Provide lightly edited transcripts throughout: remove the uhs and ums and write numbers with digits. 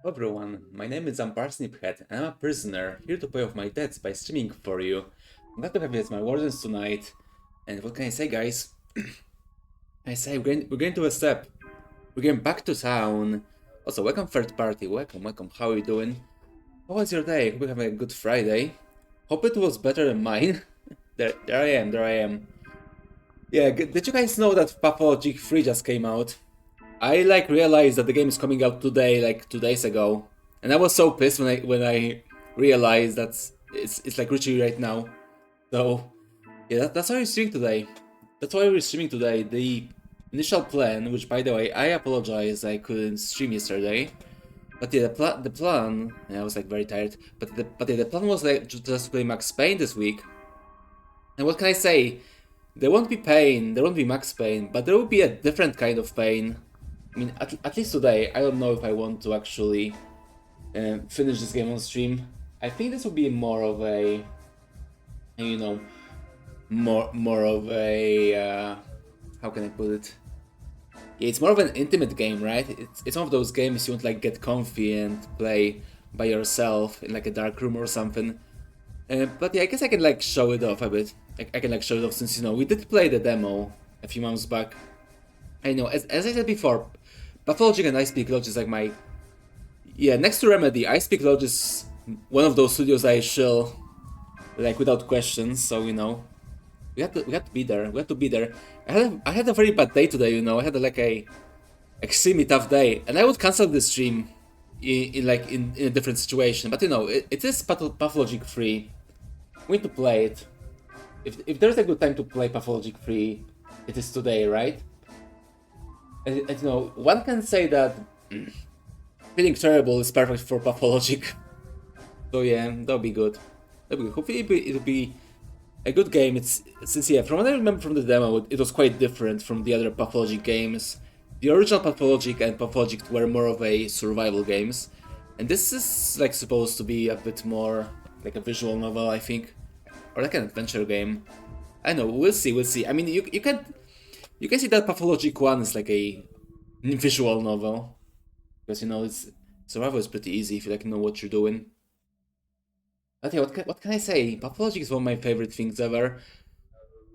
Hello everyone, my name is Parsniphead and I'm a prisoner, here to pay off my debts by streaming for you. I'm glad to have you as my wardens tonight. And what can I say, guys? I say we're going to a step. We're going back to town. Also, welcome third party, welcome, how are you doing? How was your day? Hope you have a good Friday. Hope it was better than mine. there I am. Yeah, did you guys know that Pathologic 3 just came out? I realized that the game is coming out today, like 2 days ago, and I was so pissed when I realized that it's like literally right now. So yeah, that's why we're streaming today. That's why we're streaming today. The initial plan, which by the way, I apologize I couldn't stream yesterday, but yeah, the plan. And I was like very tired, but yeah, the plan was like just play Max Payne this week. And what can I say? There won't be pain, there won't be Max Payne, but there will be a different kind of pain. I mean, at least today, I don't know if I want to actually finish this game on stream. I think this will be more of a, you know, more of a, how can I put it? Yeah, it's more of an intimate game, right? It's one of those games you want like get comfy and play by yourself in like a dark room or something. But yeah, I guess I can like show it off a bit. I can like show it off since we did play the demo a few months back. I know, as I said before, Pathologic and Ice Peak Lodge is like my... Yeah, next to Remedy, Ice Peak Lodge is one of those studios I shill, like, without questions, so, we had to be there, I had a very bad day today, I had like a extremely tough day, and I would cancel the stream in a different situation, but it is Pathologic 3, we need to play it. If there's a good time to play Pathologic 3, it is today, right? And one can say that Feeling Terrible is perfect for Pathologic. So yeah, that'll be good. Hopefully it'll be a good game. Since from what I remember from the demo, it was quite different from the other Pathologic games. The original Pathologic and Pathologic were more of a survival games, and this is like supposed to be a bit more like a visual novel, I think, or like an adventure game. I know, we'll see. I mean, you can see that Pathologic 1 is like a visual novel. Because, survival is pretty easy if you know what you're doing. But yeah, what can I say? Pathologic is one of my favorite things ever.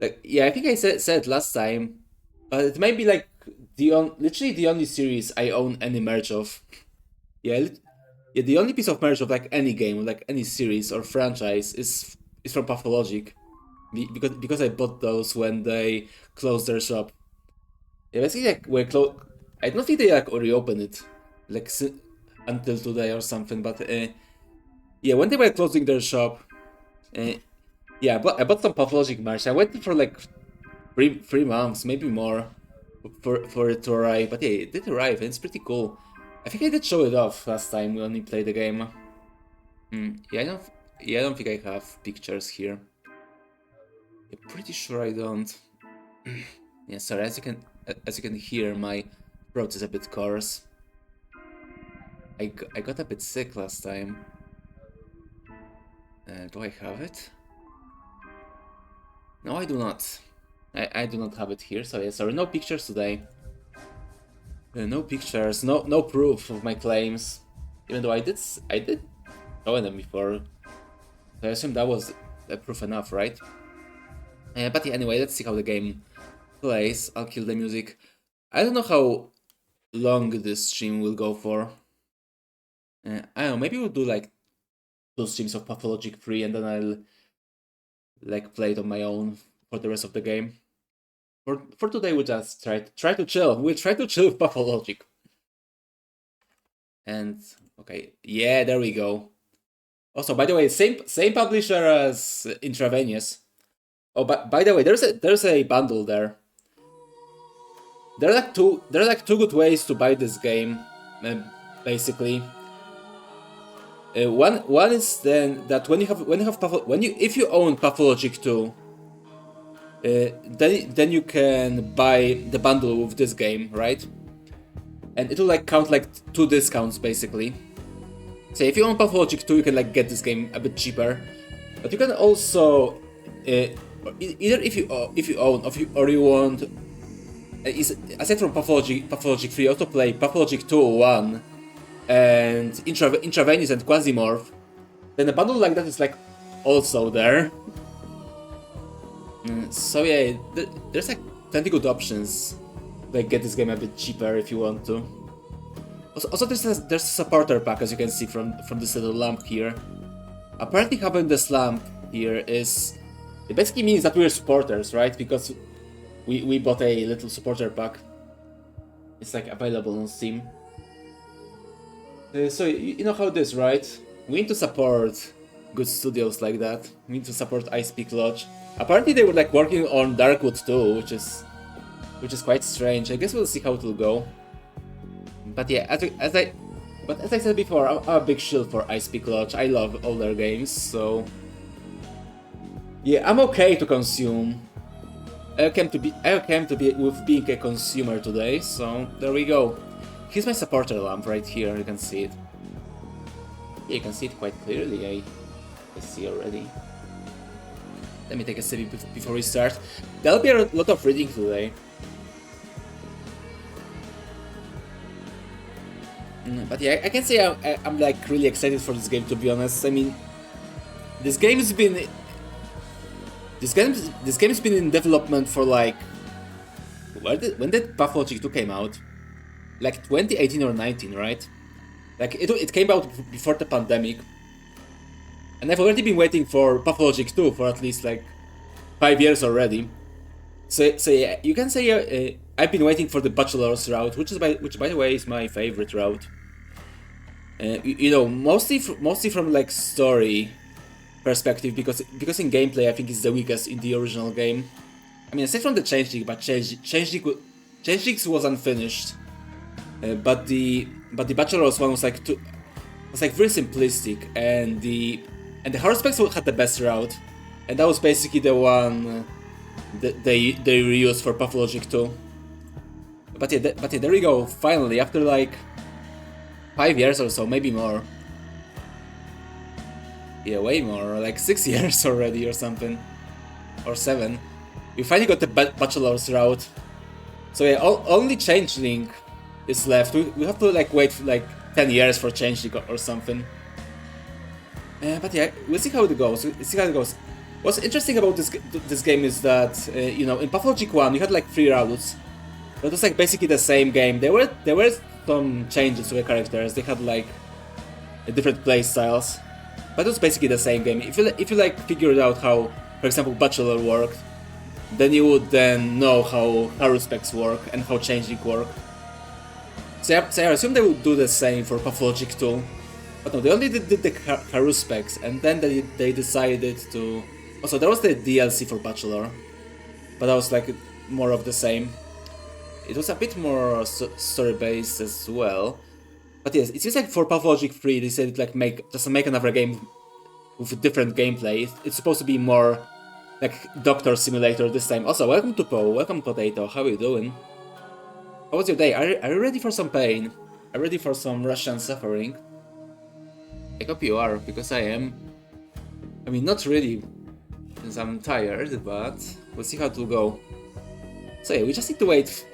Like, yeah, I think I said last time, but it might be like literally the only series I own any merch of. Yeah, the only piece of merch of like any game, like any series or franchise is from Pathologic. Because I bought those when they closed their shop. Yeah, basically I don't think they reopened it until today or something. But yeah, when they were closing their shop, yeah, I bought some Pathologic merch. I waited for like three months, maybe more, for it to arrive. But yeah, it did arrive, and it's pretty cool. I think I did show it off last time when we played the game. Yeah, I don't think I have pictures here. I'm pretty sure I don't. Yeah, sorry. As you can hear, my throat is a bit coarse. I got a bit sick last time. Do I have it? No, I do not. I do not have it here. So yeah, sorry. No pictures today. No pictures. No proof of my claims. Even though I did show them before. So I assume that was proof enough, right? But yeah, anyway, let's see how the game plays. I'll kill the music. I don't know how long this stream will go for. I don't know, maybe we'll do like 2 streams of Pathologic 3 and then I'll like play it on my own for the rest of the game. For today we'll just try to chill. We'll try to chill with Pathologic. And okay, yeah, there we go. Also, by the way, same publisher as Intravenous. Oh, but by the way, there's a bundle there. There are like two good ways to buy this game, basically. One is then that if you own Pathologic 2, then you can buy the bundle with this game, right? And it'll like count like 2 discounts basically. So if you own Pathologic 2, you can like get this game a bit cheaper, but you can also either if you own or you want. Aside from Pathologic 3, also play Pathologic 2 1 and intravenous and quasimorph, then a bundle like that is like also there. So yeah, there's like plenty good options. Like get this game a bit cheaper if you want to. Also there's a supporter pack, as you can see from this little lamp here. Apparently having this lamp here is... It basically means that we're supporters, right? Because we bought a little supporter pack. It's like available on Steam. So you know how it is, right? We need to support good studios like that. We need to support Ice Peak Lodge. Apparently they were like working on Darkwood too, which is quite strange. I guess we'll see how it will go. But yeah, as I said before, I'm a big shield for Ice Peak Lodge. I love all their games, so yeah, I'm okay to consume. I came to be with being a consumer today, so there we go. Here's my supporter lamp right here. You can see it. Yeah, you can see it quite clearly. I see already. Let me take a sip before we start. There'll be a lot of reading today. But yeah, I can say I'm like really excited for this game, to be honest. I mean, this game's been in development for like... When did Pathologic 2 came out? Like 2018 or 19, right? Like it came out before the pandemic. And I've already been waiting for Pathologic 2 for at least like 5 years already. So yeah, you can say I've been waiting for the Bachelor's route, which by the way is my favorite route. You know, mostly from like story perspective, because in gameplay I think it's the weakest in the original game. I mean, aside from the Changeling, but Changelings was unfinished. But the Bachelor's one was like very simplistic, and the Horospecs had the best route, and that was basically the one that they reused for Pathologic 2. But yeah, there we go. Finally, after like 5 years or so, maybe more. Yeah, way more, like 6 years already or something, or 7. We finally got the Bachelor's route. So yeah, only Changeling is left. We have to like wait for like 10 years for Changeling or something. But yeah, we'll see how it goes. What's interesting about this game is that you know, in Pathologic 1 you had like 3 routes. That was like basically the same game. There were some changes to the characters. They had like different play styles, but it was basically the same game. If you like figured out how, for example, Bachelor worked, then you would then know how Haruspecs work and how Changeling work. So I assume they would do the same for Pathologic 2. But no, they only did the Haruspecs, and then they decided to... Also, there was the DLC for Bachelor, but that was like more of the same. It was a bit more story-based as well. But yes, it seems like for Pathologic 3 they said like make another game with different gameplay. It's supposed to be more like Doctor Simulator this time. Also, welcome to Po, welcome Potato, how are you doing? How was your day? Are you ready for some pain? Are you ready for some Russian suffering? I hope you are, because I am. I mean, not really, since I'm tired, but we'll see how it will go. So yeah, we just need to wait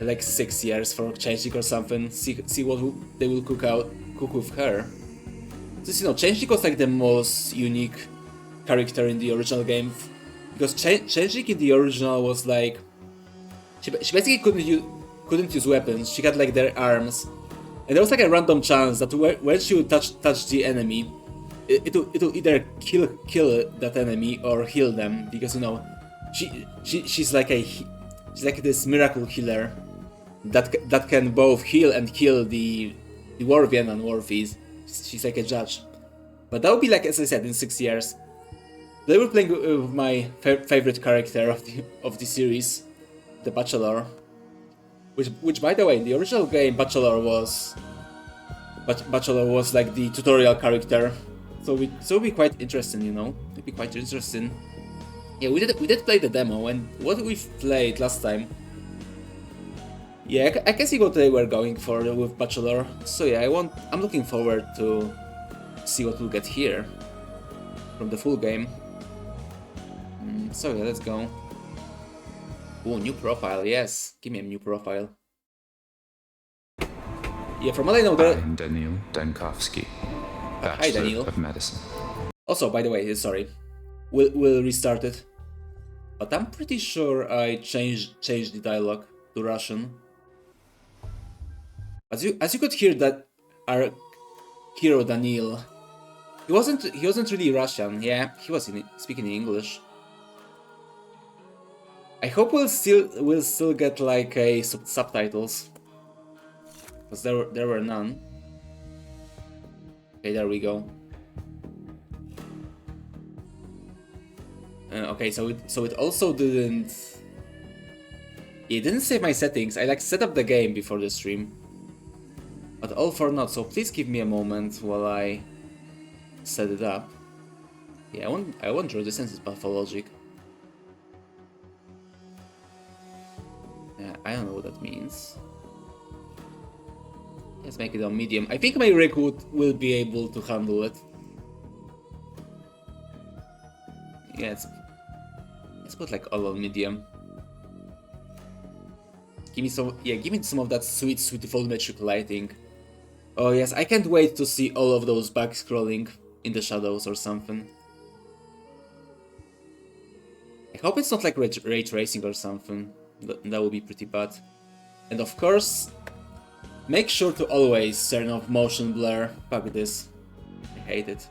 like 6 years for Changeling or something, see what they will cook with her. Just, you know, Changeling was like the most unique character in the original game, because Changeling in the original was like... She basically couldn't use weapons. She had like their arms, and there was like a random chance that when she would touch the enemy, it'll either kill that enemy or heal them, because, you know, she's like this miracle healer that can both heal and kill the worthy and unworthy. She's like a judge. But that would be like, as I said, in 6 years. They were playing with my favorite character of the series, the Bachelor, which by the way, in the original game, Bachelor was like the tutorial character, so it'd be quite interesting, you know. It'd be quite interesting. Yeah, we did play the demo, and what we played last time. Yeah, I can see what they were going for with Bachelor. So yeah, I'm looking forward to see what we'll get here from the full game. So yeah, let's go. Ooh, new profile, yes. Give me a new profile. Yeah, from what I know, there. I'm Daniil Dankovsky, Hi, Daniil. Bachelor of Medicine. Also, by the way, sorry, we'll restart it. But I'm pretty sure I changed the dialogue to Russian. As you could hear that our hero Daniil, he wasn't really Russian. Yeah, he was speaking English. I hope we'll still get like a subtitles, because there were none. Okay, there we go. Okay, so it also didn't. It didn't save my settings. I like set up the game before the stream, but all for naught. So please give me a moment while I set it up. Yeah, I won't draw distance is pathologic. Yeah, I don't know what that means. Let's make it on medium. I think my rig will be able to handle it. Yeah, let's put like all on medium. Give me some of that sweet volumetric lighting. Oh yes, I can't wait to see all of those back scrolling in the shadows or something. I hope it's not like ray tracing or something. That would be pretty bad. And of course, make sure to always turn off motion blur. Fuck this. I hate it.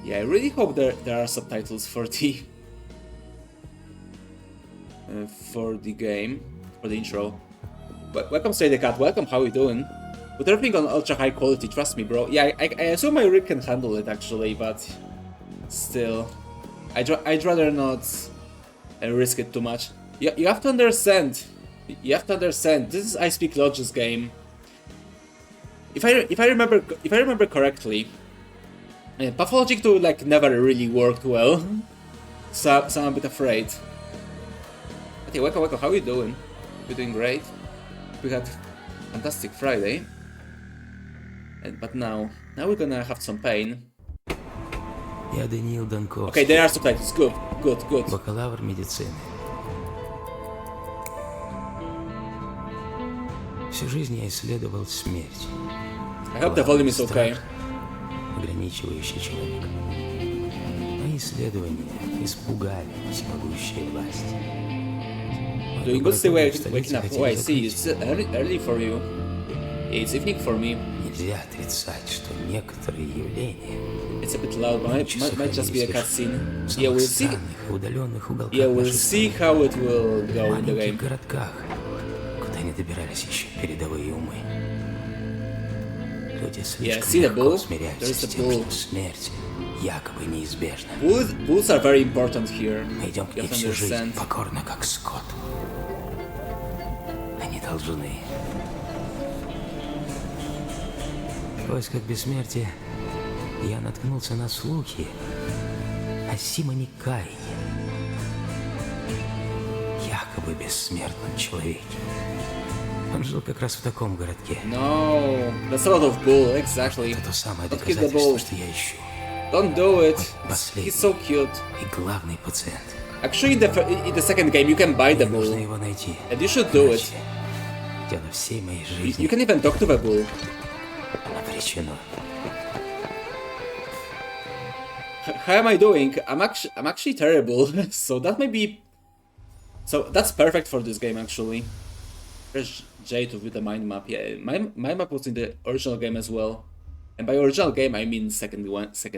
Yeah, I really hope there are subtitles for the game, for the intro. But welcome, Stray the Cat. Welcome. How you doing? With everything on ultra high quality, trust me, bro. Yeah, I assume my rig can handle it actually, but still, I'd rather not risk it too much. You have to understand. You have to understand. This is I Speak Logic's game. If I remember correctly, Pathologic 2 like never really worked well, so I'm a bit afraid. Okay, Weko, how you doing? You're doing great. We had fantastic Friday, but now we're gonna have some pain. Я Даниил Данковский. Okay, there are subtitles. Good. Бакалавр медицины. Всю жизнь я исследовал смерть. I hope the volume is okay. Страх, ограничивающий человека. Мои исследования испугали всемогущие власти. Doing good, still waking up. Oh, I see. It's early for you. It's evening for me. Нельзя отрицать, что некоторые явления It's a bit loud, but might just be a cutscene. в Yeah, we'll самых see. странных и удаленных уголках Yeah, we'll нашей see страны, how it will go in the маленьких game. городках, куда не добирались еще передовые умы. Люди слишком see the bull? легко смиряются There's с the тем, bull. что смерть якобы неизбежна. Bulls are very important here. Мы идем к You ней have to всю жизнь understand. покорно, как скот. Они должны. В поисках бессмертия я наткнулся на слухи о Симоне Кайне, якобы бессмертном человеке. Он жил как раз в таком городке. No, that's a lot of bull, exactly. Это то самое Don't kill the bull. доказательство, что я ищу. Don't do it. Последний He's so cute. и главный пациент. Actually, in the second game, you can buy the Мне нужно bull, его найти. and you should do it. Иначе дело всей моей You жизни can even talk to the bull. обречено. How am I doing? I'm actually terrible. So that may be. So that's perfect for this game actually. Press J to view the mind map. Yeah, my map was in the original game as well, and by original game I mean second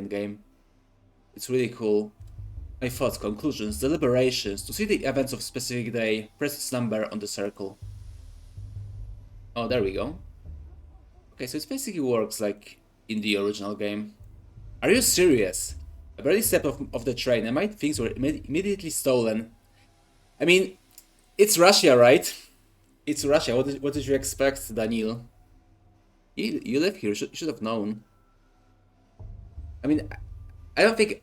game. It's really cool. My thoughts, conclusions, deliberations. To see the events of specific day, press its number on the circle. Oh, there we go. Okay, so it basically works like in the original game. Are you serious? I barely stepped off the train and my things were immediately stolen. I mean, it's Russia, right? It's Russia. What did you expect, Daniil? You live here. You should have known. I mean, I don't think.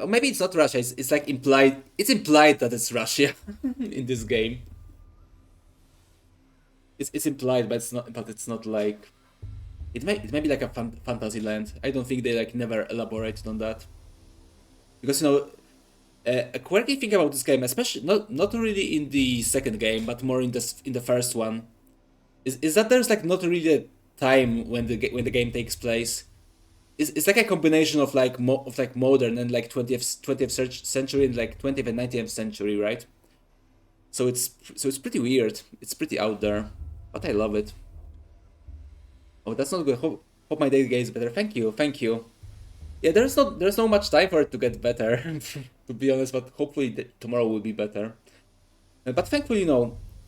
Maybe it's not Russia. It's like implied. It's implied that it's Russia in this game. It's implied, but it's not. But it's not like. It may be like a fantasy land. I don't think they like never elaborated on that. Because you know, a quirky thing about this game, especially not really in the second game, but more in the first one, is that there's like not really a time when the game takes place. It's like a combination of like modern and like 20th century and like 20th and 19th century, right? So it's pretty weird. It's pretty out there, but I love it. Oh, that's not good. Hope my day gets better. Thank you, thank you. Yeah, there's no much time for it to get better, to be honest. But hopefully tomorrow will be better. But thankfully,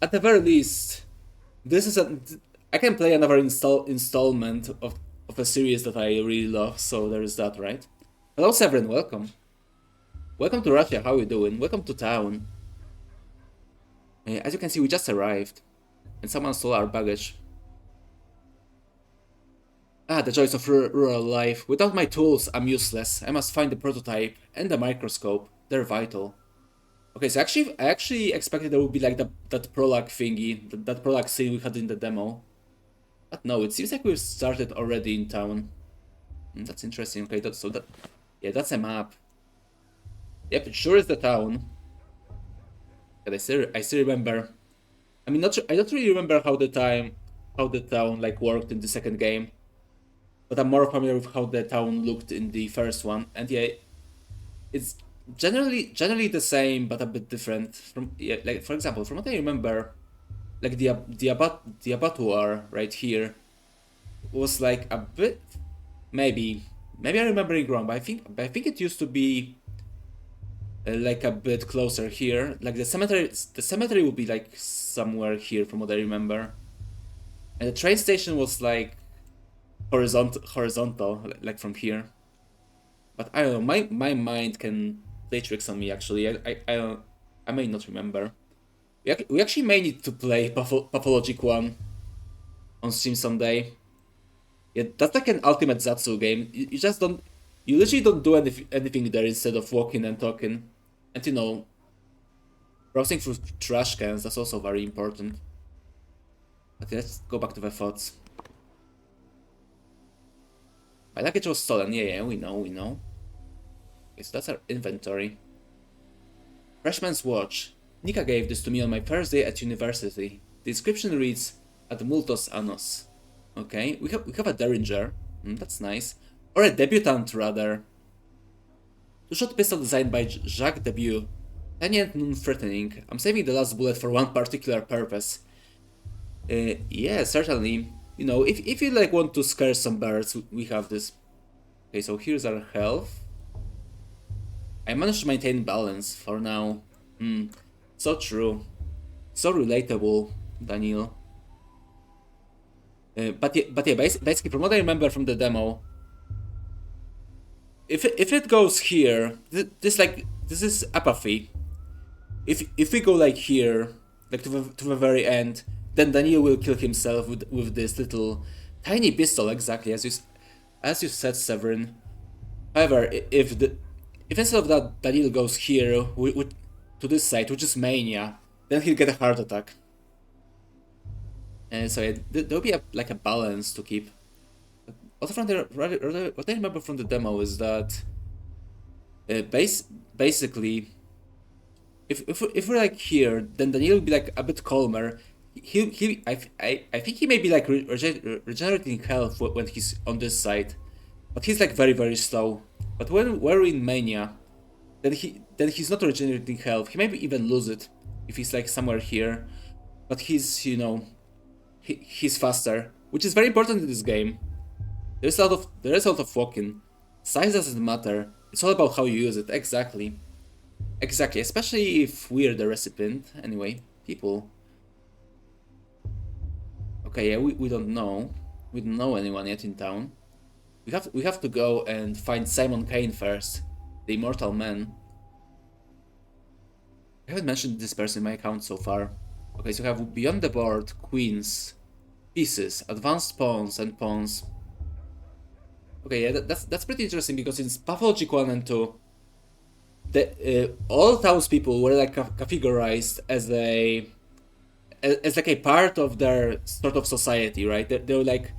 at the very least, this is I can play another installment of a series that I really love. So there is that, right? Hello, Severin. Welcome. Welcome to Russia. How are you doing? Welcome to town. As you can see, we just arrived, and someone stole our baggage. Ah, the joys of rural life. Without my tools, I'm useless. I must find the prototype and the microscope. They're vital. Okay, so I actually expected there would be like that prologue thingy, that prologue scene we had in the demo. But no, it seems like we've started already in town. That's interesting. Okay, yeah, that's a map. Yep, it sure is the town. But I still remember. I mean, I don't really remember how the town like worked in the second game, but I'm more familiar with how the town looked in the first one. And yeah, it's generally the same, but a bit different. Like for example, from what I remember, like the abattoir right here was like a bit, maybe I'm remembering wrong, but I think it used to be like a bit closer here. Like the cemetery would be like somewhere here from what I remember, and the train station was like horizontal, like from here. But I don't know. My mind can play tricks on me. Actually, I may not remember. We actually may need to play Pathologic 1 on stream someday. Yeah, that's like an ultimate Zatsu game. You just don't. You literally don't do anything there instead of walking and talking. And browsing through trash cans, that's also very important. Okay, let's go back to the thoughts. My luggage was stolen. Yeah, we know. Okay, so that's our inventory. Freshman's watch. Nika gave this to me on my first day at university. The inscription reads, Ad multos annos. Okay, we have a derringer. That's nice. Or a debutant, rather. Two-shot pistol designed by Jacques Debut. Tiny and non-threatening. I'm saving the last bullet for one particular purpose. Yeah, certainly. If you like want to scare some birds, we have this. Okay, so here's our health. I managed to maintain balance for now. So true. So relatable, Daniel. But yeah, basically from what I remember from the demo, if it goes here, this is apathy. If we go like here, like to the very end, then Daniel will kill himself with this little tiny pistol, exactly as you said, Severin. However, if instead of that Daniel goes here to this side, which is Mania, then he'll get a heart attack. And so yeah, there'll be a balance to keep. Also from what I remember from the demo is that basically if we're like here, then Daniel will be like a bit calmer. I think he may be like regenerating health when he's on this side, but he's like very very slow. But when we're in Mania, then he's not regenerating health. He maybe even lose it if he's like somewhere here, but he's he's faster, which is very important in this game. There's a lot of walking. Size doesn't matter. It's all about how you use it. Exactly. Especially if we're the recipient. Anyway, people. Okay, yeah, we don't know. We don't know anyone yet in town. We have to go and find Simon Kane first, the immortal man. I haven't mentioned this person in my account so far. Okay, so we have beyond the board, queens, pieces, advanced pawns, and pawns. Okay, yeah, that's pretty interesting because in Pathologic 1 and 2, all townspeople were like categorized as like a part of their sort of society, right? They were like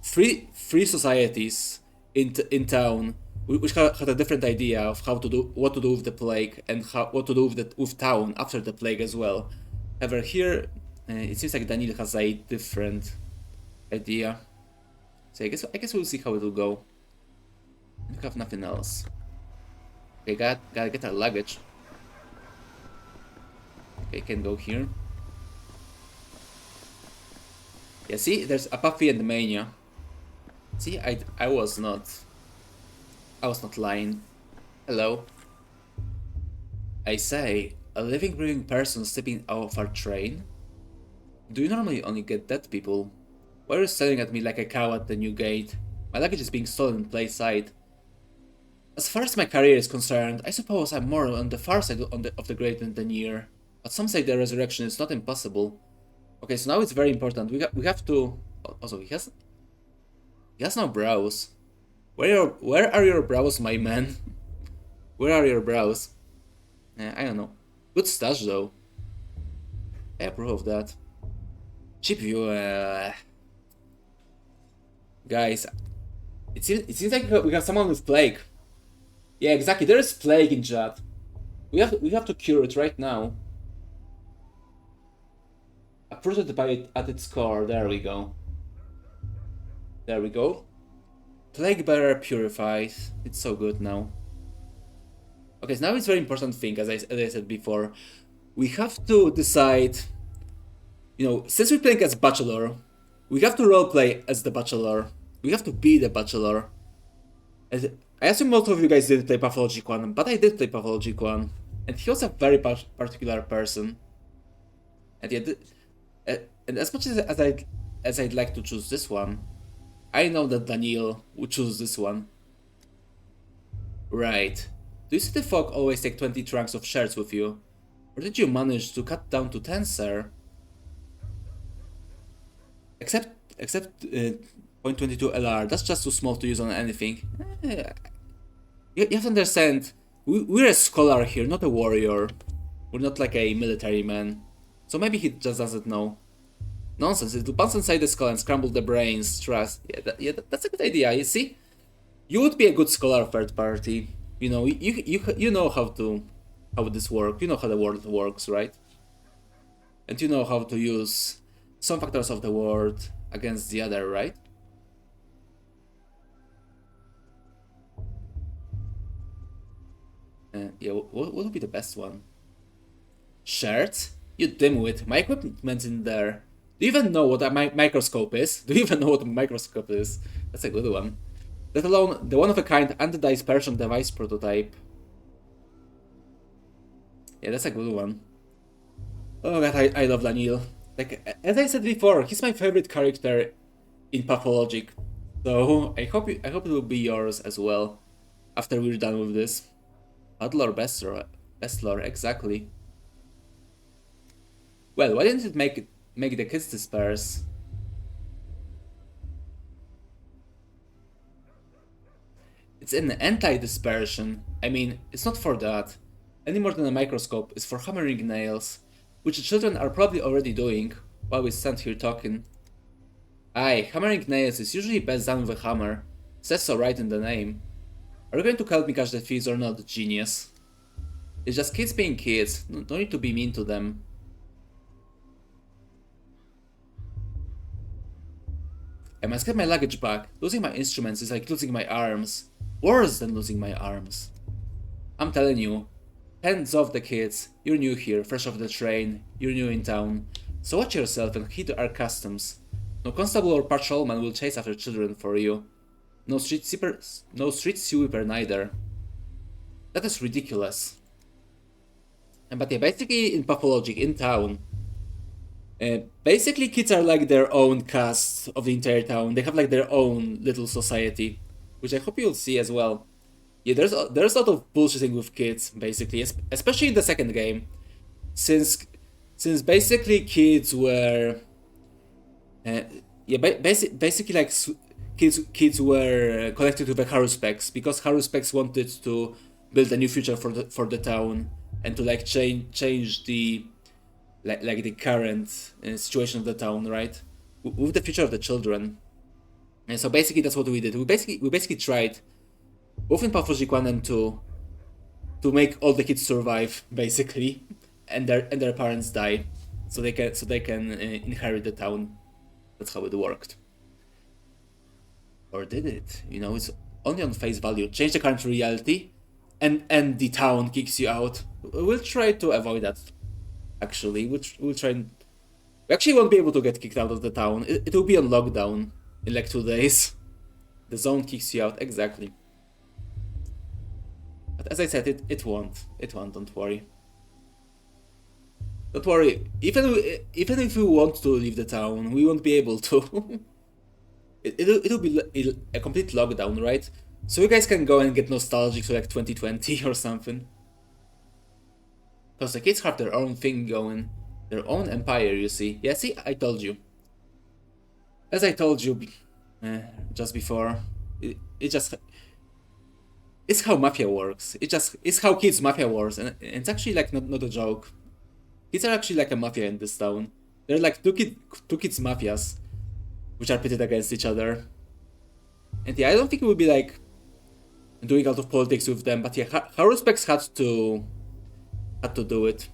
three societies in town, which had a different idea of what to do with the plague and what to do with town after the plague as well. However, here It seems like Daniel has a different idea. So I guess we'll see how it will go. We have nothing else. Okay, gotta get our luggage. Okay, can go here. Yeah, see, there's apathy and mania. See, I was not lying. Hello. I say, a living, breathing person stepping out of our train? Do you normally only get dead people? Why are you staring at me like a cow at the new gate? My luggage is being stolen in plain sight. As far as my career is concerned, I suppose I'm more on the far side of the great than the near. But some say the resurrection is not impossible. Okay, so now it's very important. We have to. Also, he has no brows. Where are your brows, my man? Where are your brows? I don't know. Good stash though. I approve of that. Cheap view. Guys, it seems like we have someone with plague. Yeah, exactly. There is plague in chat. We have to cure it right now. Uprooted by it at its core. There we go. There we go. Plague bearer purified. It's so good now. Okay, so now it's a very important thing, as I said before. We have to decide. You know, since we're playing as Bachelor, we have to roleplay as the Bachelor. We have to be the Bachelor. And I assume most of you guys didn't play Pathologic 1, but I did play Pathologic 1. And he was a very particular person. And yet, and as much as I'd like to choose this one, I know that Daniel would choose this one. Right. Do you see the folk always take 20 trunks of shirts with you? Or did you manage to cut down to 10, sir? Except .22 LR, that's just too small to use on anything. You have to understand, we're a scholar here, not a warrior. We're not like a military man. So maybe he just doesn't know. Nonsense, it'll bounce inside the skull and scramble the brains. Trust. Yeah, that's a good idea, you see? You would be a good scholar third party. You know, you know how this works. You know how the world works, right? And you know how to use some factors of the world against the other, right? Yeah, what would be the best one? Shirts? You dimwit, my equipment's in there. Do you even know what a microscope is? Do you even know what a microscope is? That's a good one. Let alone the one-of-a-kind anti-dispersion device prototype. Yeah, that's a good one. Oh god, I love Daniel. Like, as I said before, he's my favorite character in Pathologic. So I hope it will be yours as well after we're done with this. Adlor Bestlor, exactly. Well, why didn't it make the kids disperse? It's an anti-dispersion. I mean, it's not for that. Any more than a microscope is for hammering nails, which the children are probably already doing while we stand here talking. Aye, hammering nails is usually best done with a hammer. Says so right in the name. Are you going to help me catch the thieves or not, genius? It's just kids being kids, no need to be mean to them. I must get my luggage back. Losing my instruments is like losing my arms. Worse than losing my arms. I'm telling you, hands off the kids. You're new here, fresh off the train. You're new in town. So watch yourself and heed our customs. No constable or patrolman will chase after children for you. No street sweeper neither. That is ridiculous. But yeah, basically in Pathologic, in town, basically kids are like their own cast of the entire town. They have like their own little society, which I hope you'll see as well. Yeah, there's a lot of bullshitting with kids, basically, especially in the second game, since basically kids were, basically like kids were connected to the Haruspecs because Haruspecs wanted to build a new future for the town and to like change the like the current situation of the town, right? With the future of the children. And so basically that's what we did. We basically tried, both in Pathologic 1 and 2, to make all the kids survive, basically, and their parents die. so they can inherit the town. That's how it worked. Or did it? You know, it's only on face value. Change the current reality, and the town kicks you out. We'll try to avoid that. Actually, we'll try and we actually won't be able to get kicked out of the town. It will be on lockdown in like 2 days. The zone kicks you out, exactly. But as I said, it won't. It won't, don't worry. Don't worry, even if we want to leave the town, we won't be able to. It'll be a complete lockdown, right? So you guys can go and get nostalgic to like 2020 or something. Because the kids have their own thing going. Their own empire, you see. Yeah, see, I told you. As I told you just before, it's how mafia works. It's how kids mafia works, and it's actually like not a joke. Kids are actually like a mafia in this town. They're like two kids mafias, which are pitted against each other. And yeah, I don't think it would be like doing out of politics with them, but yeah, Haruspex had to do it.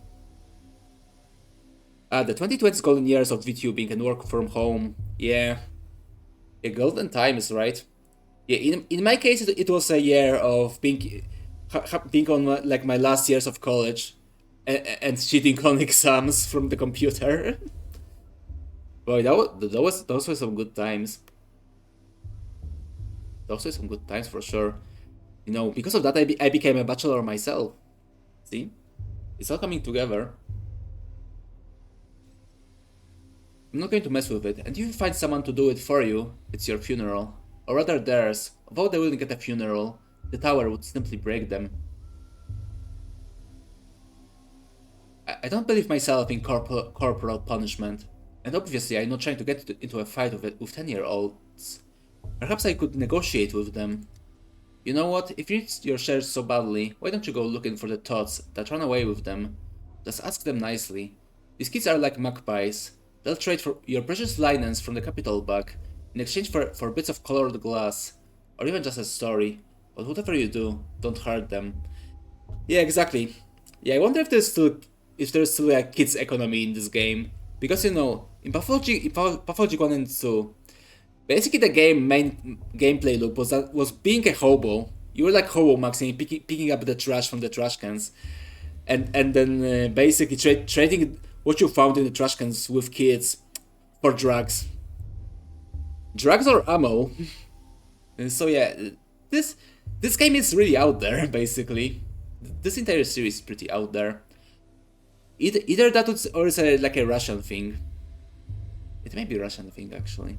The 2020s golden years of VTubing and work from home. Yeah, golden times, right? Yeah, in my case, it was a year of being on like my last years of college, and cheating on exams from the computer. Boy, those were some good times. Those were some good times for sure. You know, because of that, I became a bachelor myself. See, it's all coming together. I'm not going to mess with it, and if you find someone to do it for you, it's your funeral. Or rather theirs. Although they wouldn't get a funeral, the tower would simply break them. I don't believe myself in corporal punishment, and obviously I'm not trying to get into a fight with 10-year-olds. Perhaps I could negotiate with them. You know what, if you need your shares so badly, why don't you go looking for the tots that run away with them? Just ask them nicely. These kids are like magpies. They'll trade for your precious linens from the capital back, in exchange for bits of colored glass, or even just a story. But whatever you do, don't hurt them. Yeah, exactly. Yeah, I wonder if there's still a kids economy in this game, because you know, in Pathologic 1 and 2, basically the main gameplay loop was being a hobo. You were like hobo maxing, picking up the trash from the trash cans, and then basically trading what you found in the trash cans with kids for drugs. Drugs or ammo. And so yeah, this game is really out there, basically. This entire series is pretty out there. Either that or it's like a Russian thing. It may be a Russian thing, actually.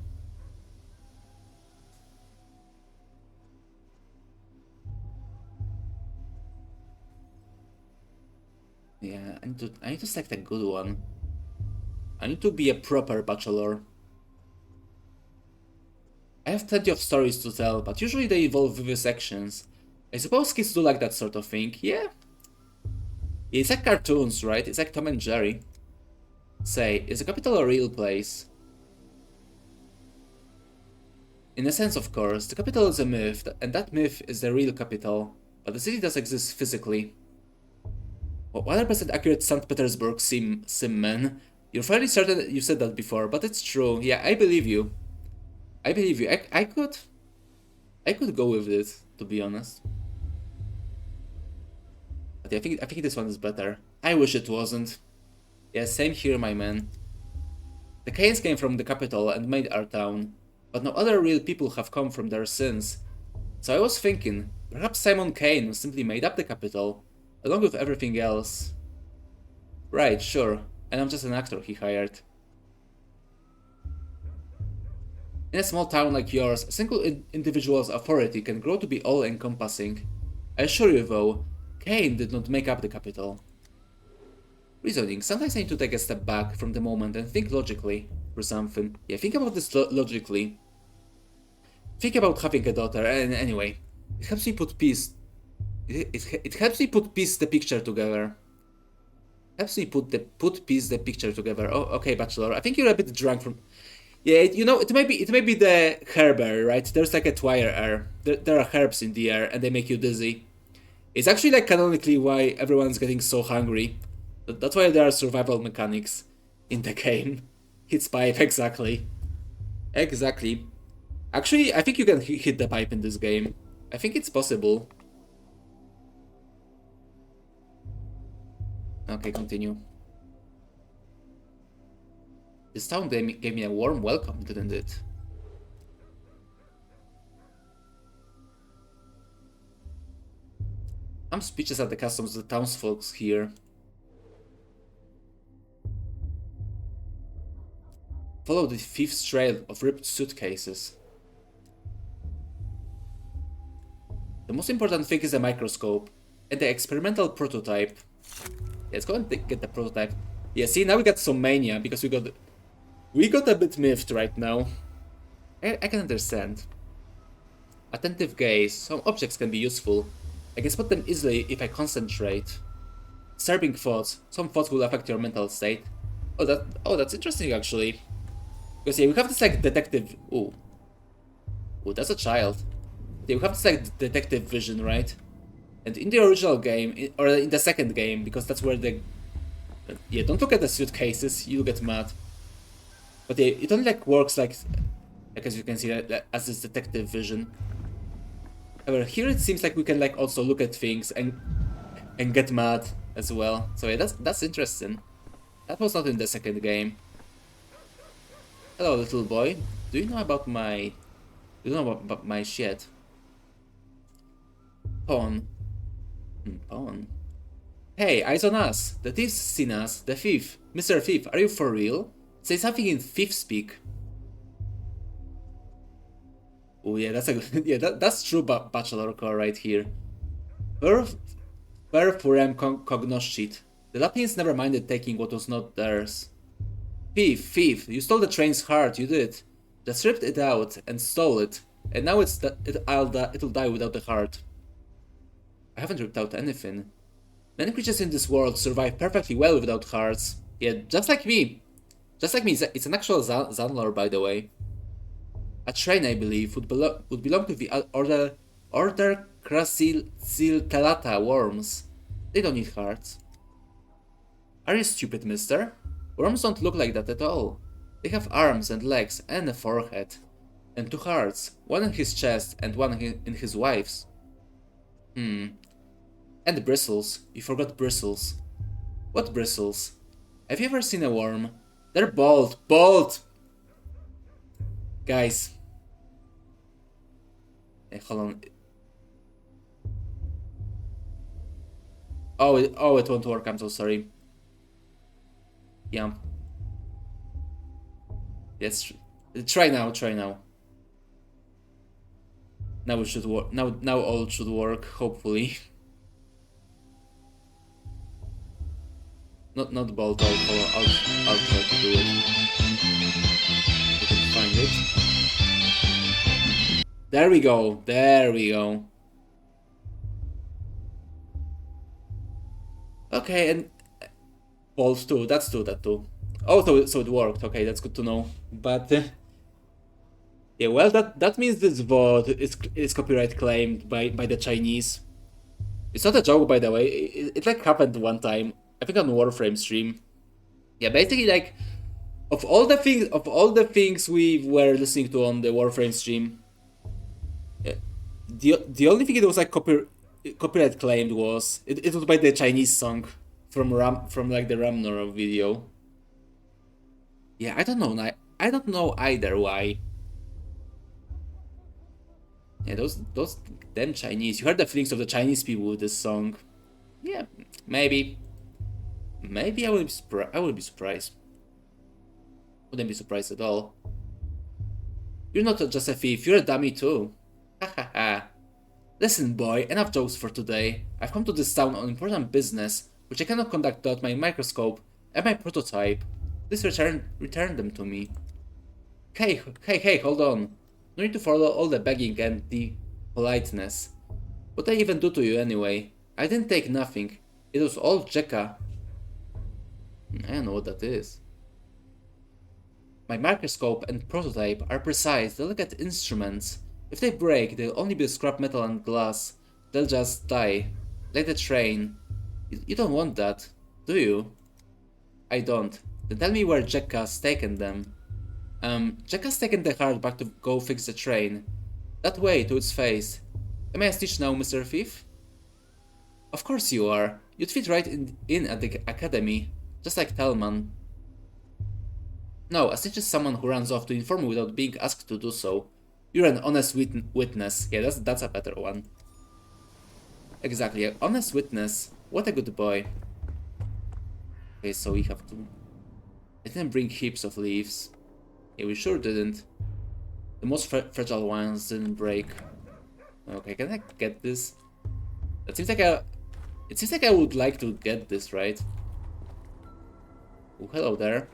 Yeah, I need to select a good one. I need to be a proper bachelor. I have plenty of stories to tell, but usually they involve vivisections. I suppose kids do like that sort of thing, yeah? It's like cartoons, right? It's like Tom and Jerry. Say, is the capital a real place? In a sense, of course, the capital is a myth, and that myth is the real capital, but the city does exist physically. 100% accurate St. Petersburg sim man. You're fairly certain you said that before, but it's true. Yeah, I believe you. I believe you. I could go with this, to be honest. But yeah, I think this one is better. I wish it wasn't. Yeah, same here, my man. The Canes came from the capital and made our town, but no other real people have come from there since. So I was thinking, perhaps Simon Kane simply made up the capital, along with everything else. Right, sure, and I'm just an actor he hired. In a small town like yours, a single individual's authority can grow to be all-encompassing. I assure you though, Kane did not make up the capital. Reasoning. Sometimes I need to take a step back from the moment and think logically, or something. Yeah, think about this logically. Think about having a daughter, and anyway, it helps me put It helps me put the picture together. Helps me put the picture together. Oh, okay, Bachelor. I think you're a bit drunk from. Yeah, you know, it may be the herber, right? There's like a twire air. There are herbs in the air, and they make you dizzy. It's actually like canonically why everyone's getting so hungry. That's why there are survival mechanics. in the game. Hits pipe, exactly. Exactly. Actually, I think you can hit the pipe in this game. I think it's possible. Okay, continue. This town gave me a warm welcome, didn't it? I'm speechless at the customs of the townsfolk here. Follow the thief's trail of ripped suitcases. The most important thing is the microscope and the experimental prototype. Let's go and get the prototype. Yeah, see, now we got some mania because we got a bit miffed right now. I can understand. Attentive gaze. Some objects can be useful. I can spot them easily if I concentrate. Disturbing thoughts. Some thoughts will affect your mental state. Oh, that's interesting actually. Because yeah, we have this like detective. Ooh, that's a child. Yeah, we have this like detective vision, right? And in the original game, or in the second game, because that's where the yeah, don't look at the suitcases, you'll get mad. But yeah, it only like works like as you can see as this detective vision. However, here it seems like we can like also look at things and get mad as well. So yeah, that's interesting. That was not in the second game. Hello, little boy. Do you know about my shit? Pawn. Pawn. Hey, eyes on us. The thief's seen us. The thief. Mr. Thief, are you for real? Say something in thief speak. Oh yeah, that's a yeah, that's true bachelor core right here. Per purem cognoscit. The Latins never minded taking what was not theirs. Thief, you stole the train's heart, you did. Just ripped it out and stole it. And now it'll die without the heart. I haven't ripped out anything. Many creatures in this world survive perfectly well without hearts. Yeah, just like me. Just like me, it's an actual Zanlor, by the way. A train, I believe, would belong to the Order Crassilcalata worms. They don't need hearts. Are you stupid, mister? Worms don't look like that at all. They have arms and legs and a forehead. And 2 hearts, one in his chest and one in his wife's. And bristles. You forgot bristles. What bristles? Have you ever seen a worm? They're bald. Bald! Guys. Hey, hold on. Oh, it won't work. I'm so sorry. Yeah. Yes. Try now. Now it should work. Now all should work. Hopefully. Not bolt. I'll try to do it. I can find it. There we go. Okay, and bolt too. That too. Oh, so it worked. Okay, that's good to know. But yeah, well, that means this VOD is copyright claimed by the Chinese. It's not a joke, by the way. It like happened one time. I think on Warframe stream. Yeah, basically like of all the things we were listening to on the Warframe stream, the only thing it was like copyright claimed was it was by the Chinese song from like the Ramnor video. Yeah, I don't know either why. Yeah, those damn Chinese. You heard the feelings of the Chinese people with this song. Yeah, maybe I would be surprised. Wouldn't be surprised at all. You're not just a thief, you're a dummy too. Ha ha ha. Listen, boy, enough jokes for today. I've come to this town on important business, which I cannot conduct without my microscope and my prototype. Please return them to me. Hey, hold on. No need to follow all the begging and the politeness. What did I even do to you anyway? I didn't take nothing. It was all Jekka. I don't know what that is. My microscope and prototype are precise, delicate instruments. If they break, they'll only be scrap metal and glass. They'll just die. Like the train. You don't want that, do you? I don't. Then tell me where Jekka's taken them. Jekka's taken the heart back to go fix the train. That way, to its face. Am I a stitch now, Mr. Thief? Of course you are. You'd fit right in at the academy, just like Telman. No, a snitch is someone who runs off to inform without being asked to do so. You're an honest witness. Yeah, that's a better one. Exactly, an honest witness. What a good boy. Okay, so we have to... I didn't bring heaps of leaves. Yeah, we sure didn't. The most fragile ones didn't break. Okay, can I get this? It seems like I would like to get this, right? Oh, hello there.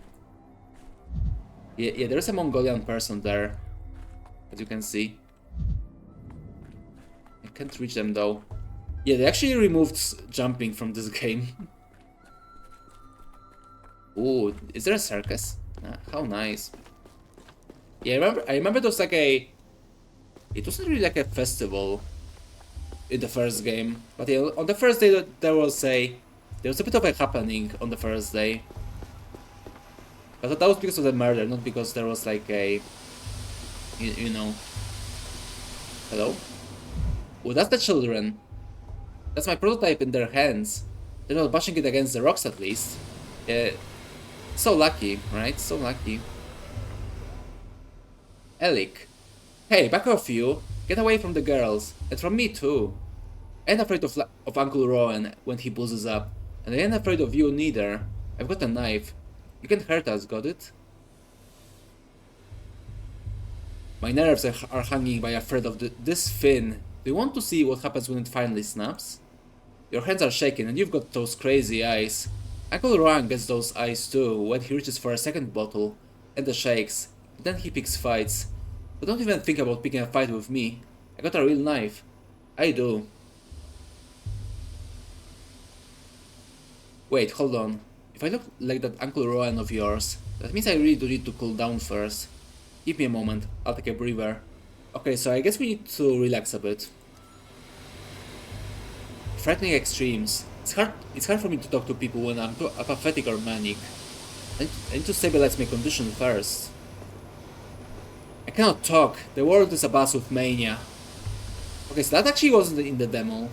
Yeah, there's a Mongolian person there, as you can see. I can't reach them though. Yeah, they actually removed jumping from this game. Ooh, is there a circus? How nice. Yeah, I remember there was like a... It wasn't really like a festival in the first game. But yeah, on the first day there was a bit of a happening on the first day. But that was because of the murder, not because there was like a... You know... Hello? Oh, that's the children. That's my prototype in their hands. They're not bashing it against the rocks at least. So lucky, right? So lucky. Elik. Hey, back off you. Get away from the girls. And from me too. I ain't afraid of Uncle Rowan when he buzzes up. And I ain't afraid of you neither. I've got a knife. You can't hurt us, got it? My nerves are hanging by a thread of this fin. Do you want to see what happens when it finally snaps? Your hands are shaking and you've got those crazy eyes. Uncle Rowan gets those eyes too when he reaches for a second bottle. And the shakes. Then he picks fights. But don't even think about picking a fight with me. I got a real knife. I do. Wait, hold on. If I look like that Uncle Rowan of yours, that means I really do need to cool down first. Give me a moment, I'll take a breather. Okay, so I guess we need to relax a bit. Frightening extremes. It's hard for me to talk to people when I'm too apathetic or manic. I need to stabilize my condition first. I cannot talk. The world is abuzz with mania. Okay, so that actually wasn't in the demo.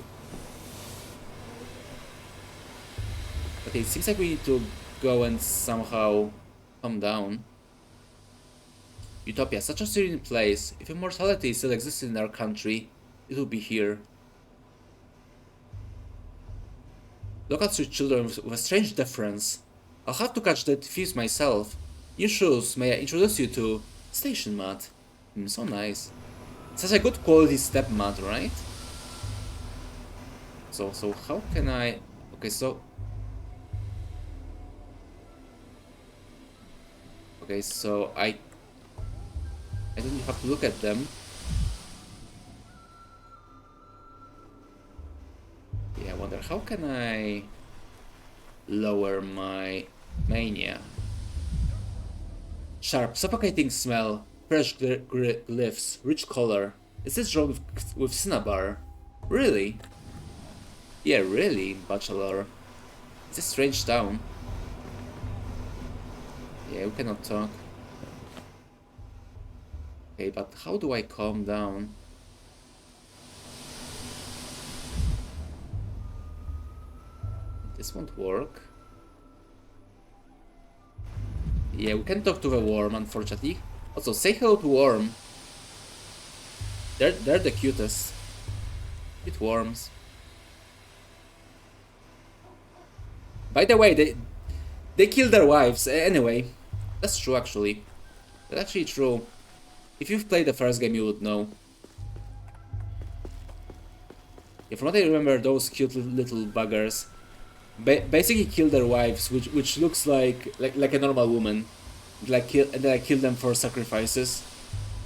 Okay, it seems like we need to go and somehow calm down. Utopia, such a serene place. If immortality still existed in our country, it would be here. Local street children with a strange deference. I'll have to catch the thieves myself. New shoes, may I introduce you to... Station mat. So nice. Such a good quality step mat, right? So how can I... Okay, so... Okay, so I don't have to look at them. Yeah, I wonder, how can I lower my mania? Sharp, suffocating smell, fresh glyphs, rich color. Is this drawn with cinnabar? Really? Yeah, really, bachelor. It's a strange town. Yeah, we cannot talk. Okay, but how do I calm down? This won't work. Yeah, we can talk to the worm, unfortunately. Also, say hello to worm. They're the cutest. It worms. By the way, they kill their wives. Anyway, that's true actually. That's actually true. If you've played the first game, you would know. Yeah, from what I remember, those cute little buggers basically kill their wives, which looks like a normal woman. And then kill them for sacrifices,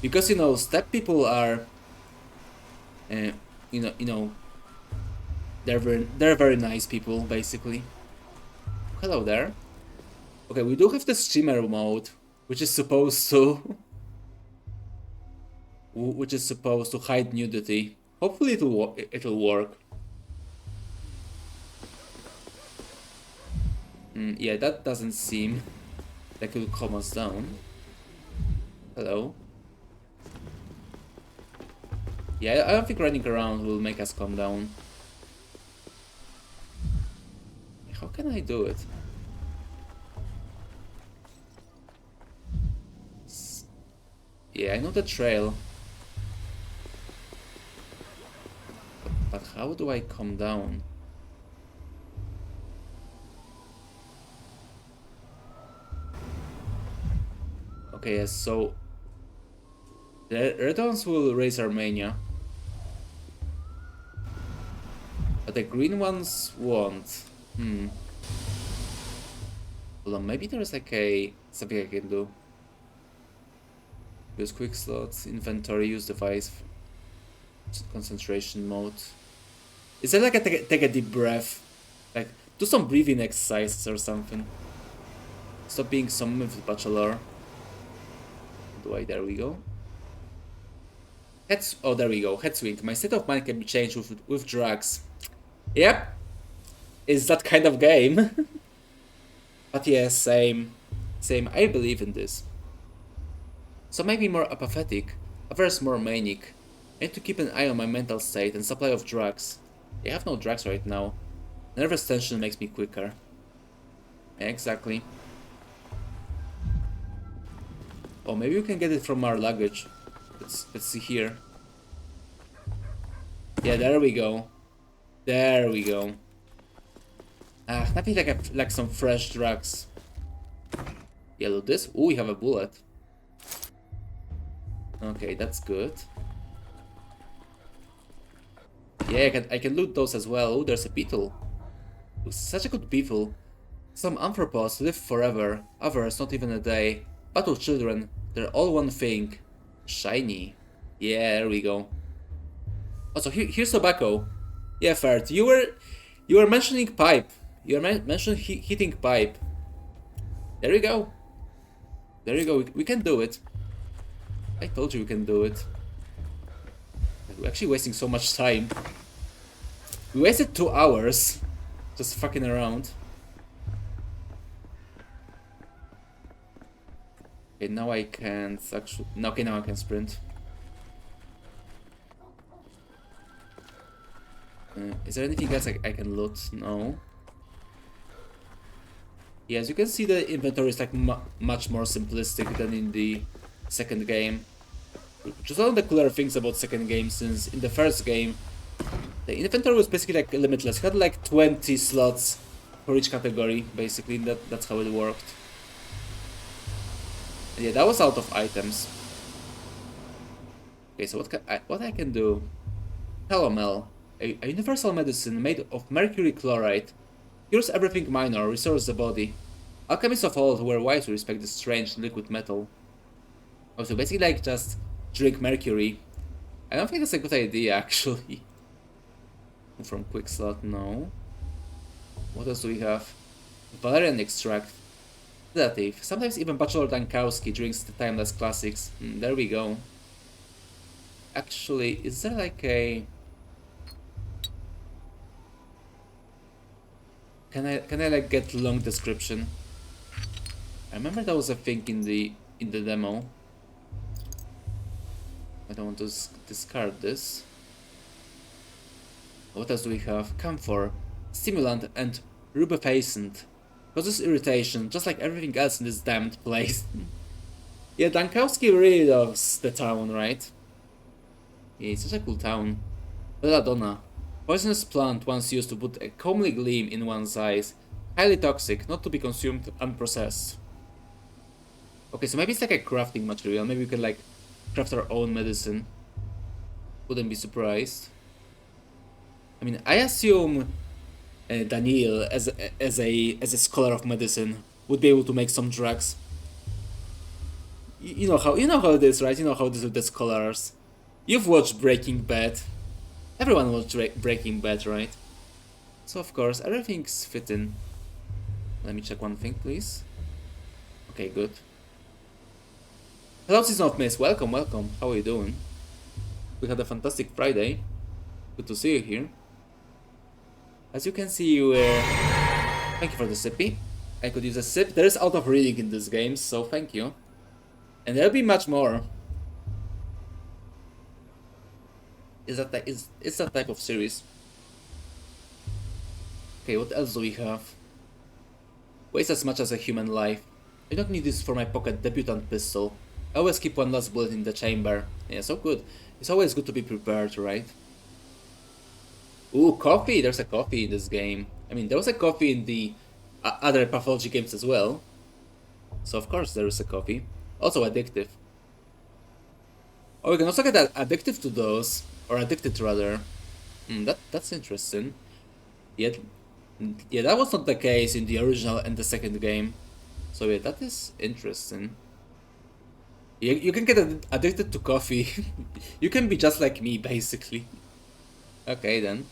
because step people are, they're very nice people basically. Hello there. Okay, we do have the streamer mode, which is supposed to hide nudity. Hopefully it'll work. Yeah, that doesn't seem That could calm us down. Hello. Yeah, I don't think running around will make us calm down. How can I do it? Yeah, I know the trail. But how do I calm down? Okay, yes, so the red ones will raise Armenia. But the green ones won't. Hold on, maybe there's like something I can do. Use quick slots, inventory, use device, concentration mode. Is there like a take a deep breath? Like, do some breathing exercises or something. Stop being some with bachelor. There we go. Oh, there we go. Head swing. My state of mind can be changed with drugs. Yep. It's that kind of game. But yeah, same. I believe in this. So maybe more apathetic, others more manic. I need to keep an eye on my mental state and supply of drugs. I have no drugs right now. Nervous tension makes me quicker. Yeah, exactly. Oh, maybe we can get it from our luggage. Let's see here. Yeah, there we go. There we go. Nothing like some fresh drugs. Yellow this. Ooh, we have a bullet. Okay, that's good. Yeah, I can loot those as well. Oh, there's a beetle. Ooh, such a good beetle. Some anthropos live forever, others not even a day. Battle children, they're all one thing. Shiny. Yeah, there we go. Also, here's tobacco. Yeah, Ferd, you were mentioning pipe. You were mentioning heating pipe. There you go. There you go. We can do it. I told you we can do it. We're actually wasting so much time. We wasted 2 hours just fucking around. Okay, now I can't actually. Okay, now I can sprint. Is there anything else I can loot? No. Yeah, as you can see, the inventory is like much more simplistic than in the second game. Which is one of the cooler things about second game, since in the first game, the inventory was basically like limitless. You had like 20 slots for each category, basically. That's how it worked. And yeah, that was out of items. Okay, so what I can do? Calomel, a universal medicine made of mercury chloride. Cures everything minor, restores the body. Alchemists of old were wise to respect this strange liquid metal. Oh, so basically like just drink mercury. I don't think that's a good idea, actually. From quick slot, no. What else do we have? Valerian extract. Sedative. Sometimes even Bachelor Dankowski drinks the timeless classics. There we go. Actually, is there like a... Can I like get long description? I remember that was a thing in the demo. I don't want to discard this. What else do we have? Camphor, stimulant, and rubefacient. Causes irritation, just like everything else in this damned place. Yeah, Dankowski really loves the town, right? Yeah, it's such a cool town. Belladonna. Poisonous plant once used to put a comely gleam in one's eyes. Highly toxic, not to be consumed unprocessed. Okay, so maybe it's like a crafting material. Maybe we can like craft our own medicine. Wouldn't be surprised. I mean, I assume Daniel, as a scholar of medicine, would be able to make some drugs. You know how it is, right? You know how it is with the scholars. You've watched Breaking Bad. Everyone watched Breaking Bad, right? So of course everything's fitting. Let me check one thing, please. Okay, good. Hello, Season of Mist. Welcome. How are you doing? We had a fantastic Friday. Good to see you here. As you can see, you were... Thank you for the sippy. I could use a sip. There's out of reading in this game, so thank you. And there'll be much more. It's that type of series. Okay, what else do we have? Waste as much as a human life. I don't need this for my pocket debutant pistol. I always keep one last bullet in the chamber. Yeah, so good. It's always good to be prepared, right? Ooh, coffee! There's a coffee in this game. I mean, there was a coffee in the other Pathology games as well. So of course there is a coffee. Also addictive. Oh, we can also get addictive to those. Or addicted rather. That's interesting. Yeah, that was not the case in the original and the second game. So yeah, that is interesting. You can get addicted to coffee. You can be just like me, basically. Okay then.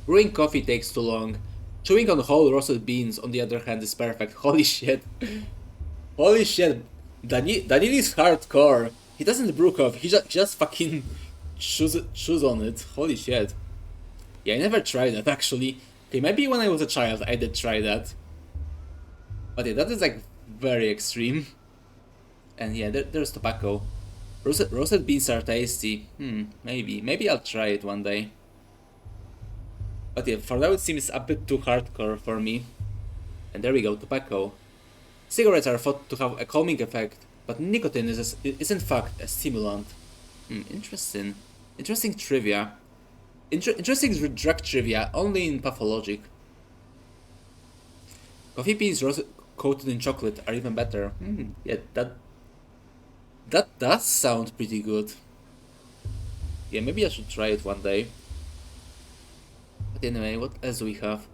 Brewing coffee takes too long. Chewing on whole roasted beans, on the other hand, is perfect. Holy shit. Holy shit. Daniel is hardcore. He doesn't brew coffee, he just fucking chews on it. Holy shit. Yeah, I never tried that actually. Okay, maybe when I was a child I did try that. But yeah, that is like very extreme. And yeah, there's tobacco. Roasted beans are tasty. Maybe I'll try it one day. But yeah, for now it seems a bit too hardcore for me. And there we go, tobacco. Cigarettes are thought to have a calming effect, but nicotine is in fact a stimulant. Interesting. Interesting trivia. Interesting drug trivia, only in Pathologic. Coffee beans coated in chocolate are even better. Yeah, that does sound pretty good. Yeah, maybe I should try it one day. But anyway, what else do we have?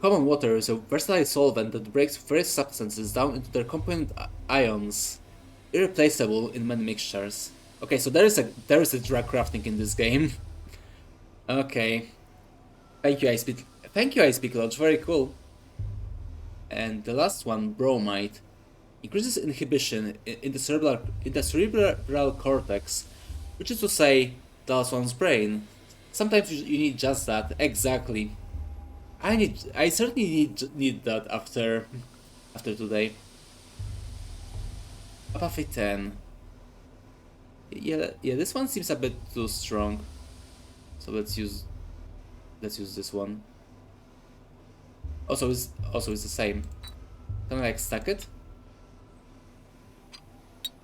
Common water is a versatile solvent that breaks various substances down into their component ions. Irreplaceable in many mixtures. Okay, so there is a drug crafting in this game. Okay. Thank you, I speak Lodge, very cool. And the last one, bromide. Increases inhibition in the cerebral cortex, which is to say, the last one's brain. Sometimes you need just that, exactly. I certainly need that after today. Apathy 10. Yeah, this one seems a bit too strong. So let's use this one. Also it's the same. Can I like stack it?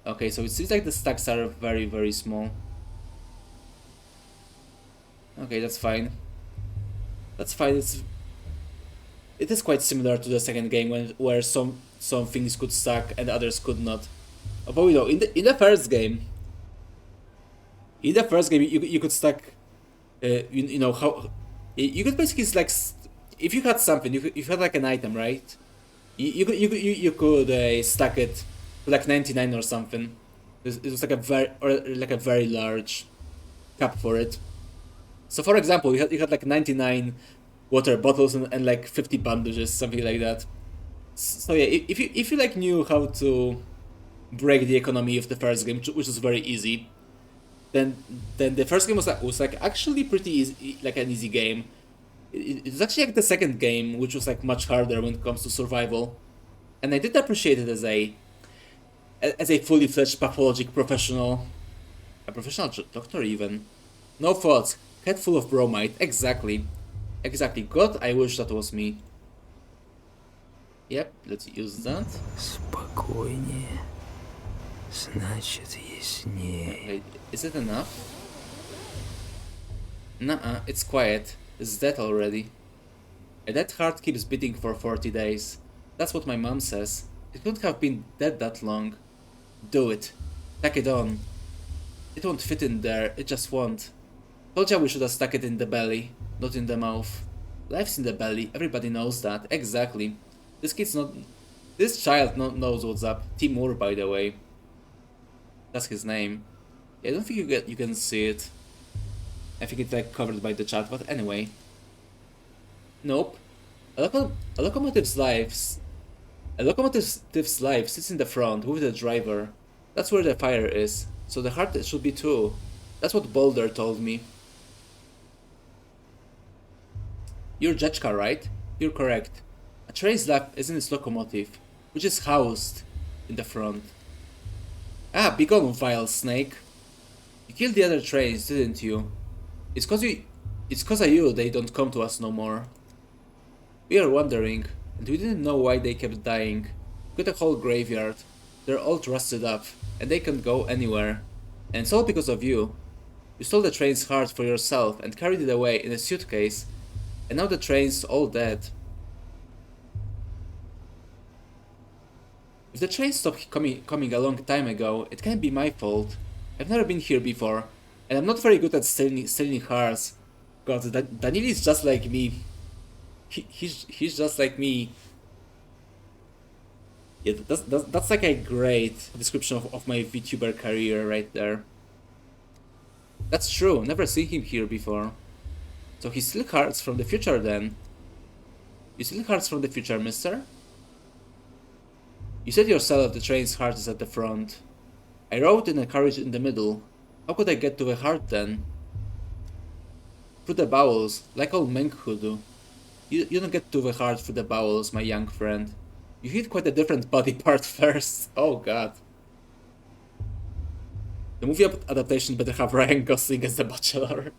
Okay, so it seems like the stacks are very, very small. Okay, that's fine. That's fine. It is quite similar to the second game where some things could stack and others could not. But you know, in the first game, you could stack. You know how you could basically like if you had something, you had like an item, right? You could stack it to like 99 or something. It was like a very large cap for it. So for example, you had like 99 water bottles and like 50 bandages, something like that. So yeah, if you like knew how to break the economy of the first game, which was very easy, then the first game was like actually pretty easy, like an easy game. It was actually like the second game, which was like much harder when it comes to survival, and I did appreciate it as a fully fledged pathologic professional, a professional doctor even. No thoughts, head full of bromide. Exactly. God, I wish that was me. Yep, let's use that. Спокойнее, значит яснее. Wait, is it enough? Nuh-uh, it's quiet. It's dead already. A dead heart keeps beating for 40 days. That's what my mom says. It couldn't have been dead that long. Do it. Tack it on. It won't fit in there, it just won't. Told ya we should have stuck it in the belly, not in the mouth. Life's in the belly, everybody knows that. Exactly. This child knows what's up. Timur, by the way. That's his name. Yeah, I don't think you can see it. I think it's like covered by the chat, but anyway. Nope. A locomotive's life sits in the front with the driver. That's where the fire is. So the heart should be too. That's what Boulder told me. You're Jechka, right? You're correct. A train's lap is in its locomotive, which is housed in the front. Ah, be gone, vile snake. You killed the other trains, didn't you? It's cause of you they don't come to us no more. We are wondering, and we didn't know why they kept dying. Got a whole graveyard. They're all rusted up, and they can't go anywhere. And it's all because of you. You stole the train's heart for yourself and carried it away in a suitcase, and now the train's all dead. If the train stopped coming a long time ago, it can't be my fault. I've never been here before, and I'm not very good at stealing hearts. God, Daniel is just like me. He's just like me. Yeah, that's like a great description of my VTuber career right there. That's true, never seen him here before. So he steals hearts from the future then. You steal hearts from the future, mister? You said yourself the train's heart is at the front. I rode in a carriage in the middle. How could I get to the heart then? Through the bowels, like all men who do. You don't get to the heart through the bowels, my young friend. You hit quite a different body part first. Oh god. The movie adaptation better have Ryan Gosling as the Bachelor.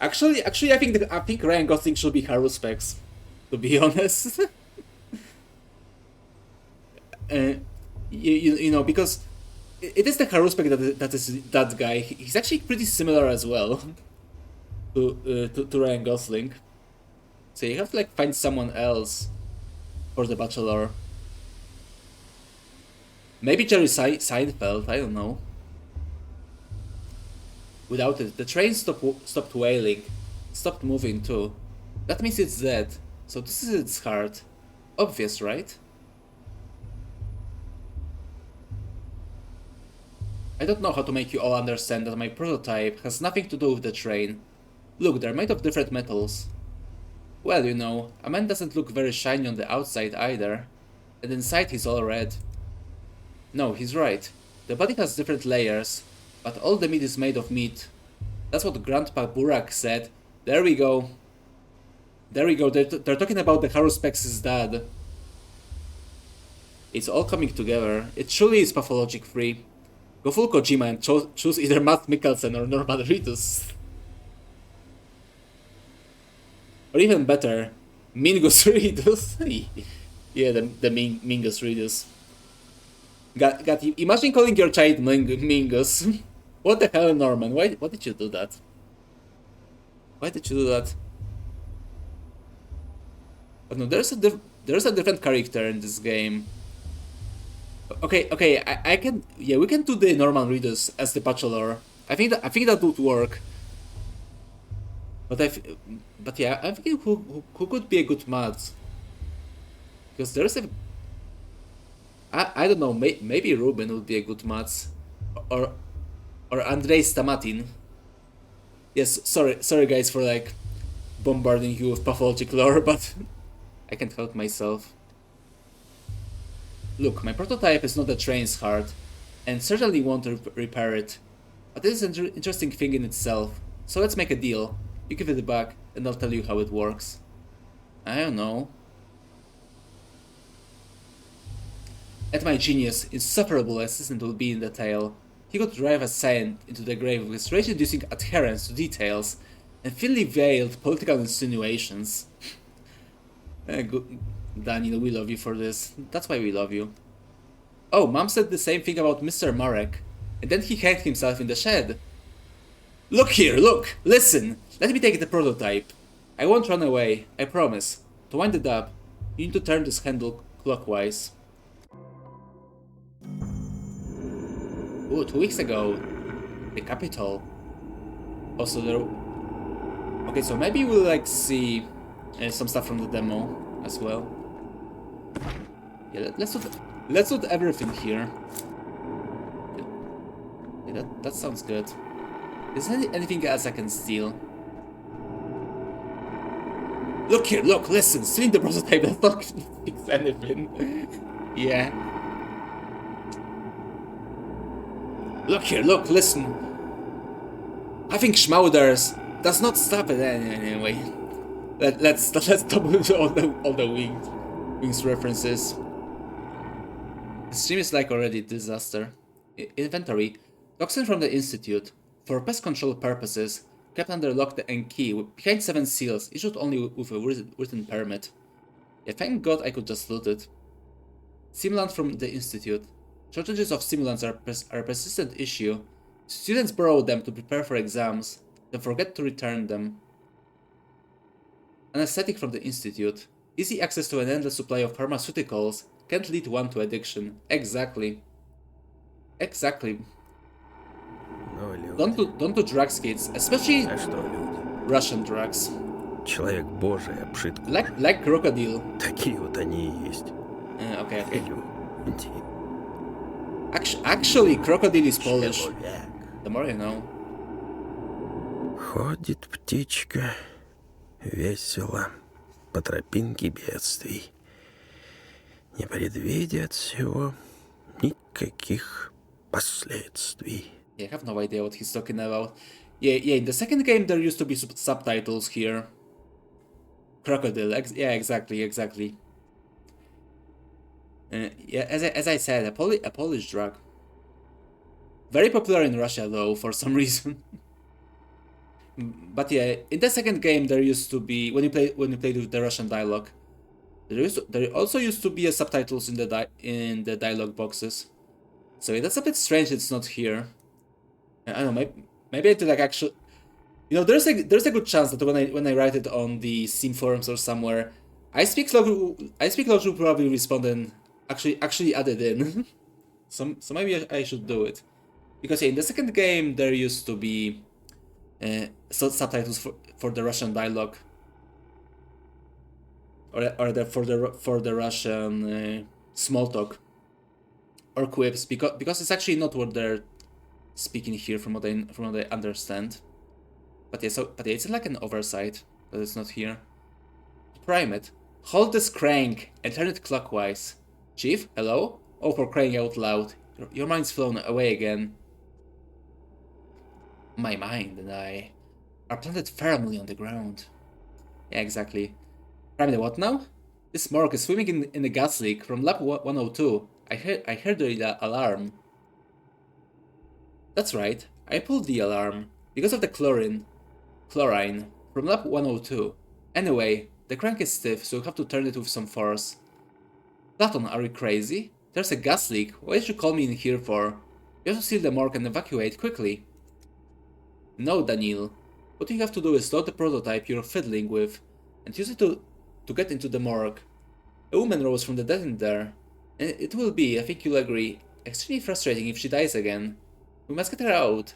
Actually, I think Ryan Gosling should be Haru Specs, to be honest. You know, because it is the Haru Spec that is that guy. He's actually pretty similar as well to Ryan Gosling. So you have to like find someone else for the Bachelor. Maybe Jerry Seinfeld, I don't know. Without it, the train stopped wailing, stopped moving too. That means it's dead, so this is its heart. Obvious, right? I don't know how to make you all understand that my prototype has nothing to do with the train. Look, they're made of different metals. Well, you know, a man doesn't look very shiny on the outside either, and inside he's all red. No, he's right. The body has different layers, but all the meat is made of meat. That's what Grandpa Burak said. There we go. There we go, they're talking about the Haru Specs' dad. It's all coming together. It truly is Pathologic free. Go full Kojima and choose either Matt Mikkelsen or Norman Reedus. Or even better, Mingus Reedus. Yeah, the Mingus Reedus. God, imagine calling your child Mingus. What the hell, Norman? Why did you do that? Why did you do that? But no, there's a different character in this game. Okay, I can, yeah, we can do the Norman Reedus as the Bachelor. I think that would work. But yeah, I'm thinking who could be a good match. Because there's a, I don't know, maybe Ruben would be a good match, or Andrei Stamatin. Yes, sorry guys for like bombarding you with pathologic lore, but I can't help myself. Look, my prototype is not the train's heart, and certainly won't repair it. But it is an interesting thing in itself, so let's make a deal. You give it back, and I'll tell you how it works. I don't know. And my genius, insufferable assistant will be in the tale. He could drive a saint into the grave with his rage-inducing adherence to details and thinly veiled political insinuations. Good. Daniel, we love you for this. That's why we love you. Oh, Mom said the same thing about Mr. Marek, and then he hanged himself in the shed. Look here, look! Listen! Let me take the prototype. I won't run away, I promise. To wind it up, you need to turn this handle clockwise. Ooh, 2 weeks ago. The Capitol. Also there... Okay, so maybe we'll like see some stuff from the demo as well. Yeah, let's do everything here. Yeah, that sounds good. Is there anything else I can steal? Look here, look, listen, stealing the prototype does not fix anything. Yeah. Look here, look, listen. Having schmauders does not stop it anyway. Let's stop with all the wings references. The stream is like already disaster. Inventory. Toxin from the Institute. For pest control purposes, kept under lock and key, behind 7 seals, issued only with a written permit. Yeah, thank god I could just loot it. Simulant from the Institute. Shortages of simulants are a persistent issue. Students borrow them to prepare for exams, then forget to return them. Anesthetic from the Institute. Easy access to an endless supply of pharmaceuticals can't lead one to addiction. Exactly. Exactly. Ну, люди. Don't do drugs, kids, especially А что люди? Russian drugs. Человек Божий, обшит кожей. Like crocodile. Такие вот они и есть. Okay. Люди. Actually, crocodile is Polish. Человек. The more you know. Ходит птичка весело по тропинке бедствий, не предвидя от всего никаких последствий. Yeah, I have no idea what he's talking about. Yeah, in the second game there used to be subtitles here. Crocodile, yeah, exactly. Yeah, as I said, a Polish drug. Very popular in Russia though, for some reason. But yeah, in the second game there used to be, when you played with the Russian dialogue, there also used to be subtitles in the dialogue boxes. So yeah, that's a bit strange it's not here. I don't know, maybe I did like actually, you know, there's a good chance that when I write it on the Steam forums or somewhere, I speak local will probably respond and actually add it in. so maybe I should do it, because yeah, in the second game there used to be subtitles for the Russian dialogue, for the Russian small talk or quips, because it's actually not what they're speaking here from what I understand. But yeah, it's like an oversight that it's not here. Primate, hold this crank and turn it clockwise. Chief, hello? Oh, for crying out loud. Your mind's flown away again. My mind and I are planted firmly on the ground. Yeah, exactly. Primate, what now? This morgue is swimming in a gas leak from lab 102. I heard the alarm. That's right, I pulled the alarm, because of the chlorine from lab 102. Anyway, the crank is stiff, so you have to turn it with some force. Platon, are you crazy? There's a gas leak, what did you call me in here for? You have to seal the morgue and evacuate quickly. No, Daniel. What you have to do is load the prototype you're fiddling with, and use it to get into the morgue. A woman rose from the dead in there, and it will be, I think you'll agree, extremely frustrating if she dies again. We must get her out.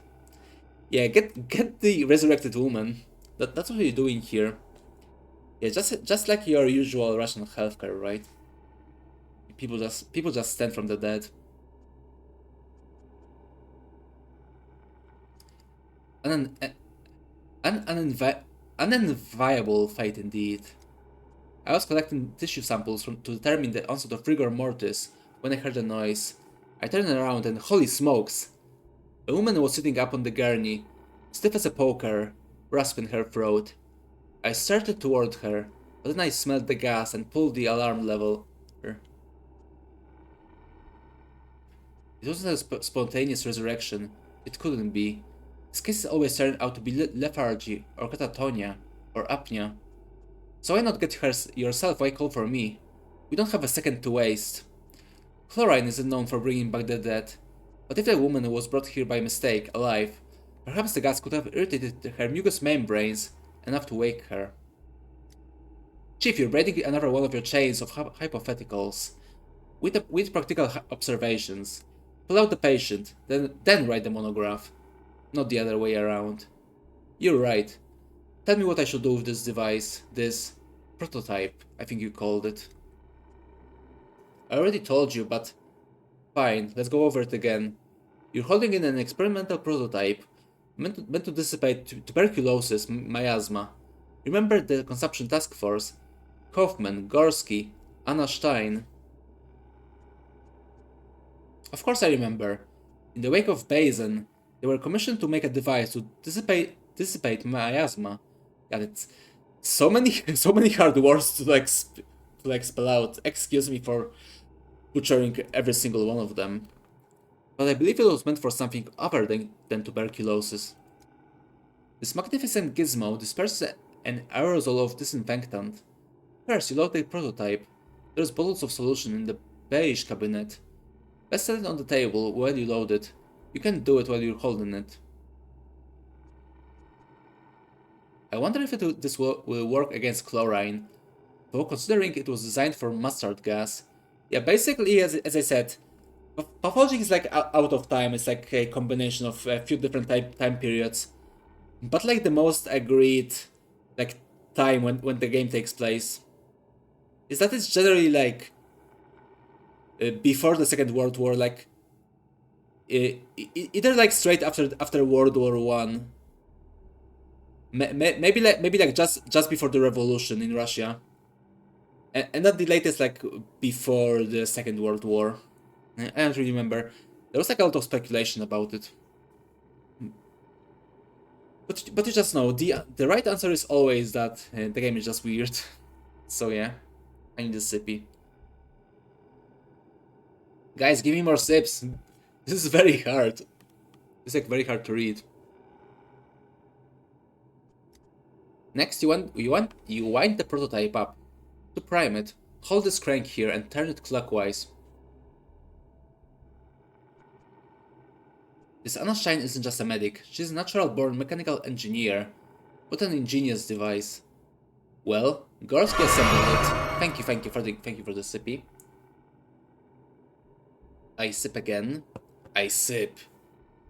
Yeah, get the resurrected woman. That's what you're doing here. Yeah, just like your usual Russian healthcare, right? People just stand from the dead. An unenviable fate indeed. I was collecting tissue samples to determine the onset of rigor mortis when I heard a noise. I turned around and holy smokes! A woman was sitting up on the gurney, stiff as a poker, rasp in her throat. I started toward her, but then I smelled the gas and pulled the alarm level. It wasn't a spontaneous resurrection. It couldn't be. These cases always turned out to be lethargy, or catatonia, or apnea. So why not get her yourself? Why call for me? We don't have a second to waste. Chlorine isn't known for bringing back the dead. But if the woman was brought here by mistake, alive, perhaps the gas could have irritated her mucous membranes enough to wake her. Chief, you're breaking another one of your chains of hypotheticals. With practical observations. Pull out the patient, then write the monograph. Not the other way around. You're right. Tell me what I should do with this device, this prototype, I think you called it. I already told you, but fine, let's go over it again. You're holding in an experimental prototype meant to dissipate tuberculosis, miasma. Remember the consumption task force? Kaufman, Gorski, Anna Stein. Of course I remember. In the wake of Bazin, they were commissioned to make a device to dissipate miasma. Yeah, So many, so many hard words to like spell out. Excuse me for butchering every single one of them. But I believe it was meant for something other than tuberculosis. This magnificent gizmo disperses an aerosol of disinfectant. First, you load the prototype. There's bottles of solution in the beige cabinet. Let's set it on the table while you load it. You can do it while you're holding it. I wonder if this will work against chlorine, though considering it was designed for mustard gas. Yeah, basically, as I said, Pathologic is like out of time. It's like a combination of a few different time periods, but like the most agreed like time when the game takes place is that it's generally like before the Second World War, like either like straight after World War One. Maybe like just before the revolution in Russia, and not the latest like before the Second World War. I don't really remember. There was like a lot of speculation about it. But you just know the right answer is always that the game is just weird. So yeah, I need a sippy. Guys, give me more sips. This is very hard. It's like very hard to read. Next, you wind the prototype up. To prime it, hold this crank here and turn it clockwise. This Anna Shine isn't just a medic, she's a natural-born mechanical engineer. What an ingenious device. Well, Gorski assembled it. Thank you for the sippy. I sip again. I sip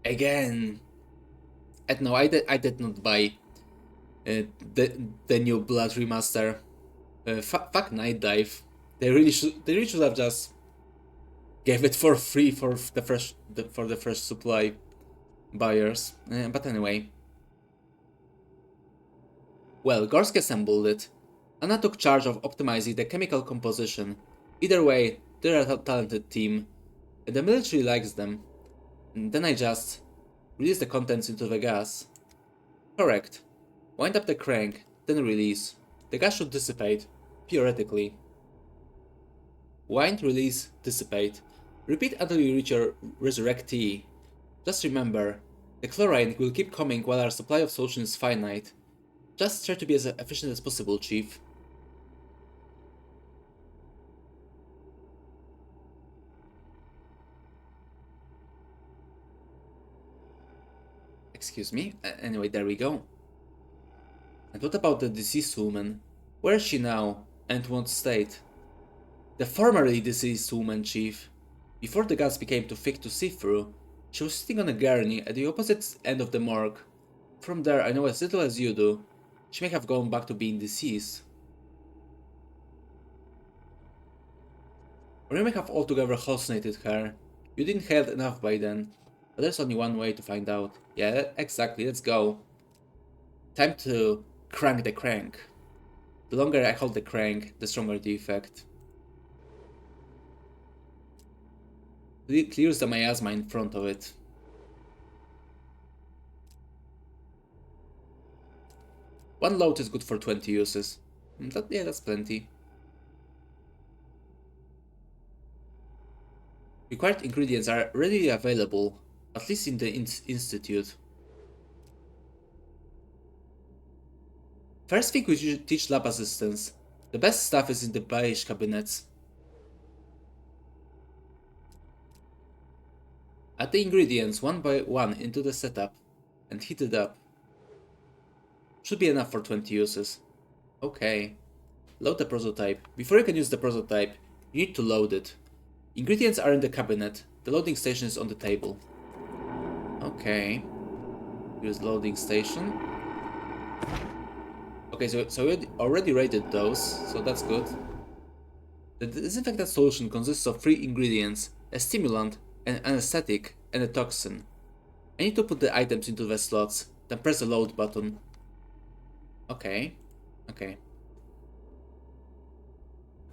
again. And no, I did not buy the new Blood remaster. Fuck Night Dive. They really should have just gave it for free for the first supply buyers. But anyway. Well, Gorski assembled it. Anna took charge of optimizing the chemical composition. Either way, they're a talented team. And the military likes them. And then I just release the contents into the gas. Correct. Wind up the crank, then release. The gas should dissipate, theoretically. Wind, release, dissipate. Repeat until you reach your resurrectee. Just remember, the chlorine will keep coming while our supply of solution is finite. Just try to be as efficient as possible, Chief. Excuse me? Anyway, there we go. And what about the deceased woman? Where is she now? And what state? The formerly deceased woman, Chief. Before the gas became too thick to see through, she was sitting on a gurney at the opposite end of the morgue. From there, I know as little as you do. She may have gone back to being deceased. Or you may have altogether hallucinated her. You didn't inhaled enough by then. But there's only one way to find out. Yeah, exactly, let's go. Time to crank the crank. The longer I hold the crank, the stronger the effect. It clears the miasma in front of it. One load is good for 20 uses. Yeah, that's plenty. Required ingredients are readily available, at least in the institute. First thing we should teach lab assistants. The best stuff is in the beige cabinets. Add the ingredients one by one into the setup and heat it up. Should be enough for 20 uses. Okay. Load the prototype. Before you can use the prototype, you need to load it. Ingredients are in the cabinet. The loading station is on the table. Okay. Use loading station. Okay, so we already rated those, so that's good. The disinfectant solution consists of 3 ingredients: a stimulant, an anesthetic, and a toxin. I need to put the items into the slots, then press the load button. Okay. Okay,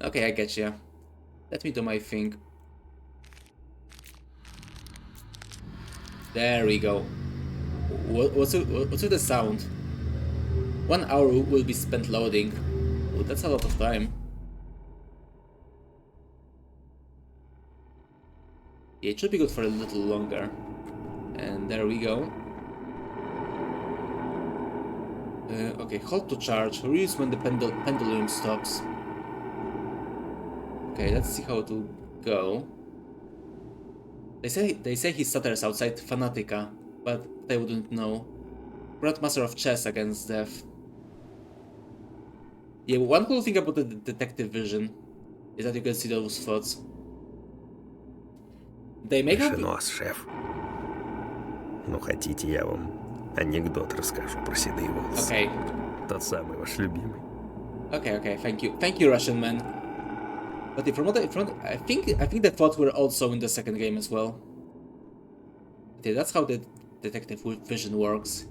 I getcha. Let me do my thing. There we go. What's with the sound? 1 hour will be spent loading. Oh, that's a lot of time. Yeah, it should be good for a little longer. And there we go. Okay, hold to charge. Reuse when the pendulum stops. Okay, let's see how it will go. They say he stutters outside Fanatica, but they wouldn't know. Grandmaster of chess against death. Yeah, one cool thing about the detective vision is that you can see those thoughts. They make up... Нос, шеф. Ну, хотите, я вам анекдот расскажу про седые волосы. Okay. Тот самый ваш любимый. Okay, thank you, Russian man. But from what I think the thoughts were also in the second game as well. Okay, that's how the detective vision works.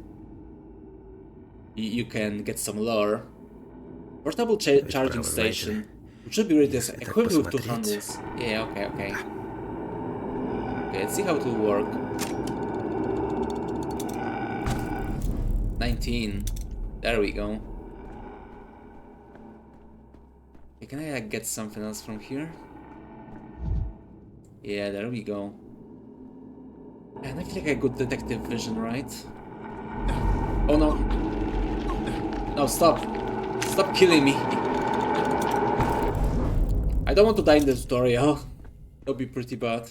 You can get some lore. Portable charging station. It should be rated as equipped with 2 handles. Yeah, okay. Okay, let's see how it will work. 19. There we go. Okay, can I get something else from here? Yeah, there we go. And I feel like I got detective vision, right? Oh no. No, stop. Stop killing me. I don't want to die in the tutorial. That'll be pretty bad.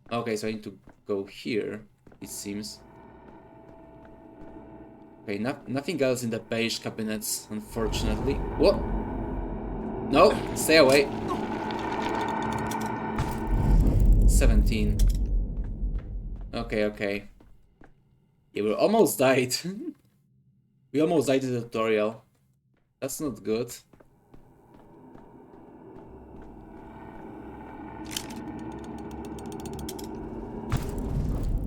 Okay, so I need to go here, it seems. Okay, nothing else in the beige cabinets, unfortunately. What? No, stay away. 17. Okay. Yeah, we almost died. We almost died in the tutorial. That's not good.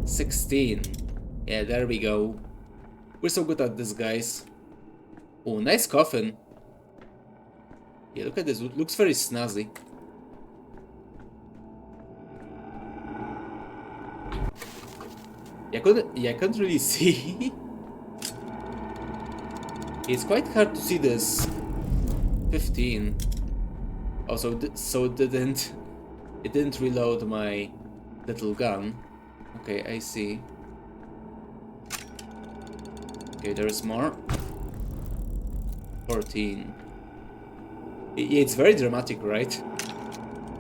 $16. Yeah, there we go. We're so good at this, guys. Oh, nice coffin. Yeah, look at this. It looks very snazzy. Yeah, I couldn't really see. It's quite hard to see this. 15. Also, so it didn't reload my little gun. Okay, I see. Okay, there's more. 14. Yeah, it's very dramatic, right?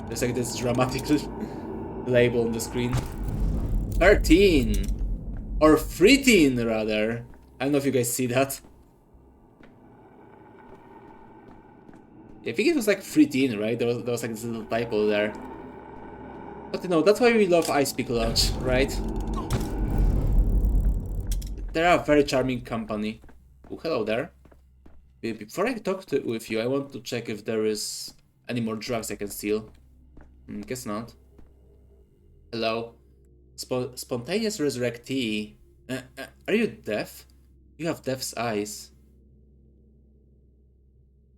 There's like this dramatic label on the screen. 13! Or 13, rather. I don't know if you guys see that. I think it was like 13, right? There was like this little typo there. But you know, that's why we love Ice Peak Lodge, right? They're a very charming company. Oh, hello there. Before I talk with you, I want to check if there is any more drugs I can steal. Guess not. Hello. Spontaneous resurrectee. Are you deaf? You have deaf's eyes.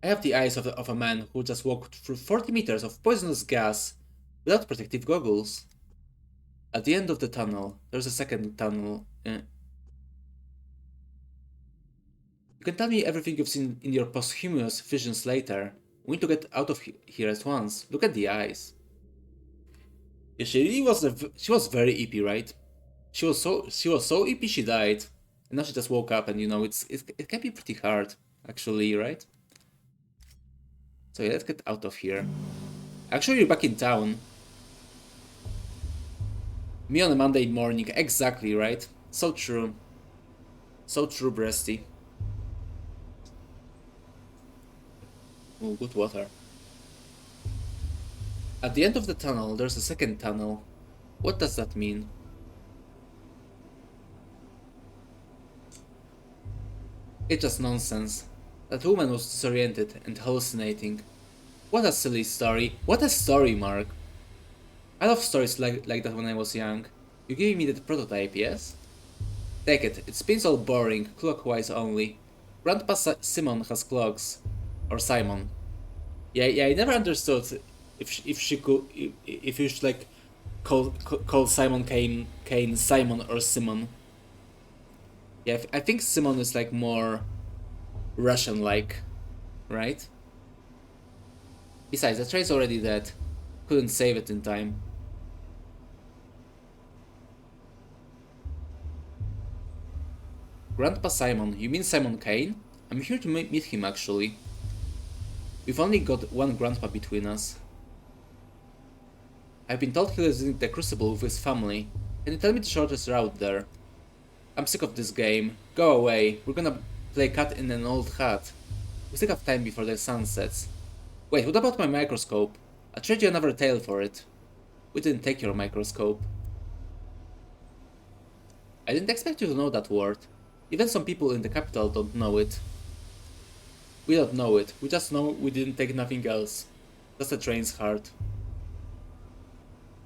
I have the eyes of a man who just walked through 40 meters of poisonous gas without protective goggles. At the end of the tunnel, there's a second tunnel. You can tell me everything you've seen in your posthumous visions later. We need to get out of here at once. Look at the eyes. Yeah, she really was she was very eepy, right? She was so eepy she died, and now she just woke up, and you know it can be pretty hard, actually, right? So yeah, let's get out of here. Actually, you're back in town. Me on a Monday morning, exactly, right? So true. So true, Breasty. Oh, good water. At the end of the tunnel, there's a second tunnel. What does that mean? It's just nonsense. That woman was disoriented and hallucinating. What a silly story. What a story, Mark. I love stories like that when I was young. You gave me that prototype, yes? Take it. It spins all boring, clockwise only. Grandpa Simon has clocks. Or Simon. Yeah, I never understood if you should like call Simon Kane Simon or Simon. Yeah, I think Simon is like more Russian-like, right? Besides, the train's already dead. Couldn't save it in time. Grandpa Simon, you mean Simon Kane? I'm here to meet him actually. We've only got one grandpa between us. I've been told he lives in the Crucible with his family. Can you tell me the shortest route there? I'm sick of this game. Go away. We're gonna play cat in an old hat. We still have time before the sun sets. Wait, what about my microscope? I'll trade you another tail for it. We didn't take your microscope. I didn't expect you to know that word. Even some people in the capital don't know it. We don't know it. We just know we didn't take nothing else. That's the train's heart.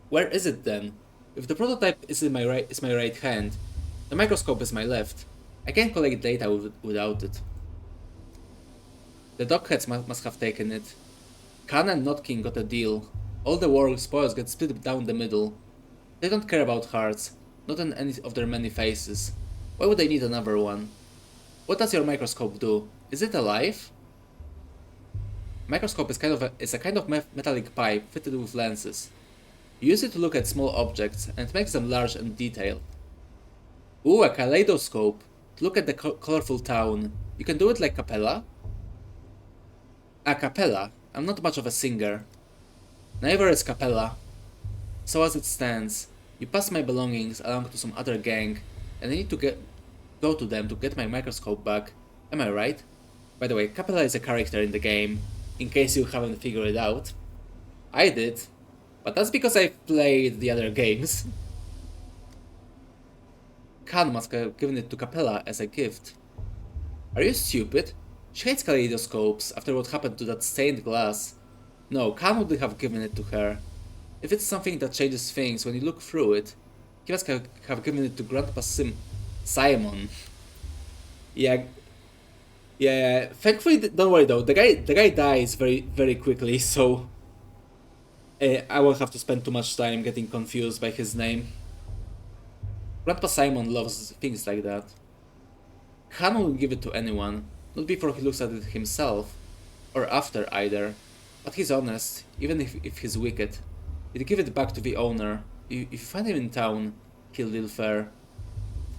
Where is it then? If the prototype is my right hand, the microscope is my left. I can't collect data without it. The dogheads must have taken it. Khan and Notkin got a deal. All the war spoils get split down the middle. They don't care about hearts, not in any of their many faces. Why would they need another one? What does your microscope do? Is it alive? Microscope is a kind of metallic pipe fitted with lenses. You use it to look at small objects and it makes them large and detailed. Ooh, a kaleidoscope! To look at the colorful town. You can do it like Capella? A cappella. I'm not much of a singer. Neither is Capella. So as it stands, you pass my belongings along to some other gang, and I need to go to them to get my microscope back. Am I right? By the way, Capella is a character in the game, in case you haven't figured it out. I did, but that's because I played the other games. Khan must have given it to Capella as a gift. Are you stupid? She hates kaleidoscopes after what happened to that stained glass. No, Khan would have given it to her. If it's something that changes things when you look through it, he must have given it to Grandpa Simon. Yeah, thankfully, don't worry though, the guy dies very quickly, so I won't have to spend too much time getting confused by his name. Grandpa Simon loves things like that. Khan won't give it to anyone, not before he looks at it himself, or after either, but he's honest, even if he's wicked. He'd give it back to the owner. If you find him in town, he'll deal fair.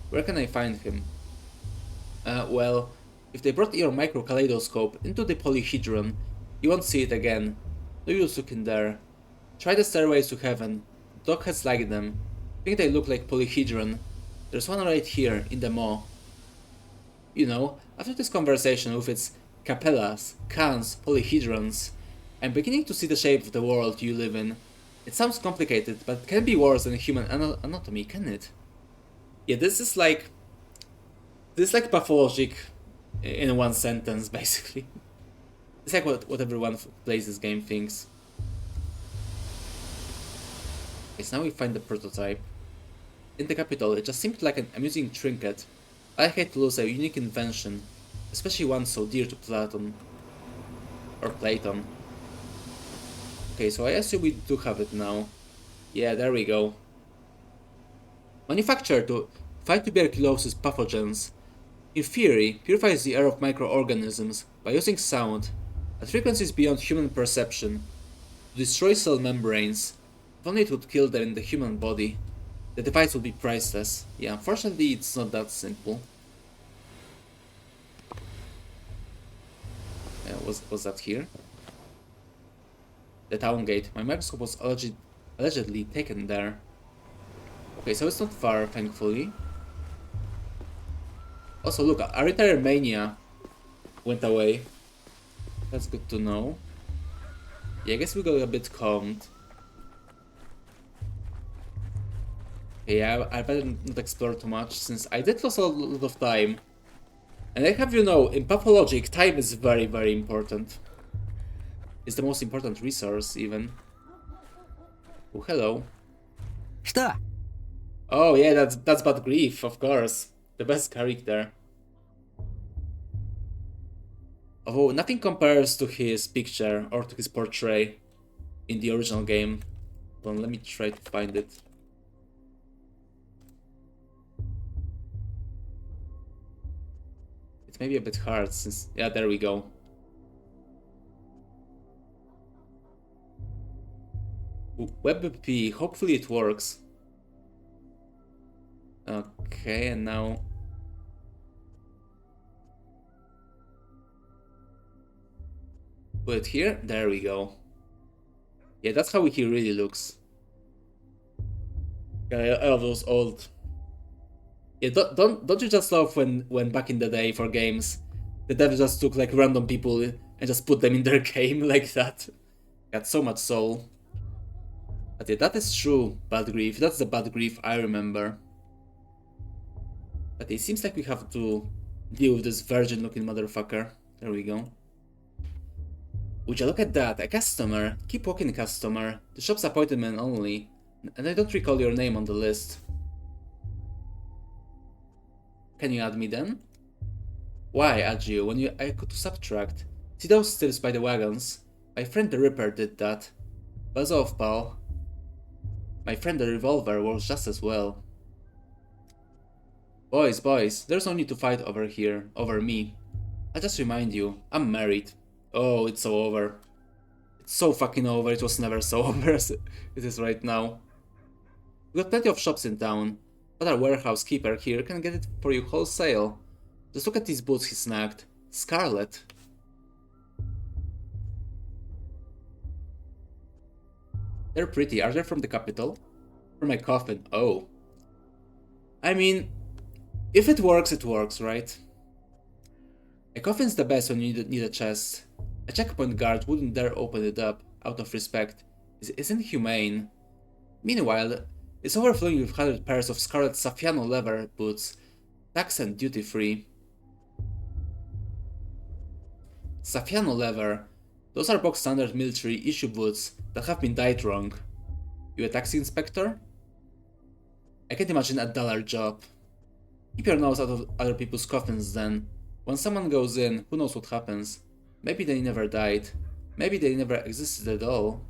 Where can I find him? Well, if they brought your micro kaleidoscope into the polyhedron, you won't see it again. No use looking there. Try the stairways to heaven. Dogheads like them. Think they look like polyhedron. There's one right here, in the maw. You know, after this conversation with its capellas, cans, polyhedrons, I'm beginning to see the shape of the world you live in. It sounds complicated, but it can be worse than human anatomy, can it? Yeah, this is like pathologic in one sentence, basically. It's like what everyone who plays this game thinks. Okay, so now we find the prototype. In the capital, it just seemed like an amusing trinket. I hate to lose a unique invention, especially one so dear to Platon. Or Platon. Okay, so I assume we do have it now. Yeah, there we go. Manufactured to fight tuberculosis pathogens. In theory, purifies the air of microorganisms by using sound at frequencies beyond human perception to destroy cell membranes. If only it would kill them in the human body, the device would be priceless. Yeah, unfortunately, it's not that simple. Was that here? The town gate. My microscope was allegedly taken there. Okay, so it's not far, thankfully. Also, look, Arithare Mania went away. That's good to know. Yeah, I guess we got a bit calmed. Okay, yeah, I better not explore too much, since I did lose a lot of time. And I have you know, in Pathologic, time is very important. It's the most important resource, even. Oh, hello. Что? Oh yeah, that's Bad Grief, of course. The best character. Although nothing compares to his picture or to his portrait in the original game. Hold on, let me try to find it. It may be a bit hard since... Yeah, there we go. WebP, hopefully it works. Okay, and now... Put it here, there we go. Yeah, that's how he really looks. Yeah, I love those old... Yeah, don't you just love when back in the day for games, the devs just took like random people and just put them in their game like that? Got so much soul. But yeah, that is true, Bad Grief. That's the Bad Grief I remember. But it seems like we have to deal with this virgin-looking motherfucker. There we go. Would you look at that? A customer. Keep walking, customer. The shop's appointment only. And I don't recall your name on the list. Can you add me then? Why add you when I could subtract? See those stills by the wagons? My friend the Ripper did that. Buzz off, pal. My friend the Revolver works just as well. Boys, there's no need to fight over here, over me. I'll just remind you, I'm married. Oh, it's so over. It's so fucking over, it was never so over as it is right now. We've got plenty of shops in town, but our warehouse keeper here can get it for you wholesale. Just look at these boots he snagged. Scarlet. They're pretty. Are they from the capital? From my coffin. Oh. I mean, if it works, right? A coffin's the best when you need a chest. A checkpoint guard wouldn't dare open it up, out of respect. It isn't humane. Meanwhile, it's overflowing with 100 pairs of scarlet Saffiano leather boots, tax and duty-free. Saffiano leather. Those are box standard military issue boots that have been dyed wrong. You a taxi inspector? I can't imagine a duller job. Keep your nose out of other people's coffins then. When someone goes in, who knows what happens? Maybe they never died. Maybe they never existed at all.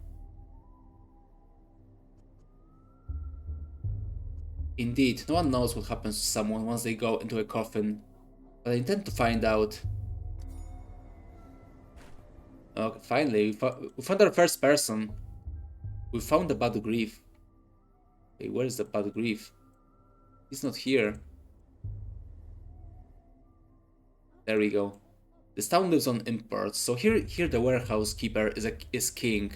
Indeed, no one knows what happens to someone once they go into a coffin. But I intend to find out. Okay, finally, we found our first person. We found the Bad Grief. Hey, where is the Bad Grief? He's not here. There we go. This town lives on imports, so here the warehouse keeper is king.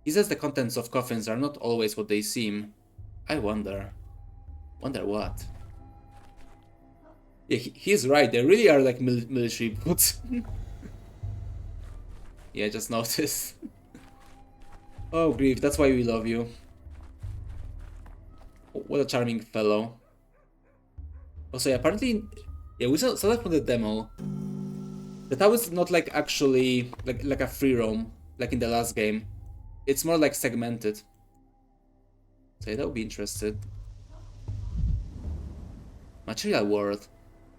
He says the contents of coffins are not always what they seem. I wonder. Wonder what? Yeah, he's right. They really are like military boots. Yeah, just noticed. Oh, Grief, that's why we love you. What a charming fellow. Also, yeah, apparently, yeah, we saw that from the demo. The town is not like actually like a free roam like in the last game. It's more like segmented. So yeah, that would be interesting. Material world.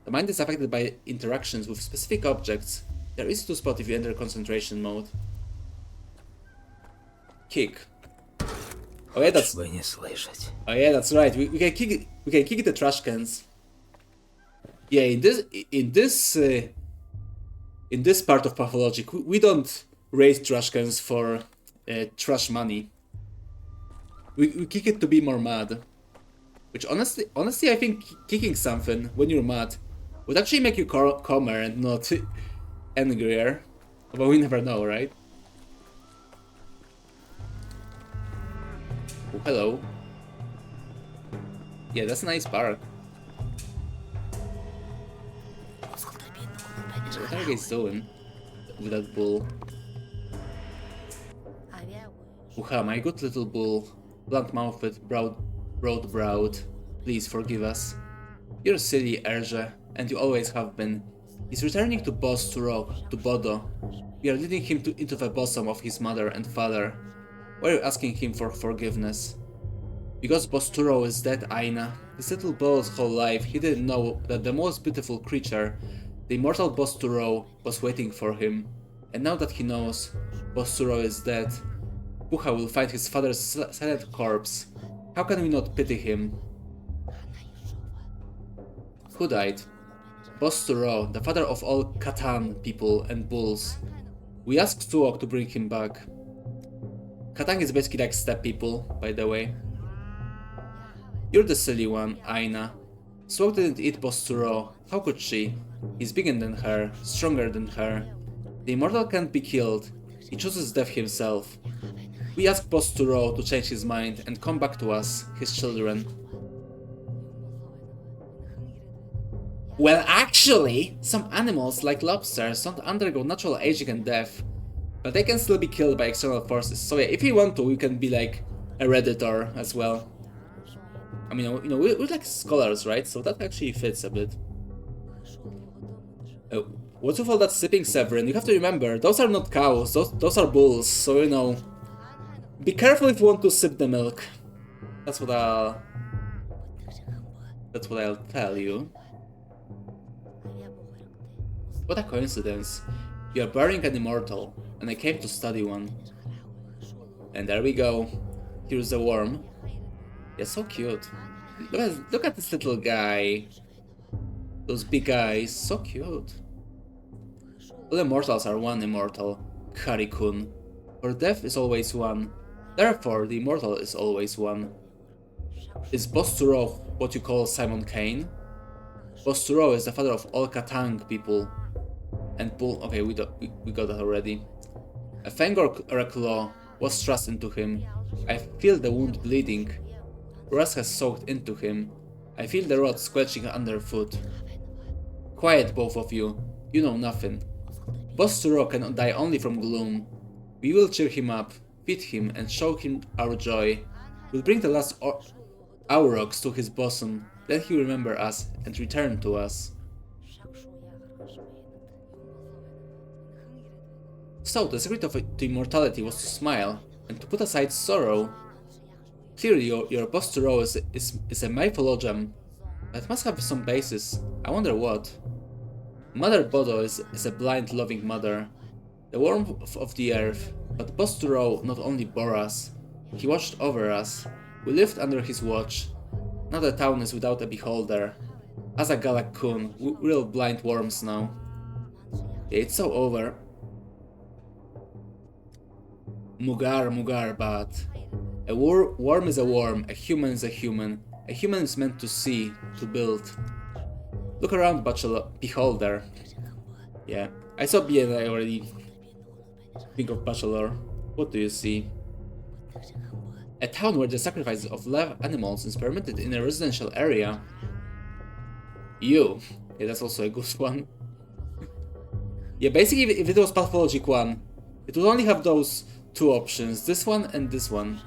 The mind is affected by interactions with specific objects. They're easy to spot if you enter concentration mode. Kick. Oh yeah, that's. Oh yeah, that's right. We can kick it. We can kick the trash cans. Yeah, in this part of Pathologic, we don't raise trash cans for trash money. We kick it to be more mad. Which honestly, I think kicking something when you're mad would actually make you calmer and not angrier. But we never know, right? Oh, hello. Yeah, that's a nice park. So what are you guys doing with that bull? Uha, my good little bull. Blunt-mouthed, broad-browed. Please forgive us. You're silly, Erge, and you always have been. He's returning to Boss Turok, to Bodo. We are leading him into the bosom of his mother and father. Why are you asking him for forgiveness? Because Boss Turok is dead, Aina. His little boy's whole life, he didn't know that the most beautiful creature, the immortal Boss Turok, was waiting for him. And now that he knows Boss Turok is dead, Pucha will find his father's silent corpse. How can we not pity him? Who died? Boss Turo, the father of all Catan people and bulls. We asked Tuok to bring him back. Catan is basically like step people, by the way. You're the silly one, Aina. Tuok didn't eat Boss Turo. How could she? He's bigger than her, stronger than her. The immortal can't be killed. He chooses death himself. We asked Boss Turo to change his mind and come back to us, his children. Well, actually, some animals, like lobsters, don't undergo natural aging and death, but they can still be killed by external forces. So yeah, if you want to, you can be like a redditor as well. I mean, you know, we're like scholars, right? So that actually fits a bit. What's with all that sipping, Severin? You have to remember, those are not cows, those are bulls, so you know, be careful if you want to sip the milk. That's what I'll tell you. What a coincidence. You are burying an immortal, and I came to study one. And there we go. Here's a worm. Yeah, so cute. Look at this little guy. Those big eyes, so cute. All immortals are one immortal, Harikun. For death is always one. Therefore, the immortal is always one. Is Boss Turo what you call Simon Kane? Boss Turo is the father of all Katang people. And bull. Okay, we got that already. A fang or a claw was thrust into him. I feel the wound bleeding. Rust has soaked into him. I feel the rot squelching underfoot. Quiet, both of you. You know nothing. Boss Turo can die only from gloom. We will cheer him up, feed him, and show him our joy. We'll bring the last aurochs to his bosom. Then he will remember us and return to us. So, the secret to immortality was to smile, and to put aside sorrow. Clearly, your Boss Turo is a mythologium. That must have some basis. I wonder what. Mother Bodo is a blind, loving mother. The warmth of the earth. But Boss Turo not only bore us, he watched over us. We lived under his watch. Now the town is without a beholder. As a Galak Kun, we're all blind worms now. Yeah, it's so over. Mugar, but a worm is a worm, a human is a human. A human is meant to see, to build. Look around, beholder. Yeah, I saw B and I already think of bachelor. What do you see? A town where the sacrifice of live animals is permitted in a residential area. You. Yeah, that's also a good one. Yeah, basically if it was Pathologic 1, it would only have those two options, this one and this one.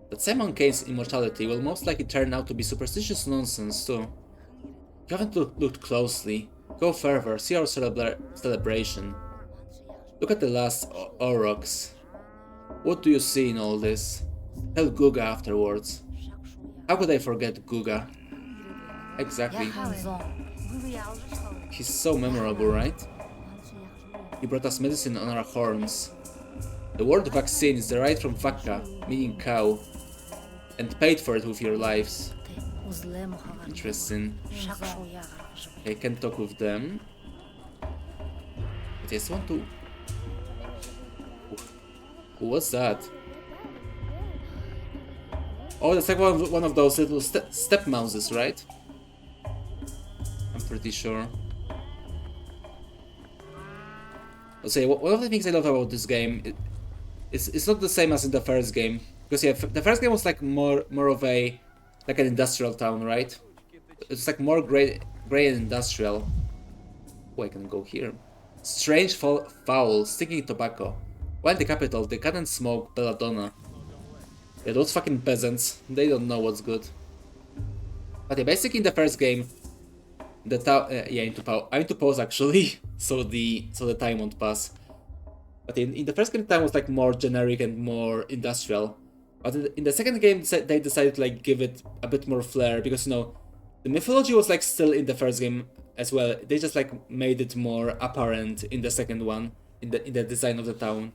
But Simon Kane's immortality will most likely turn out to be superstitious nonsense too. You haven't looked closely. Go further, see our celebration. Look at the last aurochs. What do you see in all this? Tell Guga afterwards. How could I forget Guga? Exactly. He's so memorable, right? He brought us medicine on our horns. The word vaccine is derived from vaka, meaning cow, and paid for it with your lives. Interesting. I can talk with them. But I just want to... What's that? Oh, that's like one of those little step mouses, right? I'm pretty sure. I'll say one of the things I love about this game is it's not the same as in the first game, because yeah, the first game was like more of a like an industrial town, right? It's like more gray and industrial. Oh, I can go here. Strange fowl sticking tobacco. While in the capital, they can't smoke belladonna. Yeah, those fucking peasants, they don't know what's good. But yeah, basically in the first game, the town, yeah, I need to pause actually, so the time won't pass. But in the first game, the town was like more generic and more industrial. But in the second game, they decided to like give it a bit more flair, because you know, the mythology was like still in the first game as well. They just like made it more apparent in the second one, in the design of the town.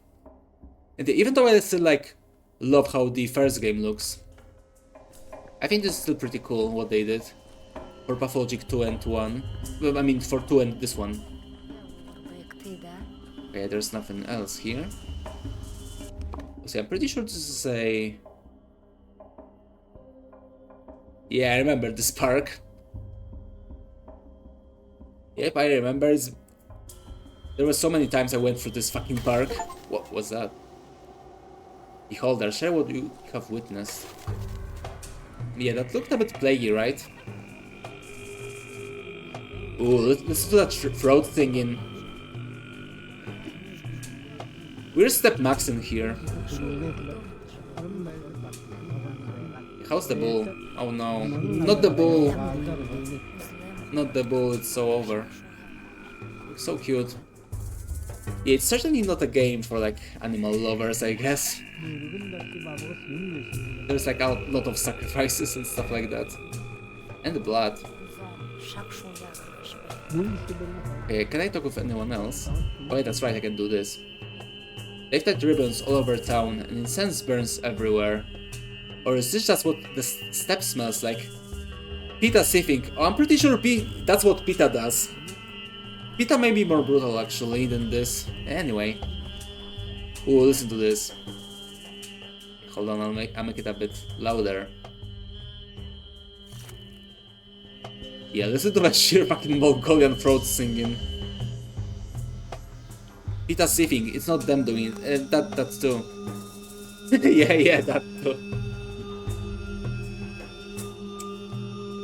And even though I still like love how the first game looks, I think this is still pretty cool what they did. For Pathologic 2 and 1. Well, I mean, for 2 and this one. Okay, there's nothing else here. See, I'm pretty sure this is a... Yeah, I remember this park. Yep, I remember. There were so many times I went through this fucking park. What was that? Beholder, share what you have witnessed. Yeah, that looked a bit plaguey, right? Ooh, let's do that throat thing in. We're step max in here. How's the bull? Oh no. Not the bull. Not the bull, it's so over. So cute. Yeah, it's certainly not a game for like animal lovers, I guess. There's like a lot of sacrifices and stuff like that. And blood. Okay, can I talk with anyone else? Oh yeah, that's right, I can do this. They've tied ribbons all over town and incense burns everywhere. Or is this just what the step smells like? Pita sniffing. Oh, I'm pretty sure that's what Pita does. Pita may be more brutal actually than this. Anyway. Ooh, listen to this. Hold on, I'll make it a bit louder. Yeah, listen to that sheer fucking Mongolian throat singing. Pita sniffing, it's not them doing it. That's too. yeah, that too.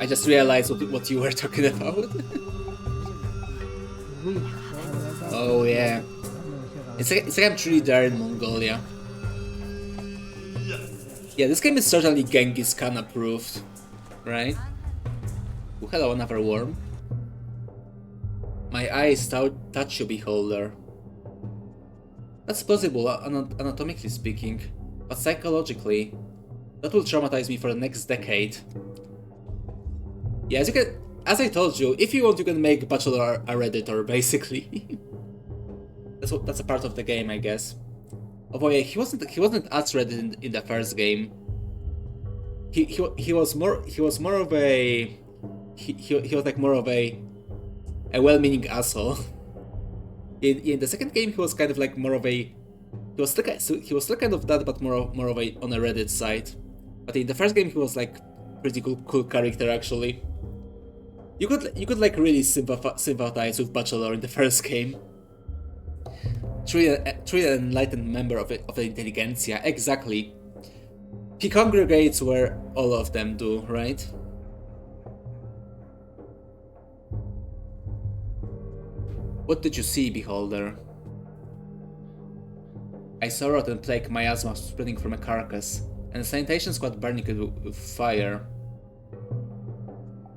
I just realized what you were talking about. Oh yeah. It's like I'm truly there in Mongolia. Yeah, this game is certainly Genghis Khan approved, right? Oh, hello, another worm. My eyes touch you, beholder. That's possible, anatomically speaking, but psychologically, that will traumatize me for the next decade. Yeah, as I told you, if you want, you can make Bachelor a Redditor, basically. that's a part of the game, I guess. Although yeah, he wasn't as Reddit in the first game. He was more of a he was like more of a well-meaning asshole. In the second game, he was kind of like more of a he was still kind of that, but more of a on a Reddit side. But in the first game, he was like pretty cool character actually. You could like really sympathize with Bachelor in the first game. Truly an enlightened member of the intelligentsia, exactly. He congregates where all of them do, right? What did you see, beholder? I saw rotten plague miasma spreading from a carcass, and a sanitation squad burning it with fire.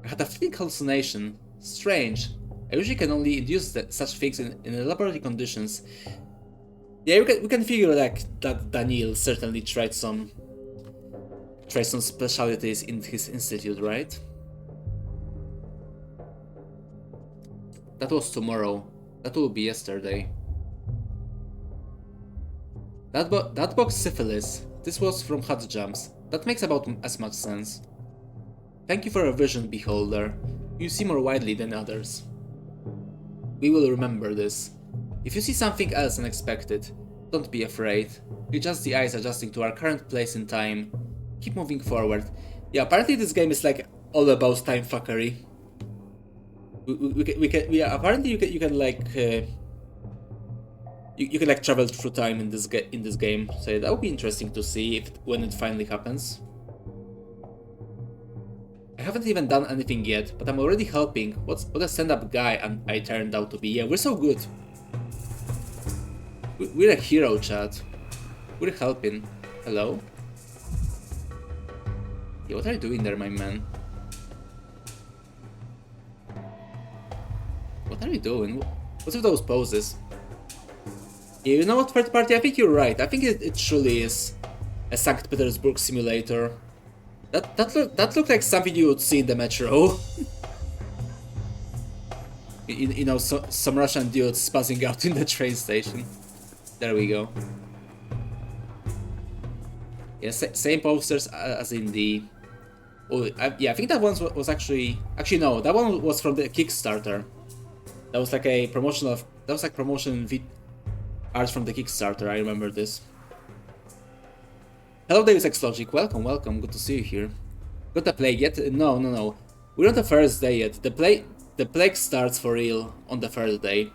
I had a fleeting hallucination. Strange. I usually can only induce such things in laboratory conditions. Yeah, we can figure like that Daniel certainly tried some specialties in his institute, right? That was tomorrow. That will be yesterday. That box syphilis. This was from Hot Jumps. That makes about as much sense. Thank you for your vision, beholder. You see more widely than others. We will remember this. If you see something else unexpected, don't be afraid. You're just the eyes adjusting to our current place in time. Keep moving forward. Yeah, apparently this game is like all about time fuckery. Apparently you can like you can like travel through time in this game. So that would be interesting to see when it finally happens. I haven't even done anything yet, but I'm already helping. What a stand-up guy I turned out to be. Yeah, we're so good. We're a hero, chat. We're helping. Hello? Yeah, what are you doing there, my man? What are you doing? What's with those poses? Yeah, you know what, third party? I think you're right. I think it truly is a St. Petersburg simulator. That looked like something you would see in the metro. you know, some Russian dudes spazzing out in the train station. There we go. Yeah, same posters as in the Oh, yeah, I think that one was actually no, that one was from the Kickstarter. That was like a promotional. That was like promotion art from the Kickstarter. I remember this. Hello, Deus Ex Logic. Welcome, welcome. Good to see you here. Got the plague yet? No, no, no. We're on the first day yet. The plague starts for real on the first day.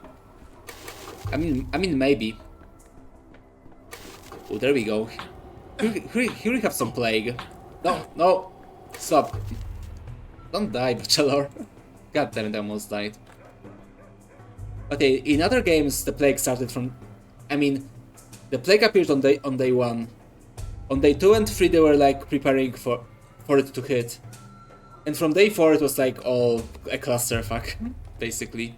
I mean, maybe. Oh, there we go. Here we have some plague. No, no, stop. Don't die, Bachelor. God damn it, I almost died. Okay, in other games, the plague started from. I mean, the plague appeared on day 1. On day 2 and 3, they were like preparing for it to hit. And from day 4, it was like all a clusterfuck, basically.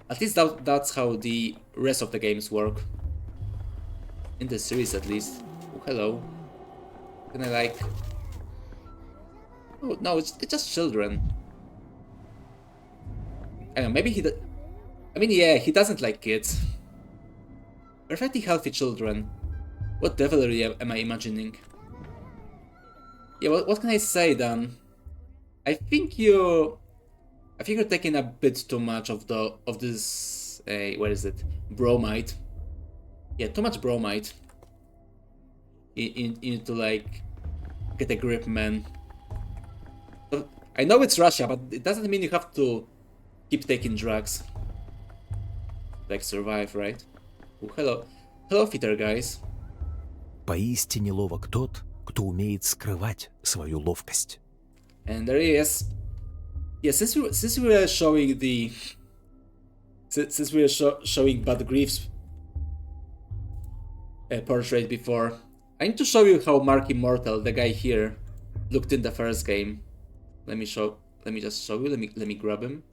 At least that's how the rest of the games work. In the series, at least. Oh, hello. Can I like... Oh, no, it's just children. I don't know, maybe I mean, yeah, he doesn't like kids. Perfectly healthy children. What devilry am I imagining? Yeah, what can I say then? I think you're taking a bit too much of this. Where is it? Bromide. Yeah, too much bromide. You need to like get a grip, man. I know it's Russia, but it doesn't mean you have to keep taking drugs. Like survive, right? Oh, hello, fitter guys. Поистине ловок тот, кто умеет скрывать свою ловкость. And there he is. Yeah, since we were showing showing Bad Grief's portrait before, I need to show you how Mark Immortal, the guy here, looked in the first game. Let me just show you. Let me grab him.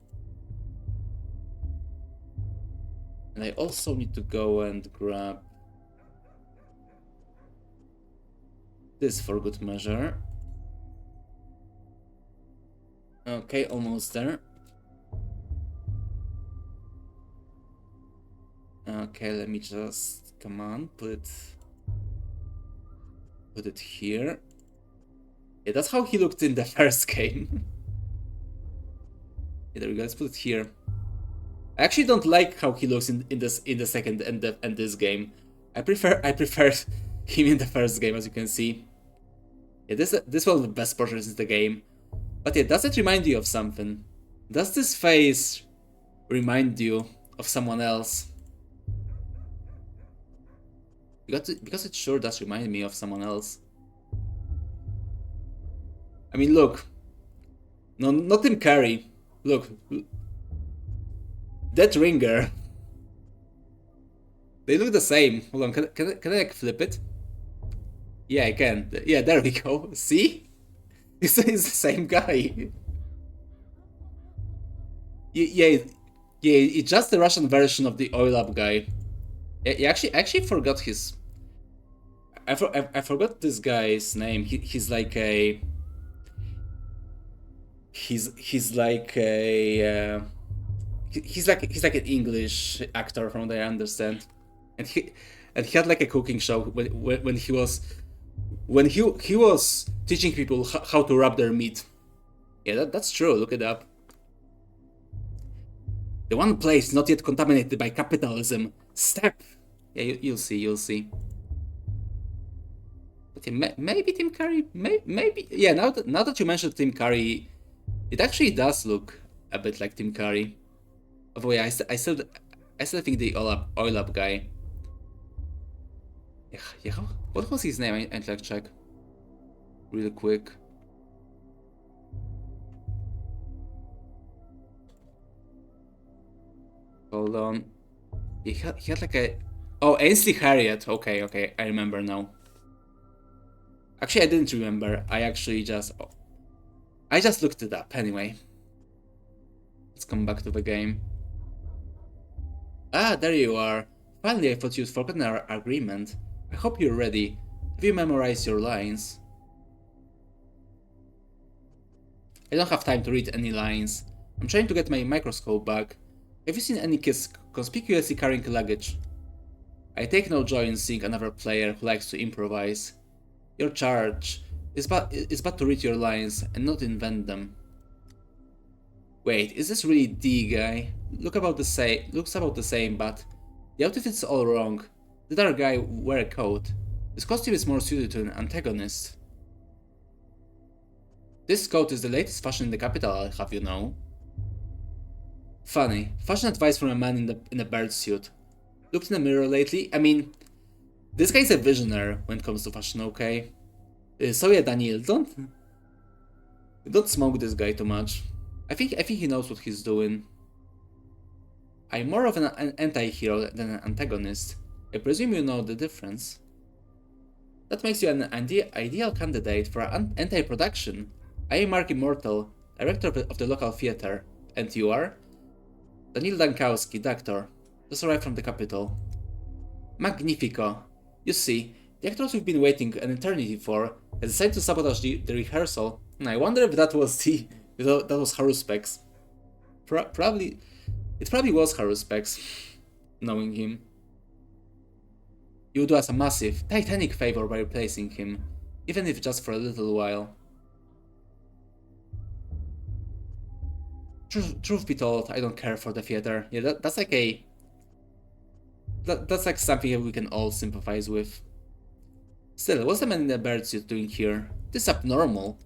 And I also need to go and grab this for good measure. Okay, almost there. Okay, let me just, come on, put it here. Yeah, that's how he looked in the first game. Yeah, there we go. Let's put it here. I actually don't like how he looks in the second and this game. I prefer him in the first game, as you can see. Yeah, this was one of the best portraits in the game. But yeah, does it remind you of something? Does this face remind you of someone else? Because it sure does remind me of someone else. I mean, look. No, not Tim Curry. Look. That Ringer. They look the same. Hold on, can I like flip it? Yeah, I can. Yeah, there we go. See? It's the same guy. Yeah, it's just the Russian version of the Oil Up guy. I actually forgot his... I forgot this guy's name. He's like a... He's like a... He's like an English actor, from what I understand, and he had like a cooking show when he was teaching people how to wrap their meat. Yeah, that's true. Look it up. The one place not yet contaminated by capitalism. Step. Yeah, you'll see. But yeah, maybe Tim Curry. Maybe. Yeah. Now that you mentioned Tim Curry, it actually does look a bit like Tim Curry. Oh yeah, I still think the oil up guy. Yeah, what was his name? I need to check real quick. Hold on. He had like a... Oh, Ainsley Harriott. Okay, I remember now. Actually, I didn't remember. I just looked it up anyway. Let's come back to the game. Ah, there you are. Finally, I thought you'd forgotten our agreement. I hope you're ready. Have you memorized your lines? I don't have time to read any lines. I'm trying to get my microscope back. Have you seen any kids conspicuously carrying luggage? I take no joy in seeing another player who likes to improvise. Your It's bad to read your lines and not invent them. Wait, is this really D guy? Looks about the same, but the outfit is all wrong. The other guy wear a coat. This costume is more suited to an antagonist. This coat is the latest fashion in the capital, I'll have you know. Funny, fashion advice from a man in a bird suit. Looked in the mirror lately? I mean, this guy's a visionary when it comes to fashion, okay? So yeah, Daniel, don't smoke this guy too much. I think he knows what he's doing. I'm more of an anti-hero than an antagonist. I presume you know the difference. That makes you an ideal candidate for an anti-production. I am Mark Immortal, director of the local theater. And you are? Daniel Dankowski, doctor. Just arrived from the capital. Magnifico. You see, the actors we've been waiting an eternity for has decided to sabotage the rehearsal. I wonder if that was that was Haruspex. It probably was Haruspex, knowing him. You would do us a massive, titanic favor by replacing him, even if just for a little while. Truth be told, I don't care for the theater. Yeah, that's like that's like something we can all sympathize with. Still, what's the man in the birdsuit doing here? This is abnormal.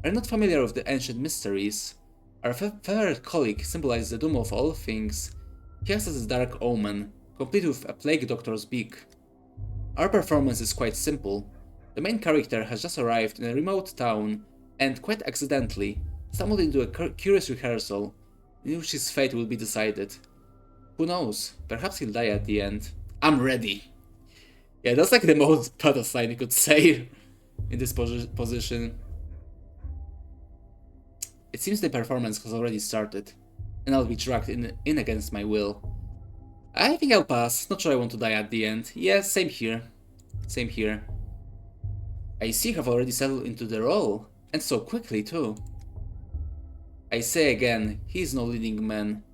Are you not familiar with the ancient mysteries? Our favorite colleague symbolizes the doom of all things. He acts as a dark omen, complete with a plague doctor's beak. Our performance is quite simple. The main character has just arrived in a remote town and, quite accidentally, stumbled into a curious rehearsal in which his fate will be decided. Who knows, perhaps he'll die at the end. I'm ready! Yeah, that's like the most badass line you could say in this position. It seems the performance has already started, and I'll be dragged in against my will. I think I'll pass, not sure I want to die at the end. Yeah, same here. Same here. I see you have already settled into the role, and so quickly too. I say again, he is no leading man.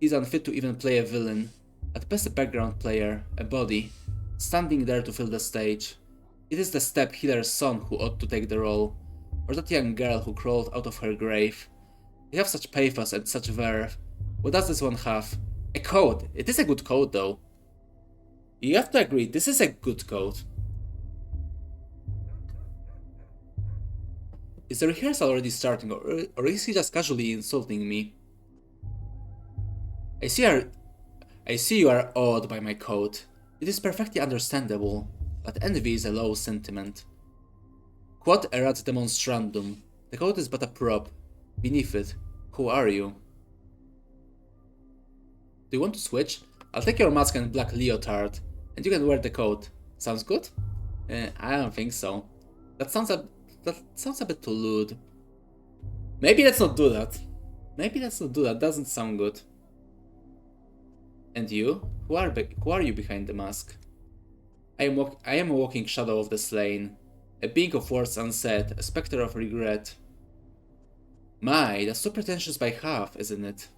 He's unfit to even play a villain. At best a background player, a body, standing there to fill the stage. It is the step healer's son who ought to take the role, or that young girl who crawled out of her grave. They have such pathos and such verve. What does this one have? A code. It is a good code though. You have to agree, this is a good code. Is the rehearsal already starting, or is he just casually insulting me? I see you are awed by my code. It is perfectly understandable, but envy is a low sentiment. Quod erat demonstrandum. The code is but a prop. Beneath it, who are you? Do you want to switch? I'll take your mask and black leotard, and you can wear the coat. Sounds good? I don't think so. That sounds a bit too lewd. Maybe let's not do that. Doesn't sound good. And you? Who are you behind the mask? I am a walking shadow of the slain. A being of words unsaid, a spectre of regret. My, that's too pretentious by half, isn't it?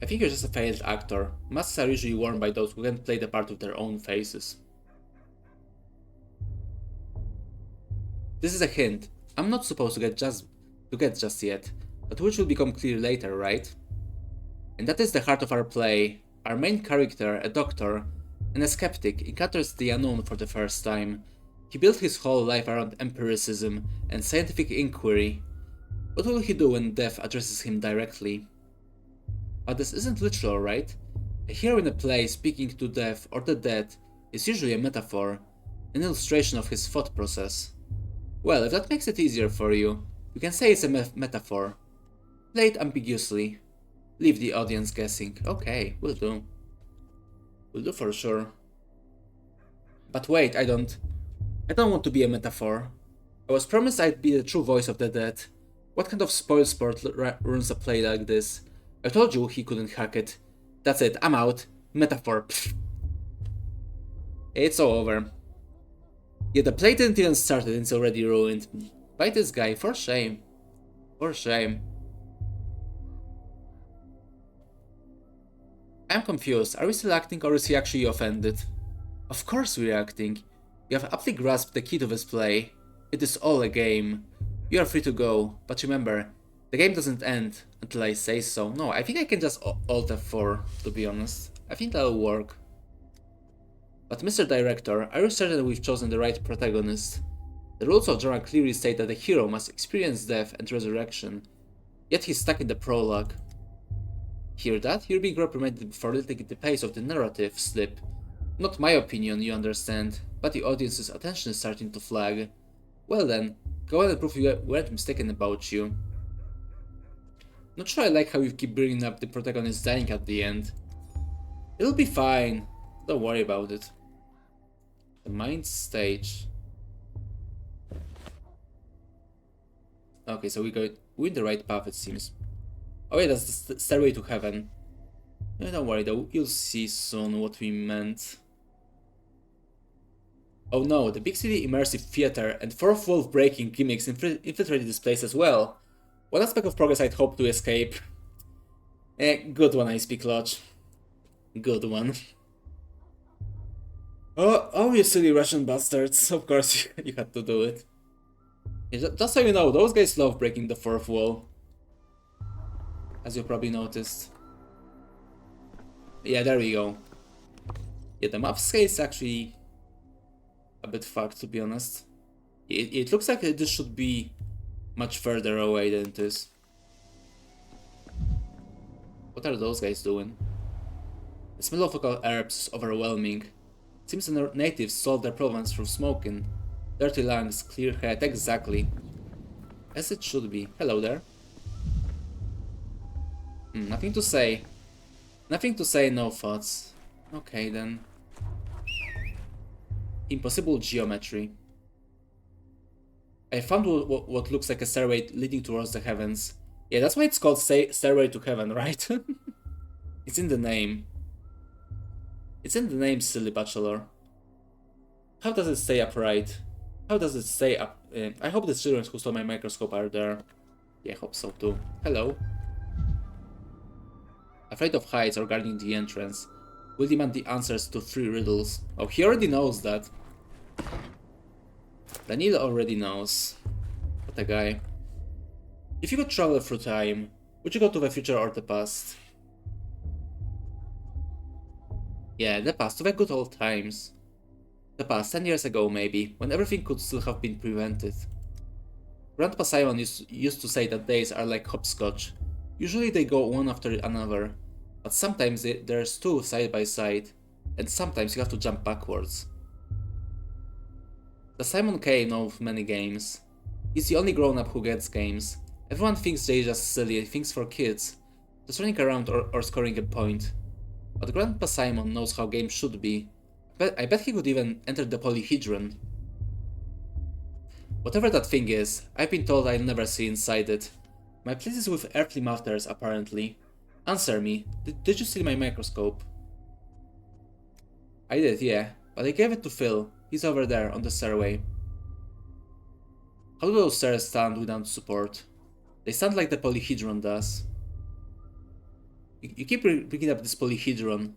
I think you're just a failed actor. Masks are usually worn by those who can play the part with their own faces. This is a hint. I'm not supposed to get just yet, but which will become clear later, right? And that is the heart of our play. Our main character, a doctor, and a skeptic, encounters the unknown for the first time. He built his whole life around empiricism and scientific inquiry. What will he do when death addresses him directly? But this isn't literal, right? A hero in a play speaking to death or the dead is usually a metaphor, an illustration of his thought process. Well, if that makes it easier for you, you can say it's a metaphor. Play it ambiguously. Leave the audience guessing. Okay, will do. Will do for sure. But wait, I don't want to be a metaphor. I was promised I'd be the true voice of the dead. What kind of spoil sport ruins a play like this? I told you he couldn't hack it. That's it, I'm out. Metaphor. Pfft. It's all over. Yeah, the play didn't even start and it's already ruined. By this guy, for shame. For shame. I'm confused. Are we still acting or is he actually offended? Of course we're acting. You have aptly grasped the key to this play. It is all a game. You are free to go, but remember, the game doesn't end until I say so. No, I think I can just Alt F4, to be honest. I think that'll work. But Mr. Director, are you certain we've chosen the right protagonist? The rules of genre clearly state that the hero must experience death and resurrection, yet he's stuck in the prologue. Hear that? You're being reprimanded for letting the pace of the narrative slip. Not my opinion, you understand, but the audience's attention is starting to flag. Well then, go ahead and prove we weren't mistaken about you. Not sure I like how you keep bringing up the protagonist dying at the end. It'll be fine, don't worry about it. The mind stage. Okay, so we're in the right path, it seems. Oh yeah, that's the stairway to heaven. Yeah, don't worry though, you'll see soon what we meant. Oh no, the big city immersive theater and fourth wall breaking gimmicks infiltrated this place as well. One aspect of progress I'd hope to escape. Good one, I speak Lodge. Good one. Oh, you silly Russian bastards. Of course you had to do it. Yeah, just so you know, those guys love breaking the fourth wall. As you probably noticed. Yeah, there we go. Yeah, the map scale is actually a bit fucked, to be honest. It looks like this should be much further away than it is. What are those guys doing? The smell of local herbs is overwhelming. It seems the natives solve their problems through smoking. Dirty lungs, clear head, exactly. As it should be. Hello there. Nothing to say. Nothing to say, no thoughts. Okay then. Impossible geometry. I found what looks like a stairway leading towards the heavens. Yeah, that's why it's called Stairway to Heaven, right? It's in the name. It's in the name, silly bachelor. How does it stay upright? How does it stay up? I hope the children who stole my microscope are there. Yeah, I hope so too. Hello. Afraid of heights or guarding the entrance. Will demand the answers to 3 riddles. Oh, he already knows that. Daniel already knows. What a guy. If you could travel through time, would you go to the future or the past? Yeah, the past, to the good old times. The past, 10 years ago maybe, when everything could still have been prevented. Grandpa Simon used to say that days are like hopscotch. Usually they go one after another, but sometimes there's 2 side by side, and sometimes you have to jump backwards. The Simon K knows many games. He's the only grown-up who gets games. Everyone thinks they're just silly things for kids, just running around or scoring a point. But Grandpa Simon knows how games should be. I bet he could even enter the polyhedron. Whatever that thing is, I've been told I'll never see inside it. My place is with earthly matters, apparently. Answer me, did you steal my microscope? I did, yeah, but I gave it to Phil. He's over there, on the stairway. How do those stairs stand without support? They stand like the polyhedron does. You keep bringing up this polyhedron.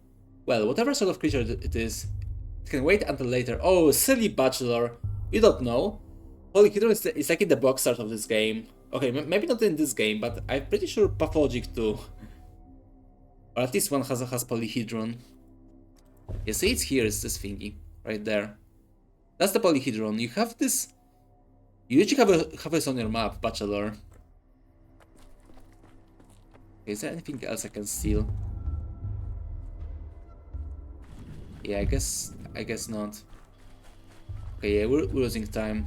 Well, whatever sort of creature it is, it can wait until later. Oh, silly bachelor. You don't know. Polyhedron is like in the box art of this game. Okay, maybe not in this game, but I'm pretty sure Pathologic too. Or at least one has polyhedron. Yeah, see, it's here, it's this thingy. Right there. That's the polyhedron. You have this... You usually have this on your map, bachelor. Okay, is there anything else I can steal? Yeah, I guess not. Okay, yeah, we're losing time.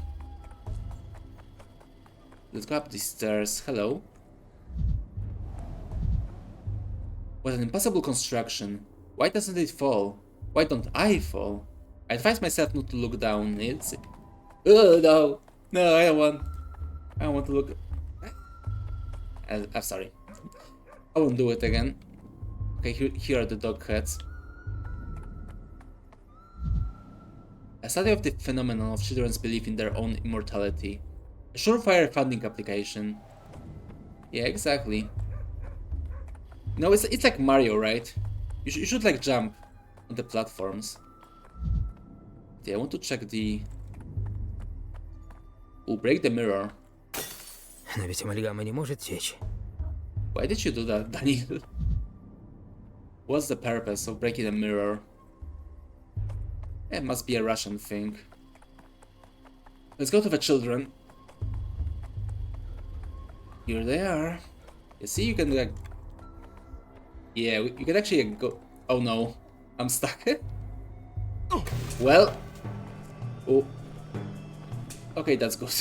Let's go up these stairs. Hello. What an impossible construction. Why doesn't it fall? Why don't I fall? I advise myself not to look down. It's... Oh no! No, I don't want to look... I'm sorry. I won't do it again. Okay, here are the dog heads. A study of the phenomenon of children's belief in their own immortality. A surefire funding application. Yeah, exactly. No, it's like Mario, right? You should like jump on the platforms. Yeah, I want to check the... Ooh, break the mirror. Но ведь амальгама не может течь. Why did you do that, Daniel? What's the purpose of breaking a mirror? It must be a Russian thing. Let's go to the children. Here they are. You see, you can like... Yeah, you can actually go... Oh no, I'm stuck. Well... Oh. Okay, that's good.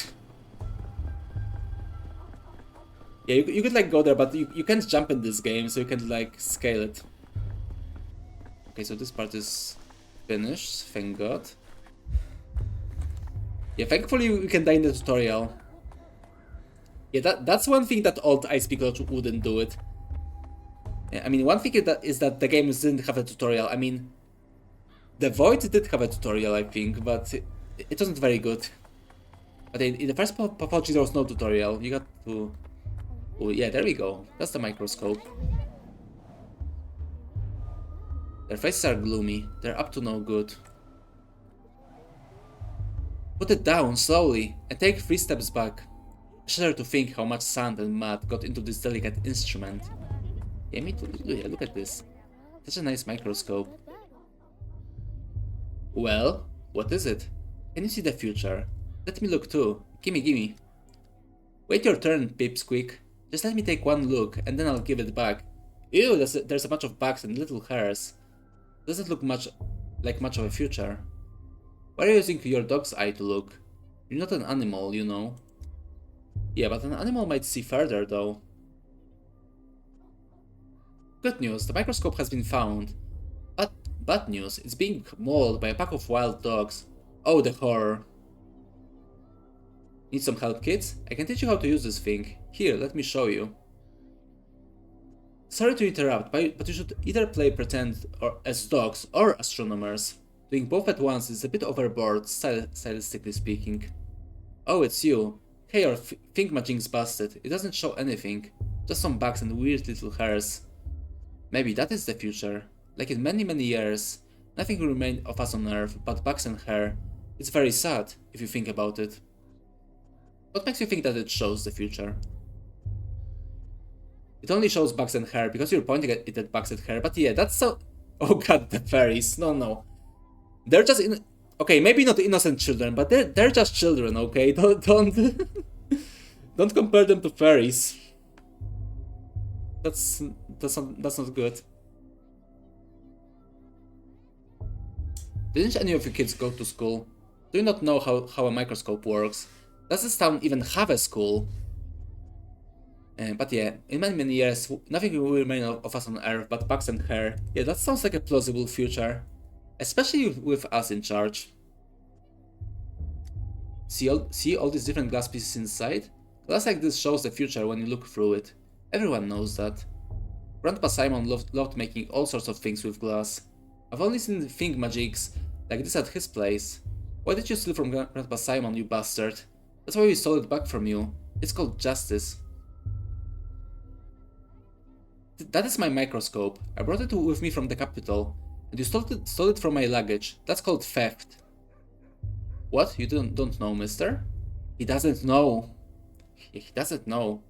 Yeah, you could like go there, but you can't jump in this game, so you can like scale it. Okay, so this part is finished, thank god. Yeah, thankfully we can die in the tutorial. Yeah, that's one thing that old Ice Piccolo wouldn't do it. Yeah, I mean, one thing is that the game didn't have a tutorial. I mean, the Void did have a tutorial, I think, but it wasn't very good. But in the first Pathologic there was no tutorial. You got to... Oh yeah, there we go. That's the microscope. Their faces are gloomy. They're up to no good. Put it down slowly and take 3 steps back. I shudder to think how much sand and mud got into this delicate instrument. Yeah, me too. Yeah, look at this. Such a nice microscope. Well, what is it? Can you see the future? Let me look too. Gimme. Wait your turn, Pipsqueak. Just let me take one look, and then I'll give it back. Ew, there's a bunch of bugs and little hairs. Doesn't look much of a future. Why are you using your dog's eye to look? You're not an animal, you know. Yeah, but an animal might see further, though. Good news, the microscope has been found. But bad news, it's being mauled by a pack of wild dogs. Oh, the horror. Need some help, kids? I can teach you how to use this thing. Here, let me show you. Sorry to interrupt, but you should either play pretend as dogs or astronomers. Doing both at once is a bit overboard, stylistically speaking. Oh, it's you. Hey, your thingamajig's busted. It doesn't show anything. Just some bugs and weird little hairs. Maybe that is the future. Like in many years, nothing will remain of us on Earth but bugs and hair. It's very sad, if you think about it. What makes you think that it shows the future? It only shows bugs and hair because you're pointing at it at bugs and hair, but yeah, that's so... Oh god, the fairies. No. They're just okay, maybe not innocent children, but they're just children, okay? Don't don't compare them to fairies. That's not good. Didn't any of you kids go to school? Do you not know how a microscope works? Does this town even have a school? But yeah, in many years, nothing will remain of us on Earth but bugs and hair. Yeah, that sounds like a plausible future. Especially with us in charge. See all these different glass pieces inside? Glass like this shows the future when you look through it. Everyone knows that. Grandpa Simon loved making all sorts of things with glass. I've only seen thingamajigs like this at his place. Why did you steal from Grandpa Simon, you bastard? That's why we stole it back from you. It's called justice. That is my microscope. I brought it with me from the capital. And you stole it from my luggage. That's called theft. What? You don't know, mister? He doesn't know. He doesn't know.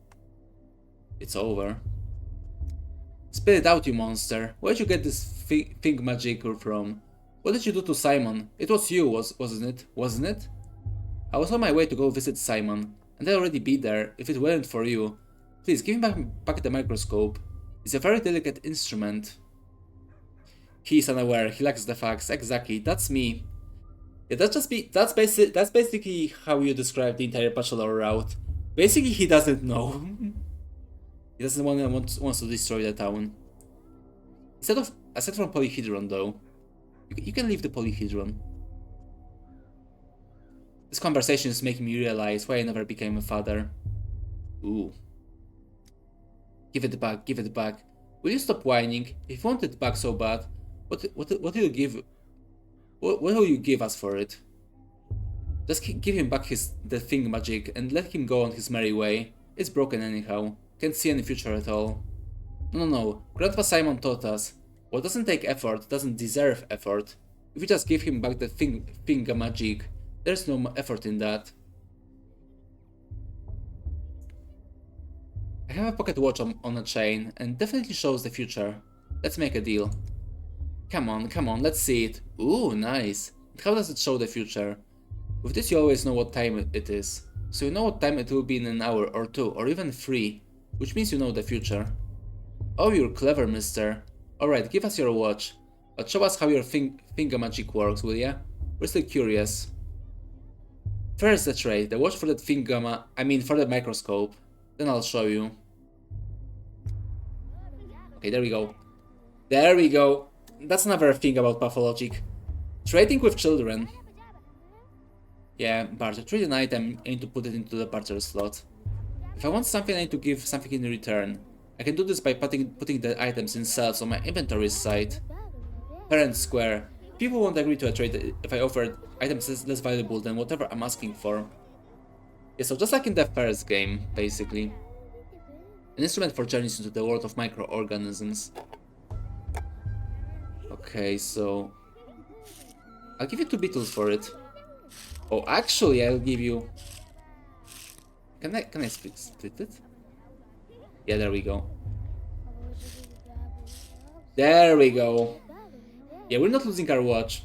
It's over. Spit it out, you monster. Where'd you get this thingamajig from? What did you do to Simon? It was you, wasn't it? I was on my way to go visit Simon, and I'd already be there if it weren't for you. Please, give me back the microscope. It's a very delicate instrument. He's unaware, he lacks the facts. Exactly, that's me. Yeah, that's basically how you describe the entire bachelor route. Basically, he doesn't know. He doesn't wants to destroy the town. Aside from Polyhedron, though, you can leave the Polyhedron. This conversation is making me realize why I never became a father. Ooh. Give it back, give it back. Will you stop whining? If you want it back so bad, what will you give? What will you give us for it? Just give him back the thingamajig and let him go on his merry way. It's broken anyhow. Can't see any future at all. No. Grandpa Simon taught us. What doesn't take effort doesn't deserve effort. If you just give him back the finger magic, there's no effort in that. I have a pocket watch on a chain, and definitely shows the future. Let's make a deal. Come on, let's see it. Ooh, nice. And how does it show the future? With this you always know what time it is. So you know what time it will be in an hour or 2 or even 3, which means you know the future. Oh, you're clever, mister. Alright, give us your watch. But show us how your finger magic works, will ya? We're still curious. First the tray, the watch for that for the microscope. Then I'll show you. Okay, there we go. There we go. That's another thing about Pathologic. Trading with children. Yeah, barter. Trade an item, I need to put it into the barter slot. If I want something, I need to give something in return. I can do this by putting the items in cells on my inventory side. Fair and square. People won't agree to a trade if I offer items less valuable than whatever I'm asking for. Yeah, so just like in the first game, basically. An instrument for journeys into the world of microorganisms. Okay, so... I'll give you 2 beetles for it. Oh, actually, I'll give you... Can I split it? Yeah, there we go. There we go. Yeah, we're not losing our watch.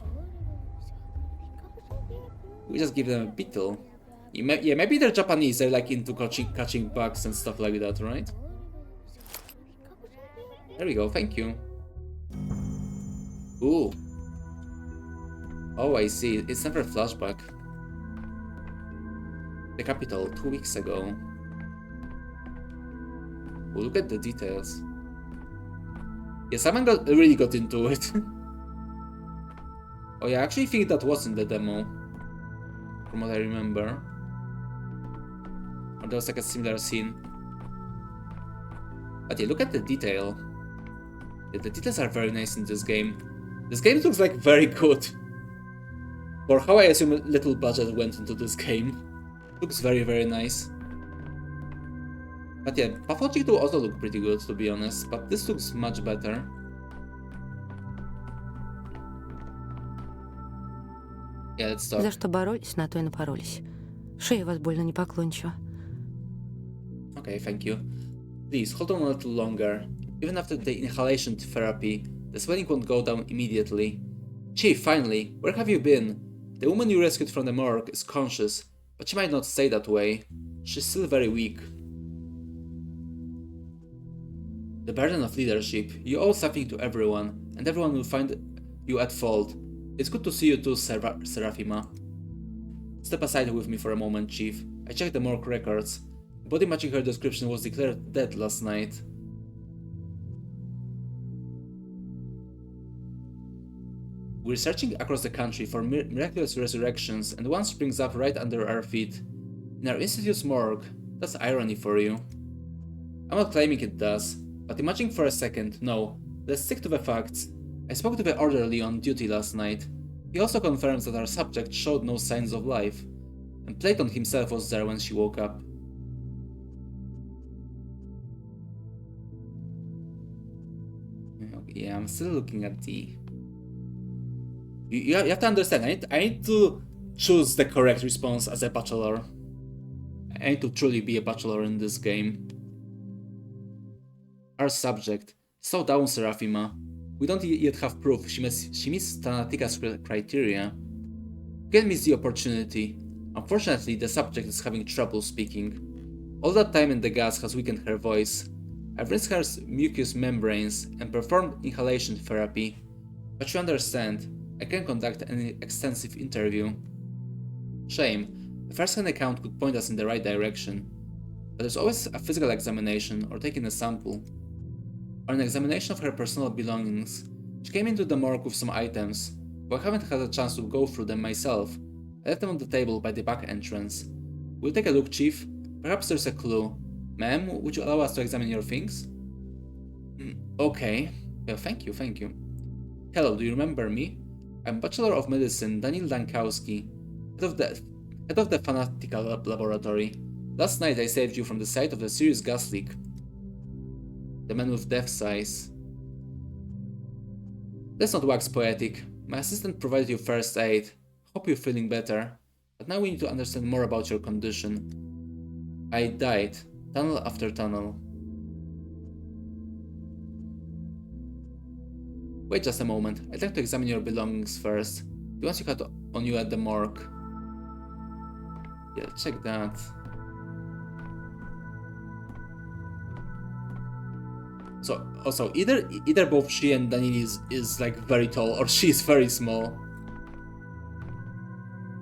We just give them a beetle. Yeah, maybe they're Japanese. They're like into catching bugs and stuff like that, right? There we go. Thank you. Ooh. Oh, I see. It's never a flashback. The capital 2 weeks ago. Oh, look at the details. Yeah, someone really got into it. Oh yeah, I actually think that was in the demo. From what I remember. Or there was like a similar scene. But yeah, look at the detail. Yeah, the details are very nice in this game. This game looks like very good. For how I assume little budget went into this game. Looks very, very nice. But yeah, Pathologic do also look pretty good, to be honest, but this looks much better. Yeah, let's talk. За что боролись, на то и напоролись. Шея вас больно не поклончива. Okay, thank you. Please, hold on a little longer. Even after the inhalation therapy, the swelling won't go down immediately. Chief, finally, where have you been? The woman you rescued from the morgue is conscious, but she might not stay that way. She's still very weak. The burden of leadership. You owe something to everyone, and everyone will find you at fault. It's good to see you too, Seraphima. Step aside with me for a moment, Chief. I checked the morgue records. The body matching her description was declared dead last night. We're searching across the country for miraculous resurrections, and one springs up right under our feet. In our institute's morgue. That's irony for you. I'm not claiming it does, but imagine for a second. No, let's stick to the facts. I spoke to the orderly on duty last night. He also confirms that our subject showed no signs of life, and Platon himself was there when she woke up. Yeah, I'm still looking at the... You have to understand, I need to choose the correct response as a bachelor. I need to truly be a bachelor in this game. Our subject. Slow down, Seraphima. We don't yet have proof she meets Tanatika's criteria. You can't miss the opportunity. Unfortunately, the subject is having trouble speaking. All that time in the gas has weakened her voice. I've rinsed her mucous membranes and performed inhalation therapy. But you understand, I can't conduct any extensive interview. Shame. A first-hand account could point us in the right direction. But there's always a physical examination or taking a sample. Or an examination of her personal belongings. She came into the morgue with some items, but I haven't had a chance to go through them myself. I left them on the table by the back entrance. We'll take a look, Chief. Perhaps there's a clue. Ma'am, would you allow us to examine your things? Okay. Well, thank you. Hello, do you remember me? I'm Bachelor of Medicine Daniel Dankowski, head of the Fanatical Laboratory. Last night I saved you from the site of a serious gas leak. The man with death's eyes. Let's not wax poetic. My assistant provided you first aid. Hope you're feeling better. But now we need to understand more about your condition. I died, tunnel after tunnel. Wait just a moment. I'd like to examine your belongings first. The ones you had on you at the morgue. Yeah, check that. So also either both she and Daniel is like very tall or she's very small.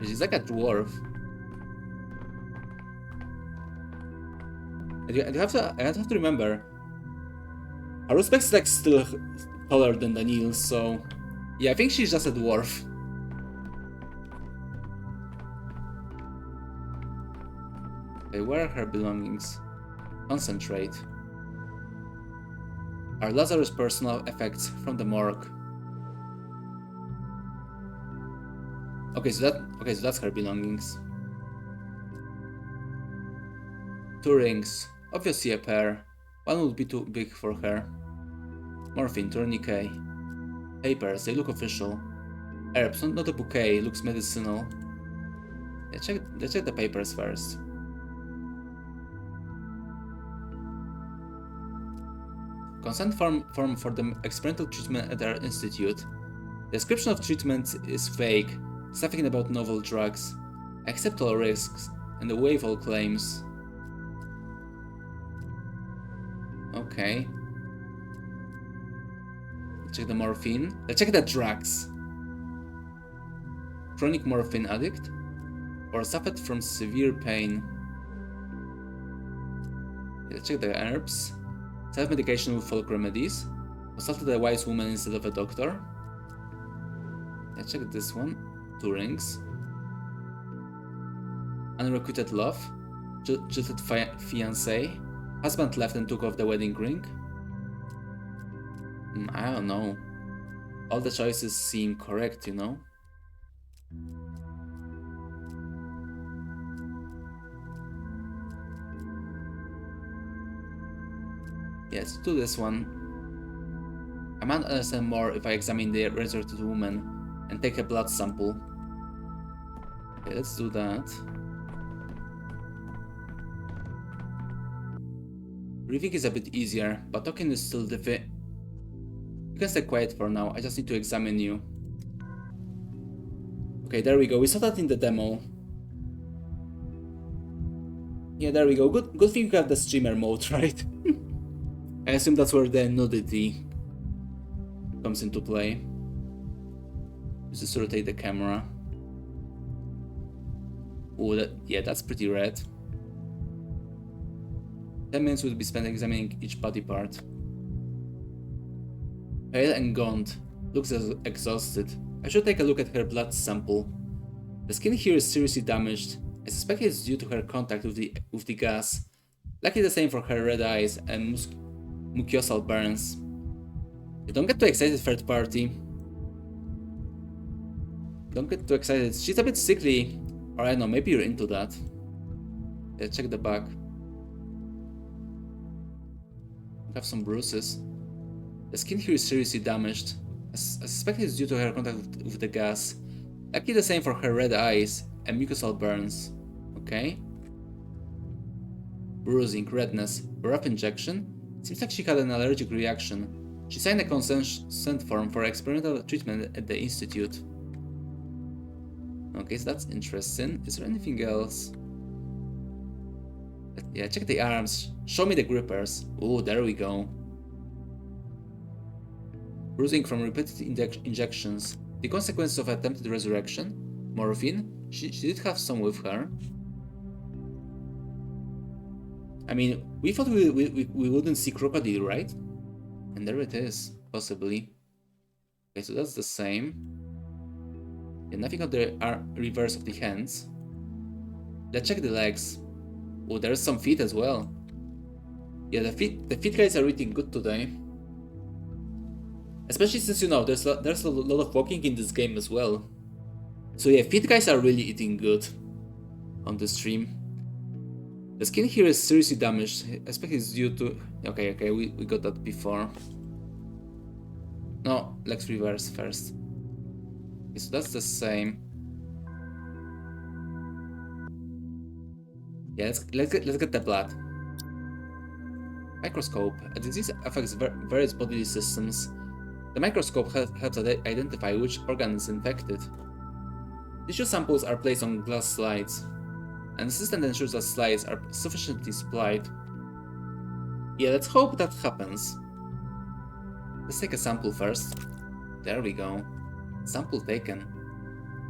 She's like a dwarf. I have to remember. Aruspec is like still taller than Daniel, so yeah, I think she's just a dwarf. Okay, where are her belongings? Concentrate. Are Lazarus' personal effects from the morgue? Okay, so that's her belongings. 2 rings, obviously a pair. One would be too big for her. Morphine, tourniquet. Papers, they look official. Herbs, not a bouquet, looks medicinal. Let's check the papers first. Consent form for the experimental treatment at our institute. Description of treatment is vague, something about novel drugs. Accept all risks and waive all claims. Okay. Check the morphine. Let's check the drugs. Chronic morphine addict or suffered from severe pain. Let's check the herbs. Self-medication with folk remedies. Consulted a wise woman instead of a doctor. Let's check this one. 2 rings. Unrequited love. Jilted fiancé. Husband left and took off the wedding ring. I don't know. All the choices seem correct, you know? Yes, do this one. I might understand more if I examine the resurrected woman and take a blood sample. Okay, let's do that. Breathing is a bit easier, but talking is still difficult. You can stay quiet for now, I just need to examine you. Okay, there we go, we saw that in the demo. Yeah, there we go, good thing you have the streamer mode, right? I assume that's where the nudity comes into play. Just rotate the camera. Oh, yeah, that's pretty red. 10 minutes would be spent examining each body part. Pale and gaunt, looks exhausted. I should take a look at her blood sample. The skin here is seriously damaged. I suspect it's due to her contact with the gas. Likely the same for her red eyes and mucosal burns. You don't get too excited, third party. Don't get too excited. She's a bit sickly. Or I don't know, maybe you're into that. Yeah, check the back. We have some bruises. The skin here is seriously damaged. I suspect it's due to her contact with the gas. Likely the same for her red eyes and mucosal burns. Okay. Bruising, redness, rough injection. Seems like she had an allergic reaction. She signed a consent form for experimental treatment at the institute. Okay, so that's interesting. Is there anything else? Yeah, check the arms. Show me the grippers. Oh, there we go. Bruising from repeated injections. The consequences of attempted resurrection. Morphine. She did have some with her. I mean, we thought we wouldn't see crocodile, right? And there it is, possibly. Okay, so that's the same. Yeah, nothing on the reverse of the hands. Let's check the legs. Oh, there's some feet as well. Yeah, the feet guys are eating good today. Especially since, you know, there's a lot of walking in this game as well. So yeah, feet guys are really eating good on the stream. The skin here is seriously damaged. I expect it's due to... Okay, we got that before. No, let's reverse first. Okay, so that's the same. Yeah, let's get the blood. Microscope. A disease affects various bodily systems. The microscope helps identify which organ is infected. Tissue samples are placed on glass slides, and the system ensures that slides are sufficiently supplied. Yeah, let's hope that happens. Let's take a sample first. There we go. Sample taken.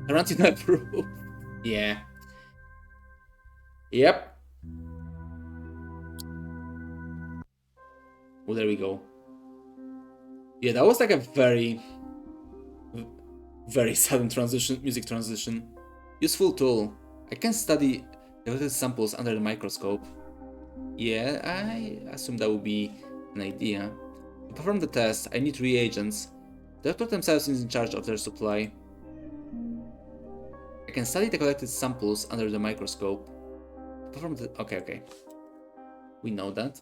Quarantine approved. Yeah. Yep. Oh, there we go. Yeah, that was like a very sudden transition, music transition. Useful tool. I can study the samples under the microscope. Yeah, I assume that would be an idea. To perform the test, I need reagents. The doctor themselves is in charge of their supply. I can study the collected samples under the microscope. To perform the... Okay. We know that.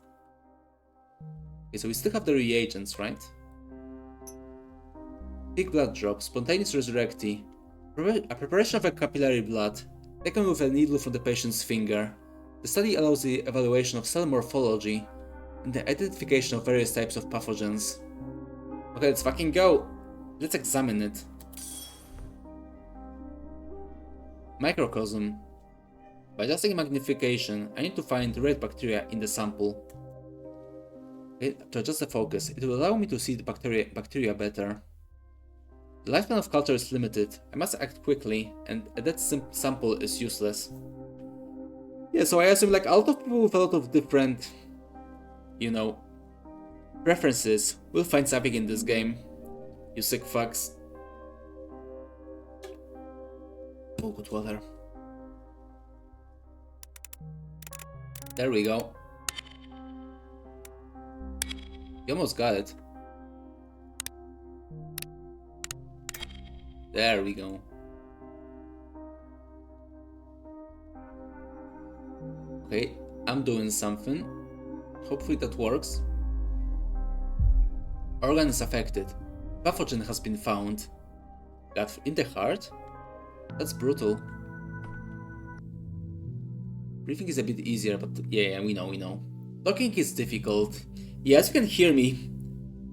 Okay, so we still have the reagents, right? Big blood drop, spontaneous resurrectee. A preparation of a capillary blood, taken with a needle from the patient's finger. The study allows the evaluation of cell morphology and the identification of various types of pathogens. Okay, let's fucking go. Let's examine it. Microcosm. By adjusting magnification, I need to find red bacteria in the sample. Okay, to adjust the focus, it will allow me to see the bacteria better. The lifespan of culture is limited. I must act quickly, and a dead sample is useless. Yeah, so I assume like a lot of people with a lot of different, you know, preferences will find something in this game. You sick fucks. Oh, good water. There we go. You almost got it. There we go. Okay, I'm doing something. Hopefully that works. Organ is affected. Pathogen has been found. Got in the heart? That's brutal. Breathing is a bit easier, but yeah, we know. Talking is difficult. Yeah, as you can hear me.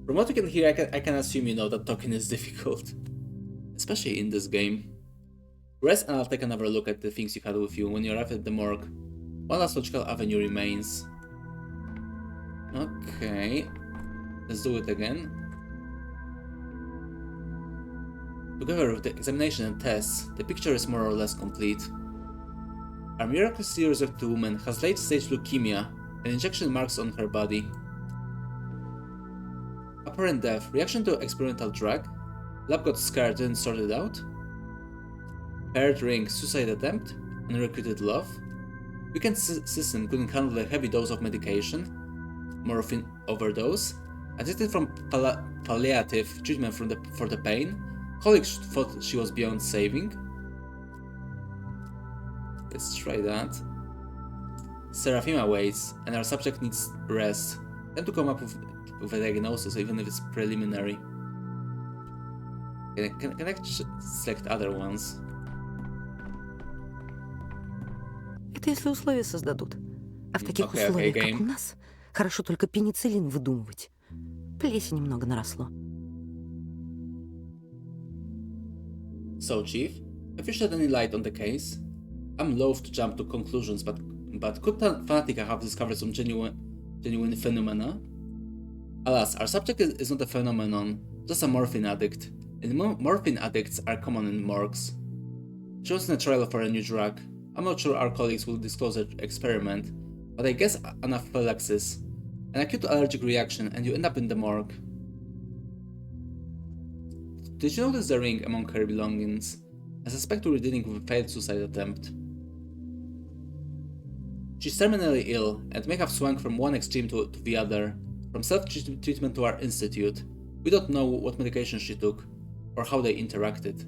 From what you can hear, I can assume you know that talking is difficult. Especially in this game. Rest and I'll take another look at the things you had with you when you arrive at the morgue. One last logical avenue remains. Okay. Let's do it again. Together with the examination and tests, the picture is more or less complete. Our miraculously resurrected woman has late-stage leukemia and injection marks on her body. Apparent death, reaction to experimental drug. Lab got scared, didn't sort it out. Paired ring, suicide attempt, unrequited love. Weekend system couldn't handle a heavy dose of medication. Morphine overdose. Addicted from palliative treatment for the pain. Colleagues thought she was beyond saving. Let's try that. Seraphima waits, and our subject needs rest. Time to come up with a diagnosis, even if it's preliminary. Can I select other ones? Это если условия создадут. А в таких условиях, как у нас, хорошо только пенициллин выдумывать. Плесени немного наросло. So, Chief, have you shed any light on the case? I'm loath to jump to conclusions, but could Fanatica have discovered some genuine phenomena? Alas, our subject is not a phenomenon, just a morphine addict. And morphine addicts are common in morgues. She was in a trial for a new drug. I'm not sure our colleagues will disclose the experiment, but I guess anaphylaxis, an acute allergic reaction, and you end up in the morgue. Did you notice the ring among her belongings? I suspect we're dealing with a failed suicide attempt. She's terminally ill and may have swung from one extreme to the other, from self-treatment to our institute. We don't know what medication she took, or how they interacted.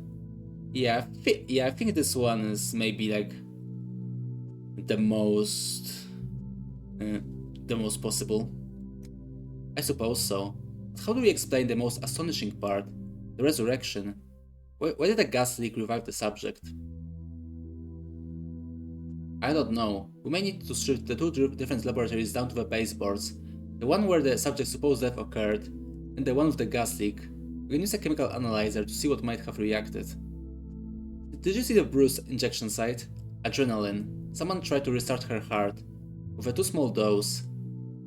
Yeah, I think this one is maybe like the most possible. I suppose so. But how do we explain the most astonishing part? The resurrection. Why did a gas leak revive the subject? I don't know. We may need to strip the two different laboratories down to the baseboards. The one where the subject's supposed death occurred, and the one with the gas leak. We can use a chemical analyzer to see what might have reacted. Did you see the Bruce injection site? Adrenaline. Someone tried to restart her heart. With a too small dose.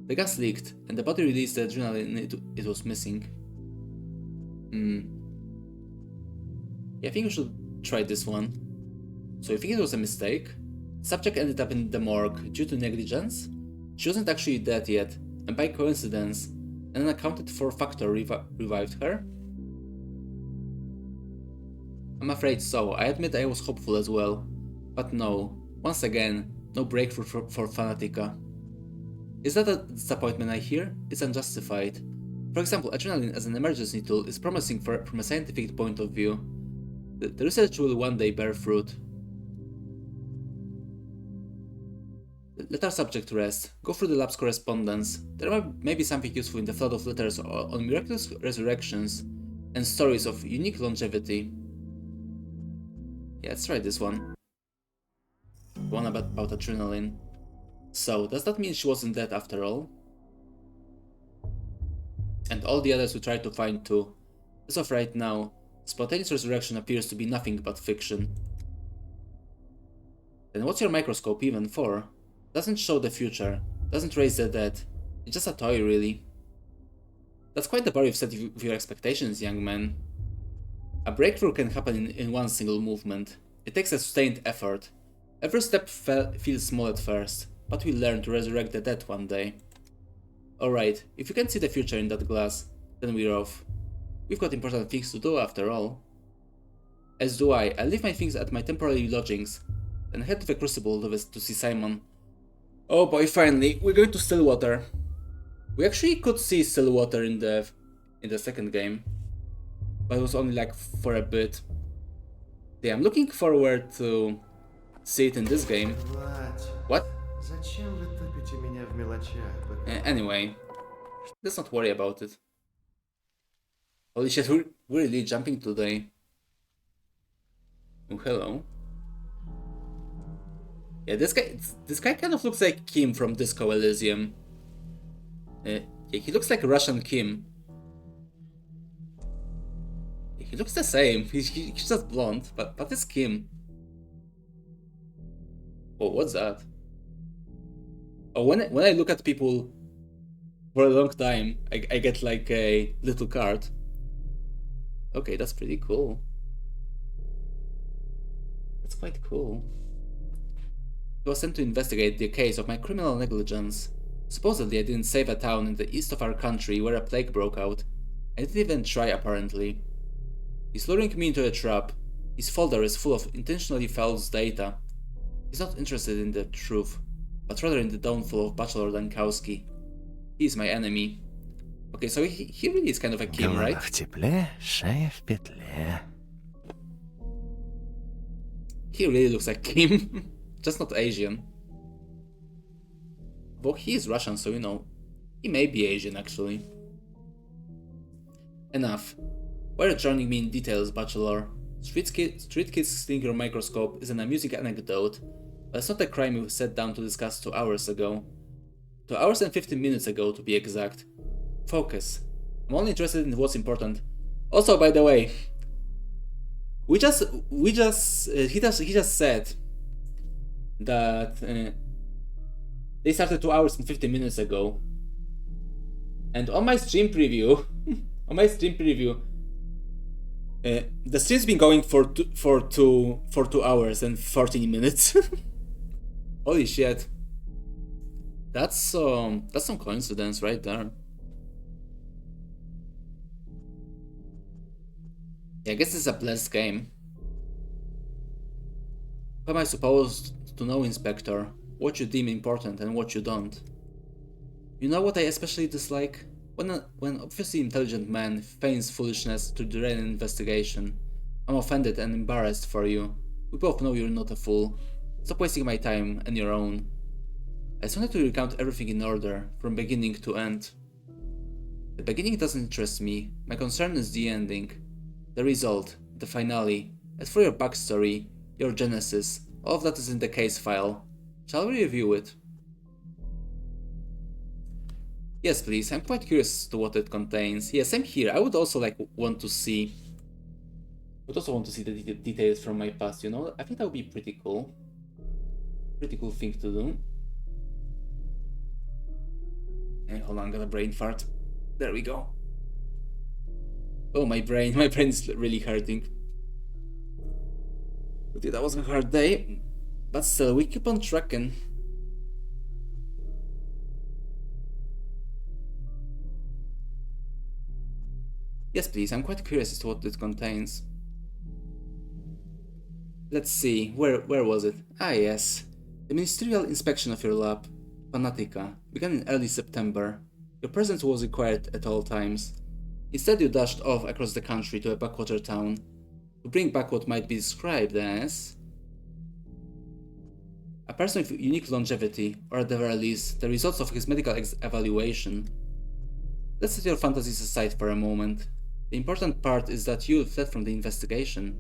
The gas leaked, and the body released the adrenaline it was missing. Yeah, I think we should try this one. So you think it was a mistake? The subject ended up in the morgue due to negligence? She wasn't actually dead yet, and by coincidence, an unaccounted for factor revived her? I'm afraid so. I admit I was hopeful as well. But no. Once again, no breakthrough for Fanatica. Is that a disappointment I hear? It's unjustified. For example, adrenaline as an emergency tool is promising from a scientific point of view. The research will one day bear fruit. Let our subject rest. Go through the lab's correspondence. There may be something useful in the flood of letters on miraculous resurrections and stories of unique longevity. Yeah, let's try this one. The one about adrenaline. So, does that mean she wasn't dead after all? And all the others we tried to find too. As of right now, spontaneous resurrection appears to be nothing but fiction. Then what's your microscope even for? Doesn't show the future, doesn't raise the dead. It's just a toy, really. That's quite the bar you've set with your expectations, young man. A breakthrough can happen in one single movement. It takes a sustained effort. Every step feels small at first, but we learn to resurrect the dead one day. Alright, if you can see the future in that glass, then we're off. We've got important things to do after all. As do I. I'll leave my things at my temporary lodgings, then head to the Crucible to see Simon. Oh boy, finally, we're going to Stillwater. We actually could see Stillwater in the second game, but it was only like for a bit. Yeah, I'm looking forward to see it in this game. What? Anyway, let's not worry about it. Holy shit, we're really jumping today. Oh, hello. Yeah, this guy kind of looks like Kim from Disco Elysium. Yeah, he looks like Russian Kim. He looks the same. He's just blonde, but it's Kim. Oh, what's that? Oh, when I look at people for a long time, I get like a little card. Okay, that's pretty cool. That's quite cool. He was sent to investigate the case of my criminal negligence. Supposedly I didn't save a town in the east of our country where a plague broke out. I didn't even try, apparently. He's luring me into a trap. His folder is full of intentionally false data. He's not interested in the truth, but rather in the downfall of Bachelor Dankowski. He's my enemy. Okay, so he really is kind of a Kim, right? В тепле, шея в петле. He really looks like Kim, just not Asian. Well, he is Russian, so you know, he may be Asian actually. Enough. Why are you drowning me in details, Bachelor? Street kids stealing your microscope is an amusing anecdote, but it's not a crime we sat down to discuss 2 hours ago. 2 hours and 15 minutes ago, to be exact. Focus. I'm only interested in what's important. Also, by the way, he just said that they started 2 hours and 15 minutes ago, and on my stream preview, the stream's been going for 2 hours and 14 minutes. Holy shit. That's some coincidence right there. Yeah, I guess it's a blessed game. How am I supposed to know, Inspector, what you deem important and what you don't? You know what I especially dislike? When obviously intelligent man feigns foolishness to derail an investigation. I'm offended and embarrassed for you. We both know you're not a fool. Stop wasting my time and your own. I just wanted to recount everything in order, from beginning to end. The beginning doesn't interest me. My concern is the ending. The result, the finale. As for your backstory, your genesis, all of that is in the case file. Shall we review it? Yes, please. I'm quite curious as to what it contains. Yes, I'm here. I would also want to see the details from my past, you know? I think that would be pretty cool. Pretty cool thing to do. Hey, hold on, I got a brain fart. There we go. Oh, my brain is really hurting. But yeah, that was a hard day. But still, we keep on trucking. Yes, please, I'm quite curious as to what it contains. Let's see, where was it? Ah, yes. The ministerial inspection of your lab, Fanatica, began in early September. Your presence was required at all times. Instead, you dashed off across the country to a backwater town to bring back what might be described as a person with unique longevity, or at the very least, the results of his medical evaluation. Let's set your fantasies aside for a moment. The important part is that you fled from the investigation,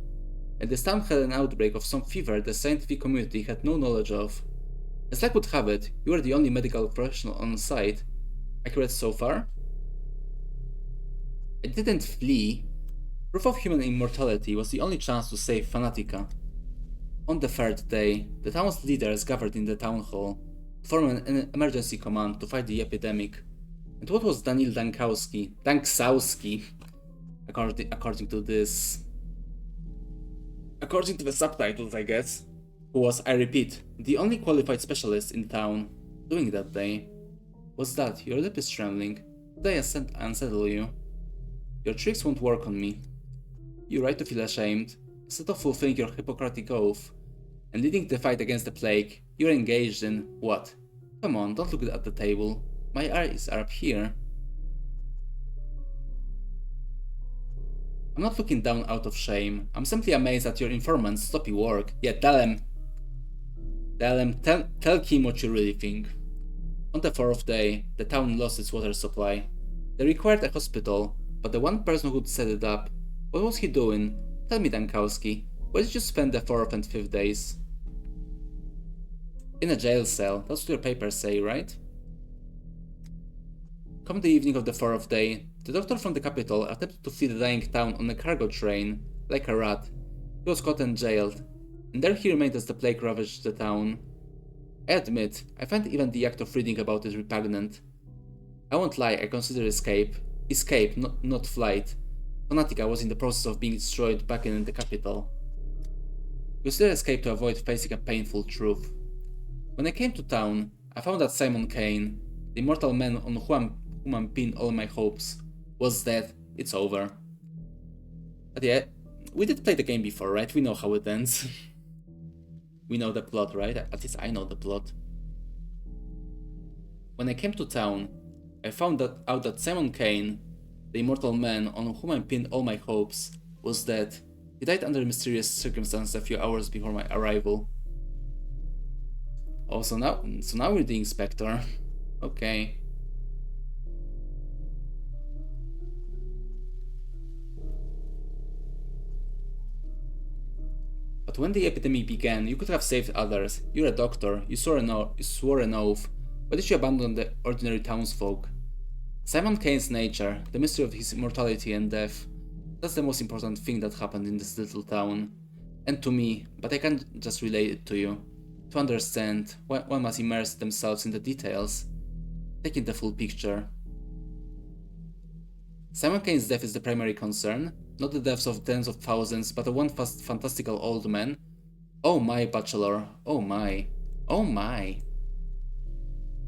and this town had an outbreak of some fever the scientific community had no knowledge of. As luck would have it, you were the only medical professional on site. Accurate so far? I didn't flee. Proof of human immortality was the only chance to save Fanatica. On the third day, the town's leaders gathered in the town hall to form an emergency command to fight the epidemic. And what was Daniel Dankowski, according to the subtitles, I guess, who was, I repeat, the only qualified specialist in town doing that day. What's that? Your lip is trembling. Did I unsettle you? Your tricks won't work on me. You're right to feel ashamed. Instead of fulfilling your Hippocratic oath and leading the fight against the plague, you're engaged in what? Come on, don't look at the table. My eyes are up here. I'm not looking down out of shame. I'm simply amazed at your informant's sloppy work. Yeah, tell Kim what you really think. On the fourth day, the town lost its water supply. They required a hospital, but the one person who'd set it up, what was he doing? Tell me, Dankowski, where did you spend the 4th and 5th days? In a jail cell, that's what your papers say, right? Come the evening of the 4th day, the doctor from the capital attempted to flee the dying town on a cargo train, like a rat. He was caught and jailed, and there he remained as the plague ravaged the town. I admit, I find even the act of reading about it repugnant. I won't lie, I consider escape, not flight. Fanatica was in the process of being destroyed back in the capital. Consider escape to avoid facing a painful truth. When I came to town, I found that Simon Kane, the immortal man on whom I pinned all my hopes, was dead. It's over. But yeah, we did play the game before, right? We know how it ends. We know the plot, right? At least I know the plot. When I came to town, I found out that Simon Kane, the immortal man on whom I pinned all my hopes, was dead. He died under mysterious circumstances a few hours before my arrival. Oh, so now we're the inspector. Okay. But when the epidemic began, you could have saved others. You're a doctor, you swore an oath. Why did you abandon the ordinary townsfolk? Simon Kane's nature, the mystery of his immortality and death, that's the most important thing that happened in this little town. And to me, but I can't just relate it to you. To understand, one must immerse themselves in the details, taking the full picture. Simon Kane's death is the primary concern, not the deaths of tens of thousands, but of one fantastical old man. Oh my, Bachelor, oh my, oh my.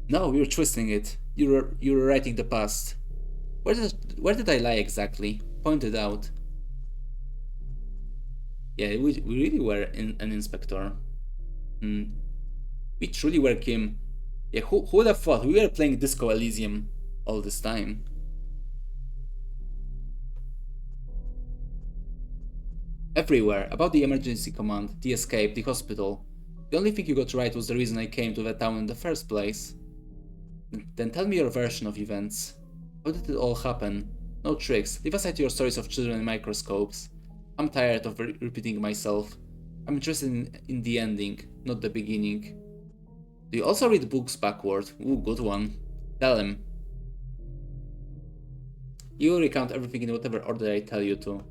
No, you're twisting it. You're rewriting the past. Where did I lie exactly? Point it out. Yeah, we really were an inspector. We truly were Kim. Yeah, who would have thought we were playing Disco Elysium all this time? Everywhere, about the emergency command, the escape, the hospital. The only thing you got right was the reason I came to the town in the first place. Then tell me your version of events. How did it all happen? No tricks. Leave aside your stories of children and microscopes. I'm tired of repeating myself. I'm interested in the ending, not the beginning. Do you also read books backward? Ooh, good one. Tell him. You will recount everything in whatever order I tell you to.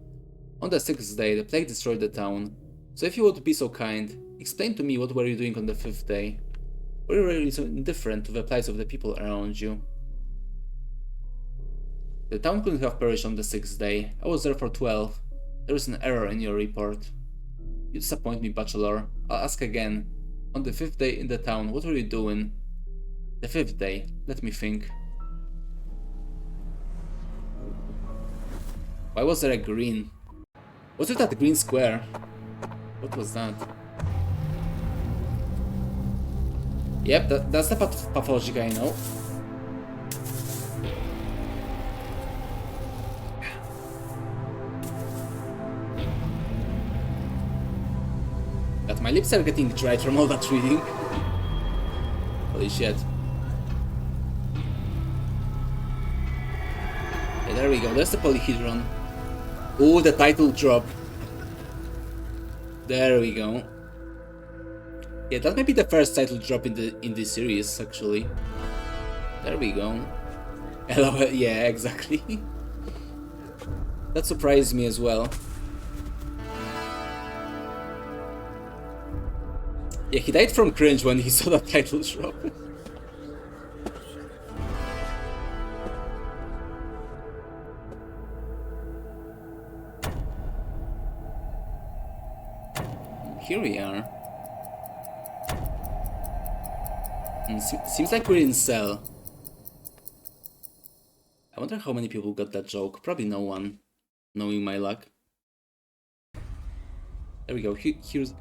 On the 6th day, the plague destroyed the town. So if you would be so kind, explain to me what were you doing on the 5th day? Were you really so indifferent to the plight of the people around you? The town couldn't have perished on the 6th day. I was there for 12. There is an error in your report. You disappoint me, Bachelor. I'll ask again. On the 5th day in the town, what were you doing? The 5th day. Let me think. Why was there a green? What's with that green square? What was that? Yep, that's the Pathologic I know. God, my lips are getting dry from all that reading. Holy shit. Okay, there we go, there's the polyhedron. Ooh, the title drop. There we go. Yeah, that might be the first title drop in this series, actually. There we go. LOL, yeah, exactly. That surprised me as well. Yeah, he died from cringe when he saw that title drop. Here we are. Seems like we're in Cell. I wonder how many people got that joke. Probably no one, knowing my luck. There we go. Here's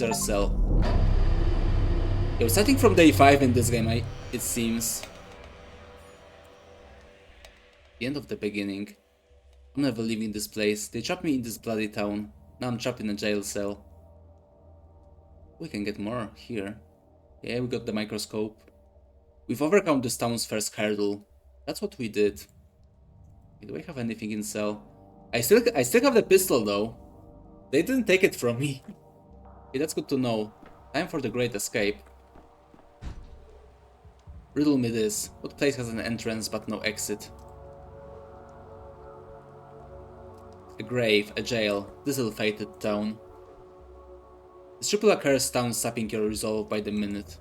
our Cell. Yeah, we're starting from day 5 in this game, it seems. The end of the beginning. I'm never leaving this place. They trapped me in this bloody town. Now I'm trapped in a jail cell. We can get more here. Yeah, we got the microscope. We've overcome this town's first hurdle. That's what we did. Do I have anything in cell? I still have the pistol though. They didn't take it from me. Okay, that's good to know. Time for the great escape. Riddle me this. What place has an entrance but no exit? A grave, a jail, this ill-fated town. This triple accursed town sapping your resolve by the minute.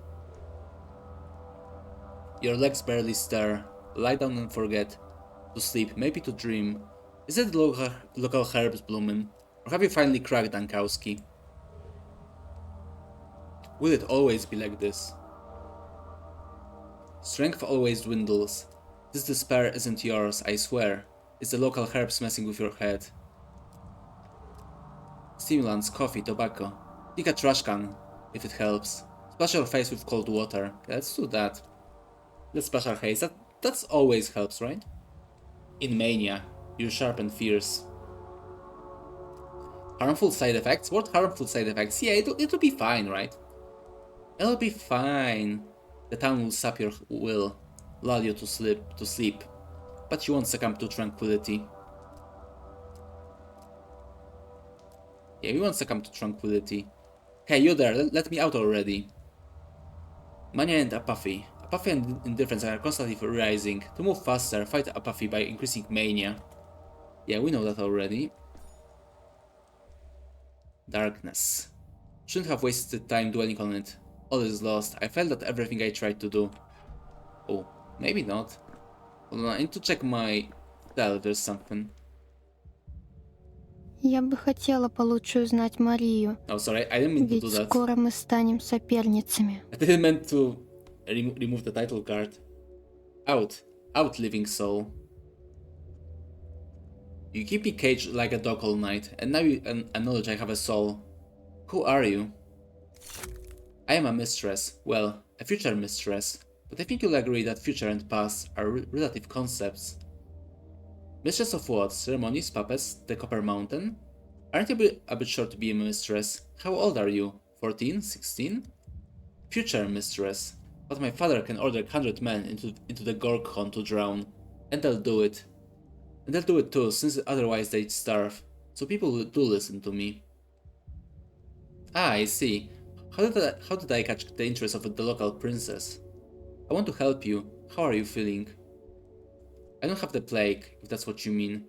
Your legs barely stir. Lie down and forget. To sleep, maybe to dream. Is it the local herbs blooming? Or have you finally cracked Dankowski? Will it always be like this? Strength always dwindles. This despair isn't yours, I swear. It's the local herbs messing with your head. Stimulants, coffee, tobacco. Pick a trash can, if it helps. Splash your face with cold water. Yeah, let's do that. Let's splash our face. That's always helps, right? In mania, you're sharp and fierce. Harmful side effects? What harmful side effects? Yeah, it'll be fine, right? It'll be fine. The town will sap your will, lull you to sleep, but you won't succumb to tranquility. Yeah, we won't succumb to tranquility. Hey, you there, let me out already. Mania and apathy. Apathy and indifference are constantly rising. To move faster, fight apathy by increasing mania. Yeah, we know that already. Darkness. Shouldn't have wasted time dwelling on it. All is lost. I failed at everything I tried to do. Oh, maybe not. Hold on, I need to check my cell if there's something. Я бы хотела получше узнать Марию. Oh, sorry, I didn't mean to do Ведь that. скоро мы станем соперницами. I didn't mean to remove the title card. Out, living soul. You keep me caged like a dog all night, and now you acknowledge I have a soul. Who are you? I am a mistress, well, a future mistress, but I think you'll agree that future and past are relative concepts. Mistress of what? Ceremonies, puppets, the Copper Mountain? Aren't you a bit short to be a mistress? How old are you? 14? 16? Future mistress. But my father can order 100 men into the Gorkhon to drown. And they'll do it. And they'll do it too, since otherwise they'd starve. So people do listen to me. Ah, I see. How did I catch the interest of the local princess? I want to help you. How are you feeling? I don't have the plague, if that's what you mean.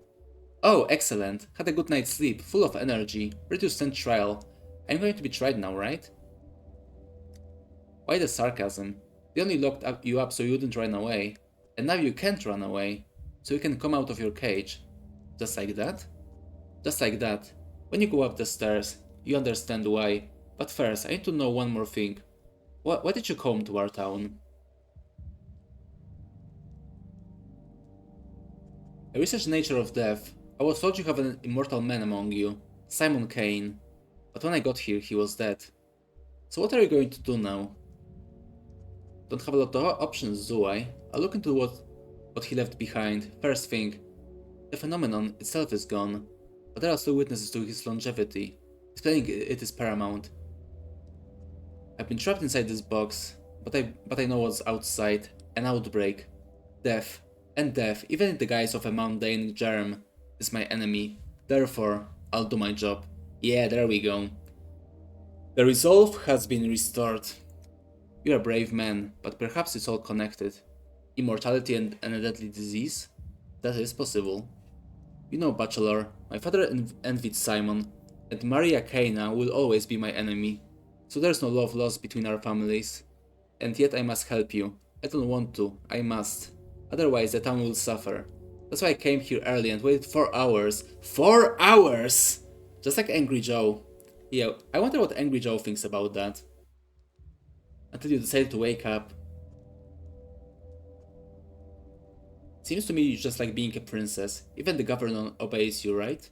Oh, excellent. Had a good night's sleep, full of energy, ready to stand trial. I'm going to be tried now, right? Why the sarcasm? They only locked you up so you wouldn't run away. And now you can't run away, so you can come out of your cage. Just like that? Just like that. When you go up the stairs, you understand why. But first, I need to know one more thing. Why did you come to our town? I researched the nature of death. I was told you have an immortal man among you, Simon Kane. But when I got here, he was dead. So what are you going to do now? Don't have a lot of options, do I? I'll look into what he left behind. First thing, the phenomenon itself is gone, but there are still witnesses to his longevity. Explaining it is paramount. I've been trapped inside this box, but I know what's outside. An outbreak. Death. And death, even in the guise of a mundane germ, is my enemy. Therefore, I'll do my job. Yeah, there we go. The resolve has been restored. You're a brave man, but perhaps it's all connected. Immortality and a deadly disease? That is possible. You know, Bachelor, my father envied Simon, and Maria Kaina will always be my enemy. So there's no love lost between our families. And yet I must help you. I don't want to, I must. Otherwise the town will suffer. That's why I came here early and waited 4 hours. 4 hours! Just like Angry Joe. Yeah, I wonder what Angry Joe thinks about that. Until you decided to wake up. Seems to me you just like being a princess. Even the governor obeys you, right?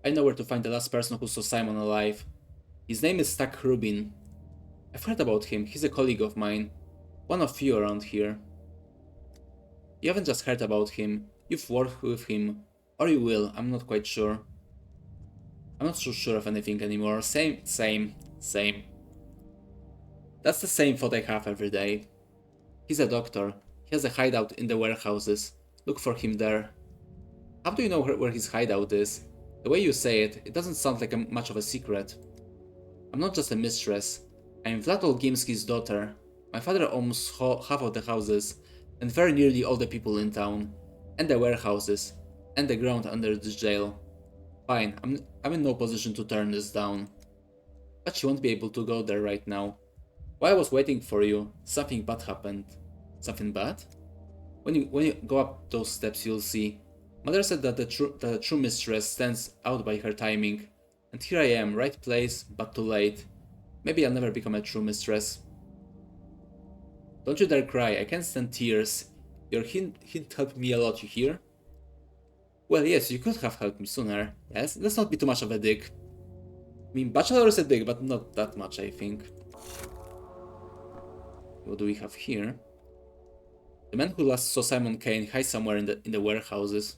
I know where to find the last person who saw Simon alive. His name is Stack Rubin. I've heard about him, he's a colleague of mine. One of few around here. You haven't just heard about him, you've worked with him. Or you will, I'm not quite sure. I'm not so sure of anything anymore. Same. That's the same thought I have every day. He's a doctor. He has a hideout in the warehouses. Look for him there. How do you know where his hideout is? The way you say it, it doesn't sound like much of a secret. I'm not just a mistress. I'm Vlad Olgimski's daughter. My father owns half of the houses, and very nearly all the people in town, and the warehouses, and the ground under the jail. Fine, I'm in no position to turn this down. But you won't be able to go there right now. While I was waiting for you, something bad happened. Something bad? When you go up those steps, you'll see. Mother said that the true mistress stands out by her timing. And here I am, right place, but too late. Maybe I'll never become a true mistress. Don't you dare cry, I can't stand tears. Your hint helped me a lot, you hear? Well, yes, you could have helped me sooner. Yes, let's not be too much of a dick. I mean, Bachelor is a dick, but not that much, I think. What do we have here? The man who last saw Simon Kane hides somewhere in the warehouses.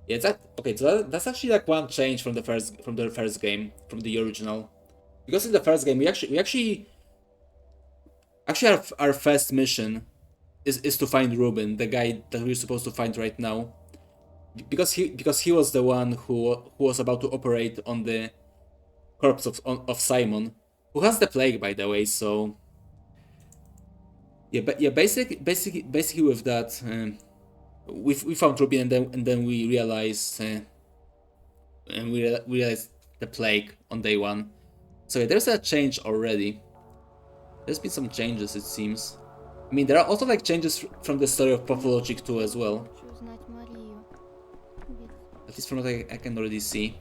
Yeah, so that's actually like one change from the first game, from the original. Because in the first game we actually our first mission is to find Ruben, the guy that we're supposed to find right now. Because he was the one who was about to operate on the corpse of Simon, who has the plague, by the way. So yeah, basically with that, we found Ruben, and then we realized the plague on day 1. So yeah, there's a change already. There's been some changes, it seems. I mean, there are also like changes from the story of Pathologic 2 as well. At least from what I can already see.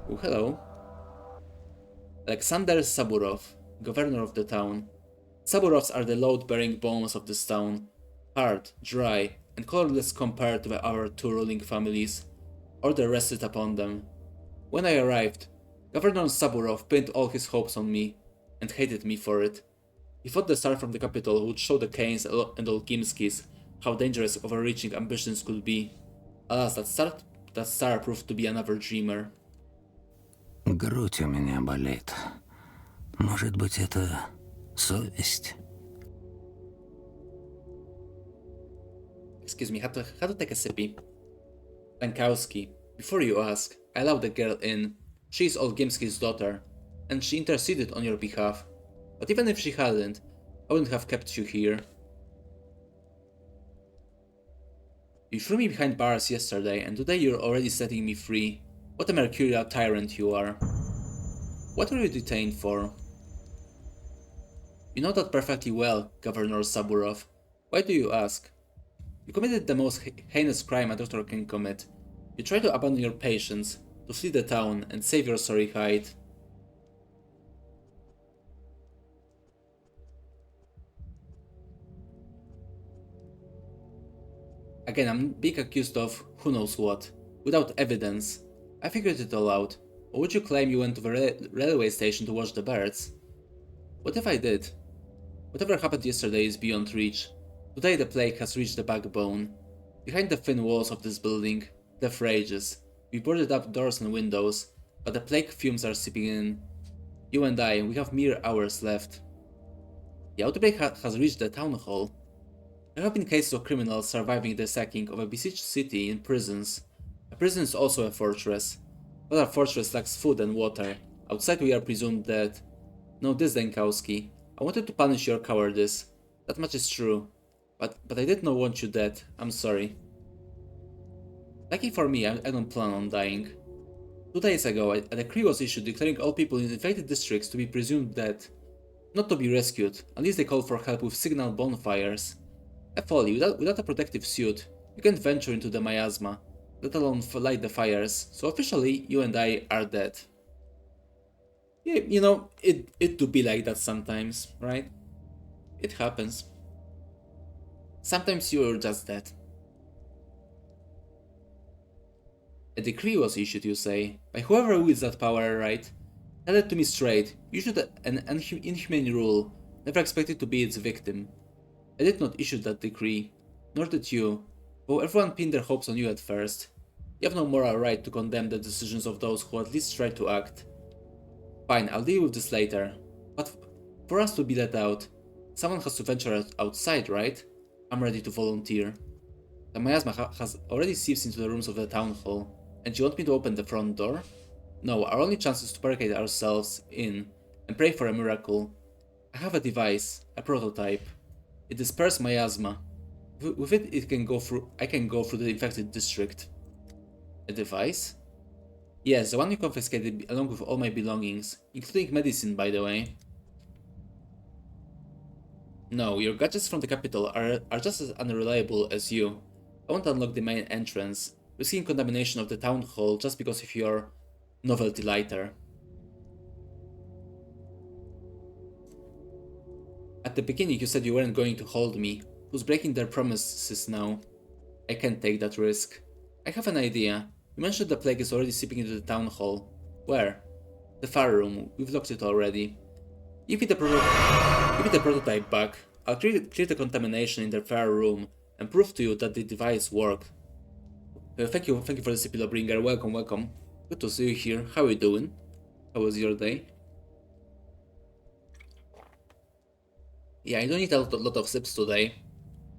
Oh, hello. Alexander Saburov, governor of the town. Saburovs are the load-bearing bones of this town. Hard, dry, and colorless compared to our 2 ruling families. Order rested upon them. When I arrived, Governor Saburov pinned all his hopes on me, and hated me for it. He thought the star from the capital would show the Kanes and Olgimskis how dangerous overreaching ambitions could be. Alas, that star proved to be another dreamer. Грудь у меня болит. Может быть, это совесть? Excuse me, had to take a sippy. Lankowski, before you ask, I allowed the girl in. She is Olgiemski's daughter, and she interceded on your behalf. But even if she hadn't, I wouldn't have kept you here. You threw me behind bars yesterday, and today you're already setting me free. What a mercurial tyrant you are. What were you detained for? You know that perfectly well, Governor Saburov. Why do you ask? You committed the most heinous crime a doctor can commit. You tried to abandon your patients, to flee the town, and save your sorry hide. Again, I'm being accused of who knows what, without evidence. I figured it all out. Or would you claim you went to the railway station to watch the birds? What if I did? Whatever happened yesterday is beyond reach. Today the plague has reached the backbone. Behind the thin walls of this building, death rages. We boarded up doors and windows, but the plague fumes are seeping in. You and I, we have mere hours left. The outbreak has reached the town hall. There have been cases of criminals surviving the sacking of a besieged city in prisons. A prison is also a fortress, but our fortress lacks food and water. Outside we are presumed dead. Know this, Denkowski. I wanted to punish your cowardice. That much is true. But I did not want you dead. I'm sorry. Lucky for me, I don't plan on dying. 2 days ago, a decree was issued declaring all people in infected districts to be presumed dead. Not to be rescued, unless they call for help with signal bonfires. A folly, without a protective suit, you can't venture into the miasma, let alone light the fires, so officially, you and I are dead. Yeah, you know, it do be like that sometimes, right? It happens. Sometimes you're just dead. A decree was issued, you say, by whoever wields that power, right? Tell it to me straight. You should an inhumane rule, never expected to be its victim. I did not issue that decree, nor did you, though everyone pinned their hopes on you at first. You have no moral right to condemn the decisions of those who at least tried to act. Fine, I'll deal with this later. But for us to be let out, someone has to venture outside, right? I'm ready to volunteer. The miasma has already seeped into the rooms of the town hall, and you want me to open the front door? No, our only chance is to barricade ourselves in and pray for a miracle. I have a device, a prototype. It disperses miasma. With it, I can go through the infected district. A device? Yes, the one you confiscated along with all my belongings, including medicine, by the way. No, your gadgets from the capital are just as unreliable as you. I won't unlock the main entrance, risking contamination of the town hall just because of your novelty lighter. At the beginning you said you weren't going to hold me. Who's breaking their promises now? I can't take that risk. I have an idea. You mentioned the plague is already seeping into the town hall. Where? The fire room. We've locked it already. Give me the prototype back. I'll clear the contamination in the fire room and prove to you that the device worked. Thank you for the Sipilo Bringer. Welcome. Good to see you here. How are you doing? How was your day? Yeah, I don't need a lot of sips today.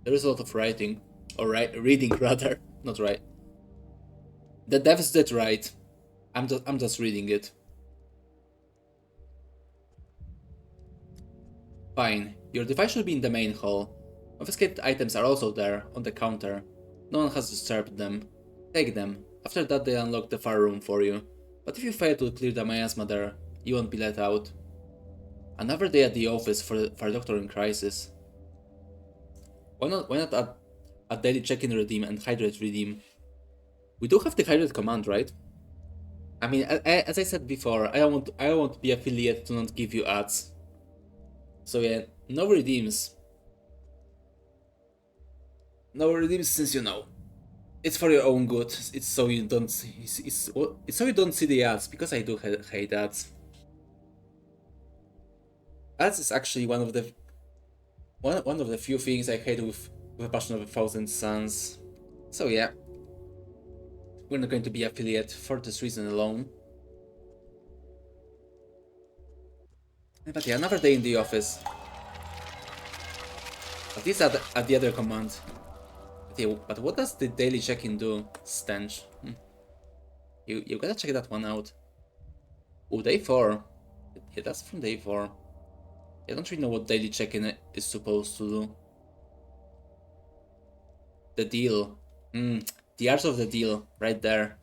There is a lot of writing. Or reading rather. Not right. The devs did right. I'm just reading it. Fine. Your device should be in the main hall. Confiscated items are also there, on the counter. No one has disturbed them. Take them. After that they unlock the fire room for you. But if you fail to clear the miasma there, you won't be let out. Another day at the office for a doctor in crisis. Why not add a daily check-in redeem and hydrate redeem? We do have the hydrate command, right? I mean, as I said before, I don't want to be affiliate to not give you ads. So yeah, no redeems. No redeems since you know. It's for your own good. It's so you don't see the ads, because I do hate ads. Ads is actually one of the few things I hate with a passion of 1,000 suns. So yeah, we're not going to be affiliate for this reason alone. But yeah, another day in the office. At least at the other command. But what does the daily check-in do? Stench. You gotta check that one out. Oh, day 4. Yeah, that's from day 4. I don't really know what daily check-in is supposed to do. The deal. The art of the deal, right there.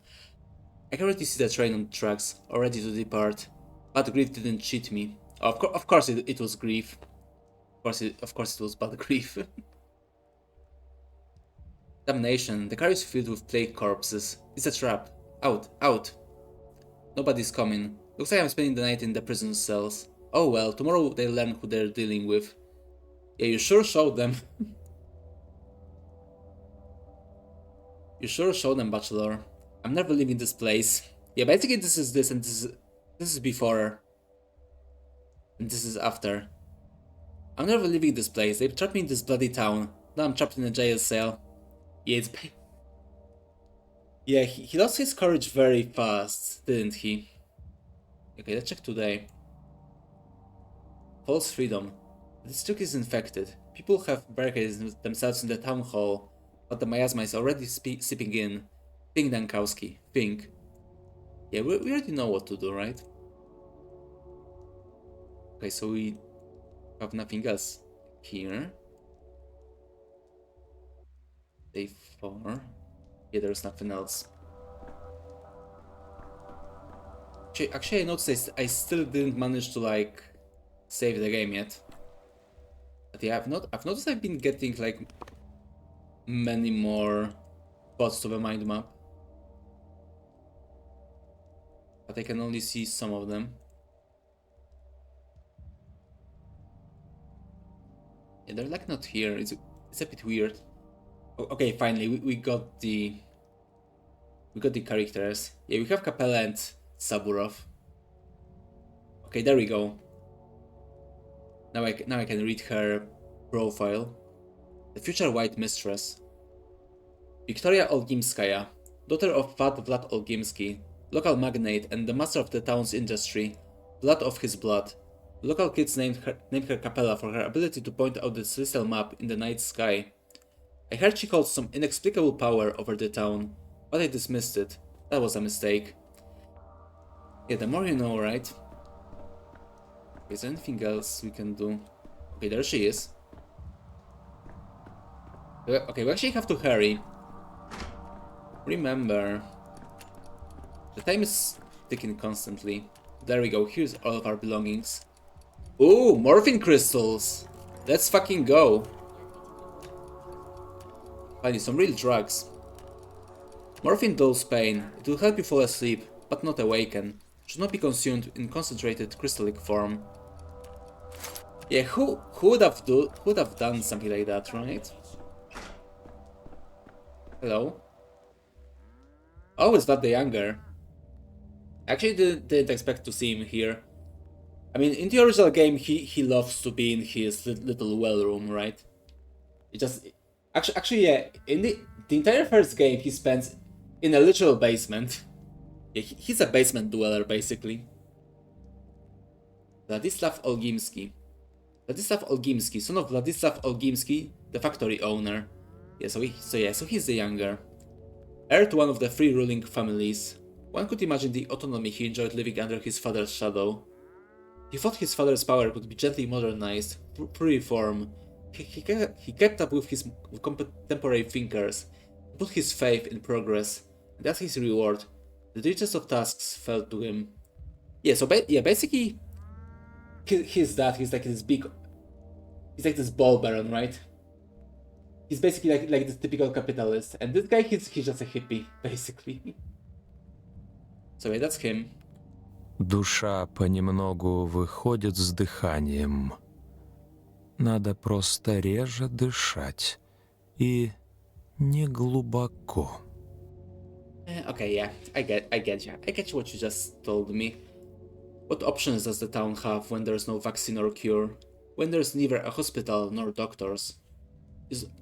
I can already see the train on tracks, already to depart. But grief didn't cheat me. Of course it was grief. Of course it was bad grief. Damnation, the car is filled with plague corpses. It's a trap. Out, out. Nobody's coming. Looks like I'm spending the night in the prison cells. Oh well, tomorrow they'll learn who they're dealing with. Yeah, you sure showed them. You sure showed them, Bachelor. I'm never leaving this place. Yeah, basically this is this and this is before. And this is after. I'm never leaving this place. They've trapped me in this bloody town. Now I'm trapped in a jail cell. Yeah, it's... Yeah, he lost his courage very fast, didn't he? Okay, let's check today. False freedom. The district is infected. People have barricaded themselves in the town hall, but the miasma is already seeping in. Think, Dankowski. Think. Yeah, we already know what to do, right? Okay, so we have nothing else here. Day 4. Yeah, there's nothing else. Actually, I noticed I still didn't manage to like save the game yet. But yeah, I've noticed I've been getting like many more spots to the mind map. But I can only see some of them. Yeah, they're like not here. It's a bit weird. Okay, finally we got the characters. Yeah, we have Capella and Saburov. Okay, there we go. Now I can read her profile. The future White Mistress. Victoria Olgimskaya, daughter of Fat Vlad Olgimsky, local magnate and the master of the town's industry. Blood of his blood. Local kids named her Capella for her ability to point out the celestial map in the night sky. I heard she called some inexplicable power over the town, but I dismissed it. That was a mistake. Yeah, the more you know, right? Is there anything else we can do? Okay, there she is. Okay, we actually have to hurry. Remember, the time is ticking constantly. There we go, here's all of our belongings. Ooh, morphine crystals! Let's fucking go! Finally, some real drugs. Morphine dulls pain. It will help you fall asleep, but not awaken. Should not be consumed in concentrated crystallic form. Yeah, who would have done something like that, right? Hello? Oh, is that the younger? Actually didn't expect to see him here. I mean, in the original game, he loves to be in his little well room, right? It just... Actually, yeah, in the entire first game, he spends in a literal basement. Yeah, he's a basement dweller, basically. Vladislav Olgimsky. Vladislav Olgimsky, son of Vladislav Olgimsky, the factory owner. Yeah, so he's the younger. Heir to one of the three ruling families. One could imagine the autonomy he enjoyed living under his father's shadow. He thought his father's power could be gently modernized, through reform. He kept up with his contemporary thinkers, put his faith in progress, and as his reward, the richest of tasks fell to him. Yeah, so basically, he's like this ball baron, right? He's basically like this typical capitalist, and this guy, he's just a hippie, basically. So yeah, that's him. Душа понемногу выходит с дыханием. Надо просто реже дышать и не глубоко. Okay, yeah, I get you. I get you what you just told me. What options does the town have when there's no vaccine or cure? When there's neither a hospital nor doctors?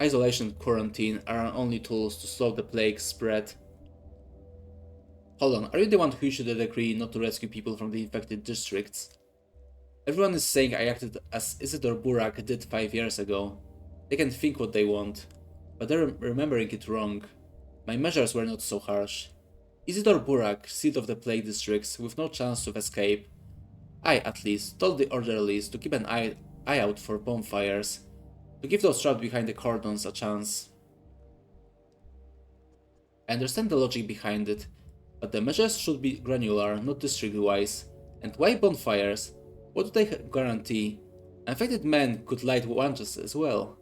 Isolation and quarantine are our only tools to slow the plague spread. Hold on, are you the one who issued a decree not to rescue people from the infected districts? Everyone is saying I acted as Isidor Burak did 5 years ago. They can think what they want. but I'm remembering it wrong. My measures were not so harsh. Isidore Burak, seat of the plague districts, with no chance of escape. I, at least, told the orderlies to keep an eye out for bonfires, to give those trapped behind the cordons a chance. I understand the logic behind it, but the measures should be granular, not district-wise. And why bonfires? What do they guarantee? Infected men could light one just as well.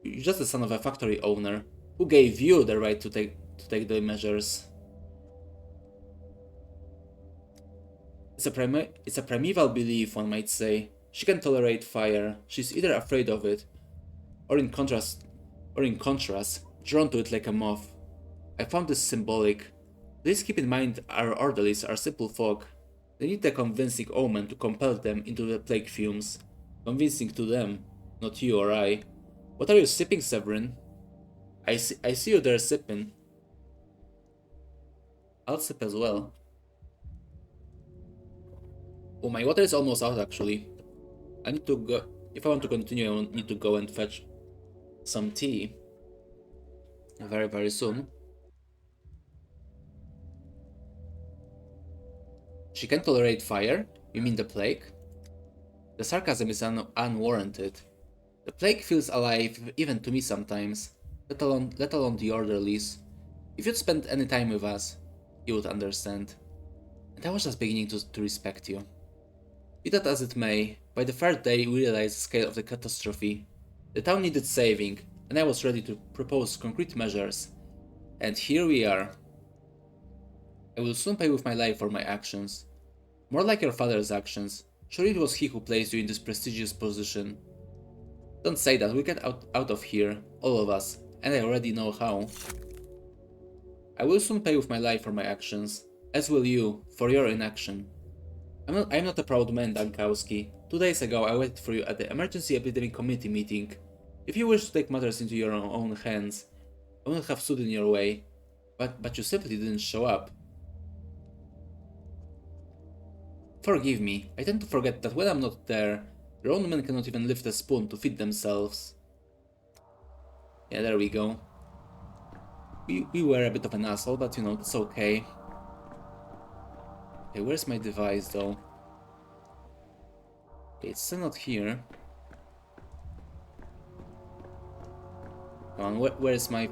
You're just the son of a factory owner. Who gave you the right to take the measures? It's a primeval belief, one might say. She can tolerate fire. She's either afraid of it, or in contrast, drawn to it like a moth. I found this symbolic. Please keep in mind our orderlies are simple folk. They need a convincing omen to compel them into the plague fumes. Convincing to them, not you or I. What are you sipping, Severin? I see you there sipping. I'll sip as well. Oh, my water is almost out actually. I need to go. If I want to continue, I need to go and fetch some tea. Very, very soon. She can tolerate fire? You mean the plague? The sarcasm is unwarranted. The plague feels alive even to me sometimes, let alone the orderlies. If you'd spent any time with us, you would understand. And I was just beginning to respect you. Be that as it may, by the third day we realized the scale of the catastrophe. The town needed saving, and I was ready to propose concrete measures. And here we are. I will soon pay with my life for my actions. More like your father's actions. Surely it was he who placed you in this prestigious position. Don't say that, we'll get out of here, all of us, and I already know how. I will soon pay with my life for my actions, as will you, for your inaction. I'm not a proud man, Dankowski. 2 days ago I waited for you at the Emergency Epidemic Committee meeting. If you wish to take matters into your own hands, I wouldn't have stood in your way. But you simply didn't show up. Forgive me, I tend to forget that when I'm not there, grown men cannot even lift a spoon to feed themselves. Yeah, there we go. We were a bit of an asshole, but you know, it's okay. Okay, where's my device though? Okay, it's still not here. Come on, where's my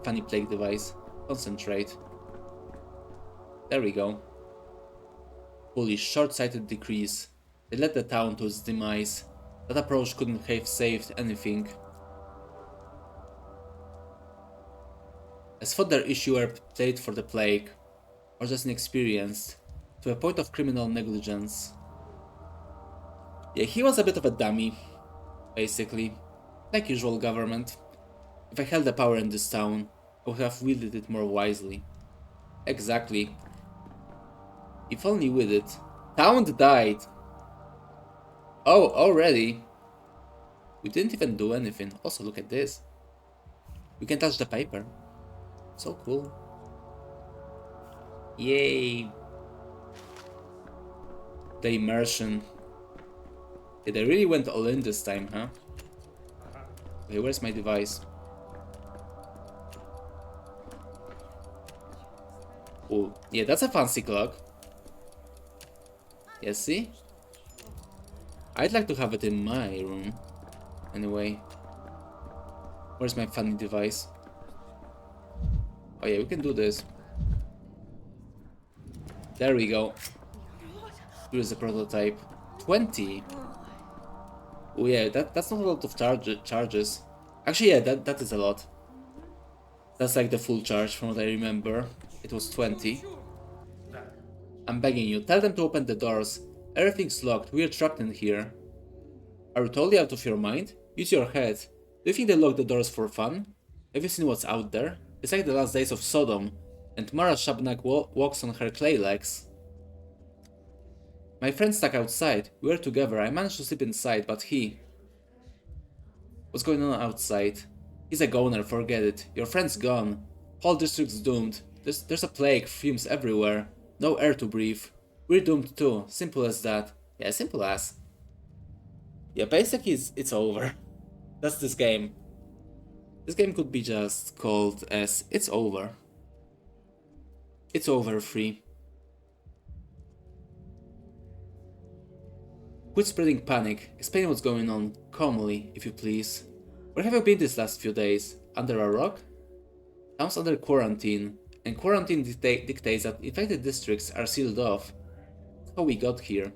funny plague device? Concentrate. There we go. Foolish, short-sighted decrease. They led the town to its demise. That approach couldn't have saved anything. As thought their issuer played for the plague, or just inexperienced, to a point of criminal negligence. Yeah, he was a bit of a dummy, basically. Like usual government. If I held the power in this town, I would have wielded it more wisely. Exactly. If only with it. Town died! Oh, already? We didn't even do anything. Also, look at this. We can touch the paper. So cool. Yay! The immersion. Yeah, they really went all in this time, huh? Okay, where's my device? Oh, yeah, that's a fancy clock. Yeah, see? I'd like to have it in my room. Anyway. Where's my funny device? Oh yeah, we can do this. There we go. Here's the prototype. 20! Oh yeah, that's not a lot of charges. Actually, yeah, that is a lot. That's like the full charge from what I remember. It was 20. I'm begging you, tell them to open the doors. Everything's locked, we're trapped in here. Are you totally out of your mind? Use your head. Do you think they lock the doors for fun? Have you seen what's out there? It's like the last days of Sodom, and Mara Shabnak walks on her clay legs. My friend's stuck outside. We were together. I managed to sleep inside, but he... What's going on outside? He's a goner, forget it. Your friend's gone. Whole district's doomed. There's a plague, fumes everywhere. No air to breathe. We're doomed too. Simple as that. Yeah, simple as. Yeah, basically it's over. That's this game. This game could be just called as It's Over. It's Over 3. Quit spreading panic. Explain what's going on calmly, if you please. Where have you been these last few days? Under a rock? Town's under quarantine, and quarantine dictates that infected districts are sealed off. That's how we got here.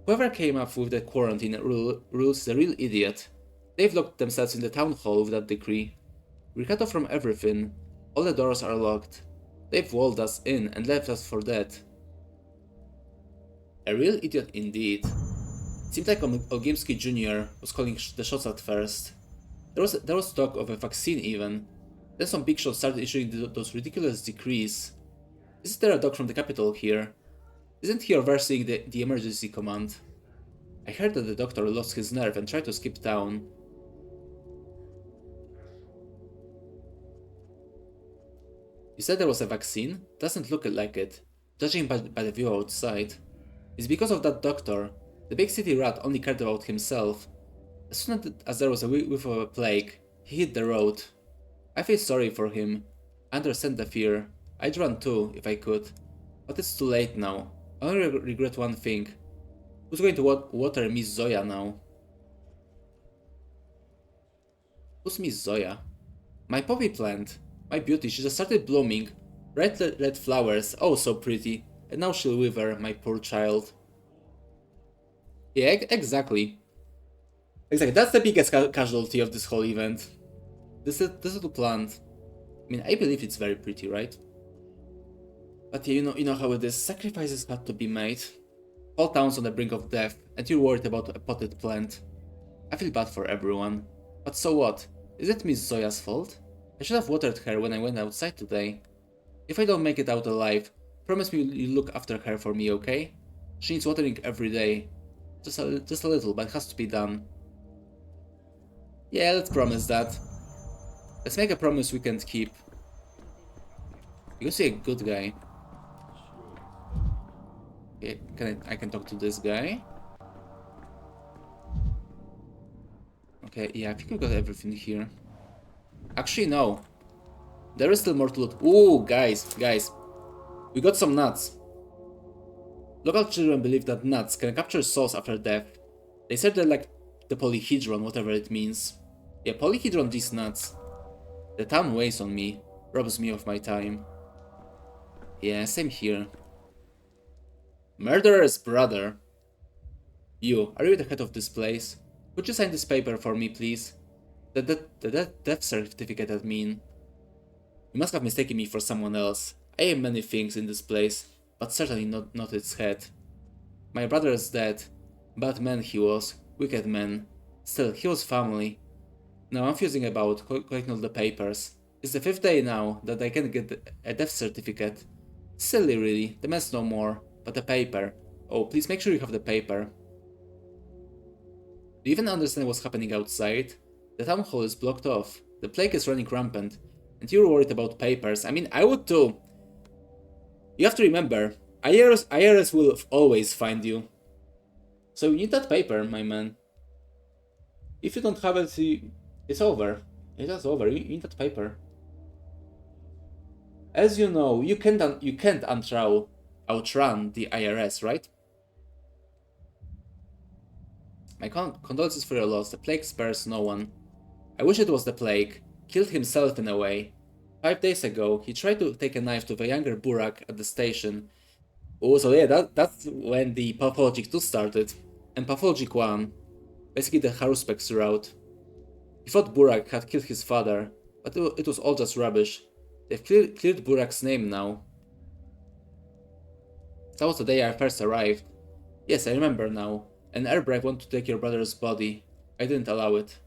Whoever came up with the quarantine rules is a real idiot. They've locked themselves in the town hall with that decree. We're cut off from everything. All the doors are locked. They've walled us in and left us for dead. A real idiot indeed. It seemed like Olgiemski Jr. was calling the shots at first. There was talk of a vaccine even. Then some big shots started issuing those ridiculous decrees. Isn't there a doc from the capital here? Isn't he overseeing the emergency command? I heard that the doctor lost his nerve and tried to skip town. You said there was a vaccine? Doesn't look like it, judging by the view outside. It's because of that doctor. The big city rat only cared about himself. As soon as there was a whiff of a plague, he hit the road. I feel sorry for him. I understand the fear. I'd run too, if I could. But it's too late now. I only regret one thing. Who's going to water Miss Zoya now? Who's Miss Zoya? My poppy plant. My beauty, she just started blooming. Red flowers, oh so pretty. And now she'll wither, my poor child. Yeah, exactly. Exactly, that's the biggest casualty of this whole event. This little plant. I mean, I believe it's very pretty, right? But yeah, you know how it is. Sacrifices had to be made. Whole town's on the brink of death, and you're worried about a potted plant. I feel bad for everyone. But so what? Is it Miss Zoya's fault? I should have watered her when I went outside today. If I don't make it out alive, promise me you'll look after her for me, okay? She needs watering every day. Just a little, but it has to be done. Yeah, let's promise that. Let's make a promise we can't keep. Because you're a good guy. Okay, I can talk to this guy. Okay, yeah, I think we got everything here. Actually, no. There is still more to loot. Ooh, guys. We got some nuts. Local children believe that nuts can capture souls after death. They said they're like the polyhedron, whatever it means. Yeah, polyhedron these nuts. The town weighs on me, robs me of my time. Yeah, same here. Murderer's brother. You, are you the head of this place? Would you sign this paper for me, please? The death certificate, I mean. You must have mistaken me for someone else. I am many things in this place, but certainly not its head. My brother is dead. Bad man he was, wicked man. Still, he was family. Now I'm fusing about collecting all the papers. It's the 5th day now that I can get a death certificate. Silly really, the man's no more, but the paper. Oh, please make sure you have the paper. Do you even understand what's happening outside? The town hall is blocked off, the plague is running rampant, and you're worried about papers. I mean, I would too. You have to remember, IRS will always find you. So you need that paper, my man. If you don't have it, it's over. It's just over. You need that paper. As you know, you can't outrun the IRS, right? My condolences for your loss. The plague spares no one. I wish it was the plague. Killed himself in a way. 5 days ago, he tried to take a knife to the younger Burak at the station. Oh, so yeah, that's when the Pathologic 2 started. And Pathologic 1. Basically the Haruspec's route. He thought Burak had killed his father, but it was all just rubbish. They've cleared Burak's name now. That was the day I first arrived. Yes, I remember now. An airbrake wanted to take your brother's body. I didn't allow it.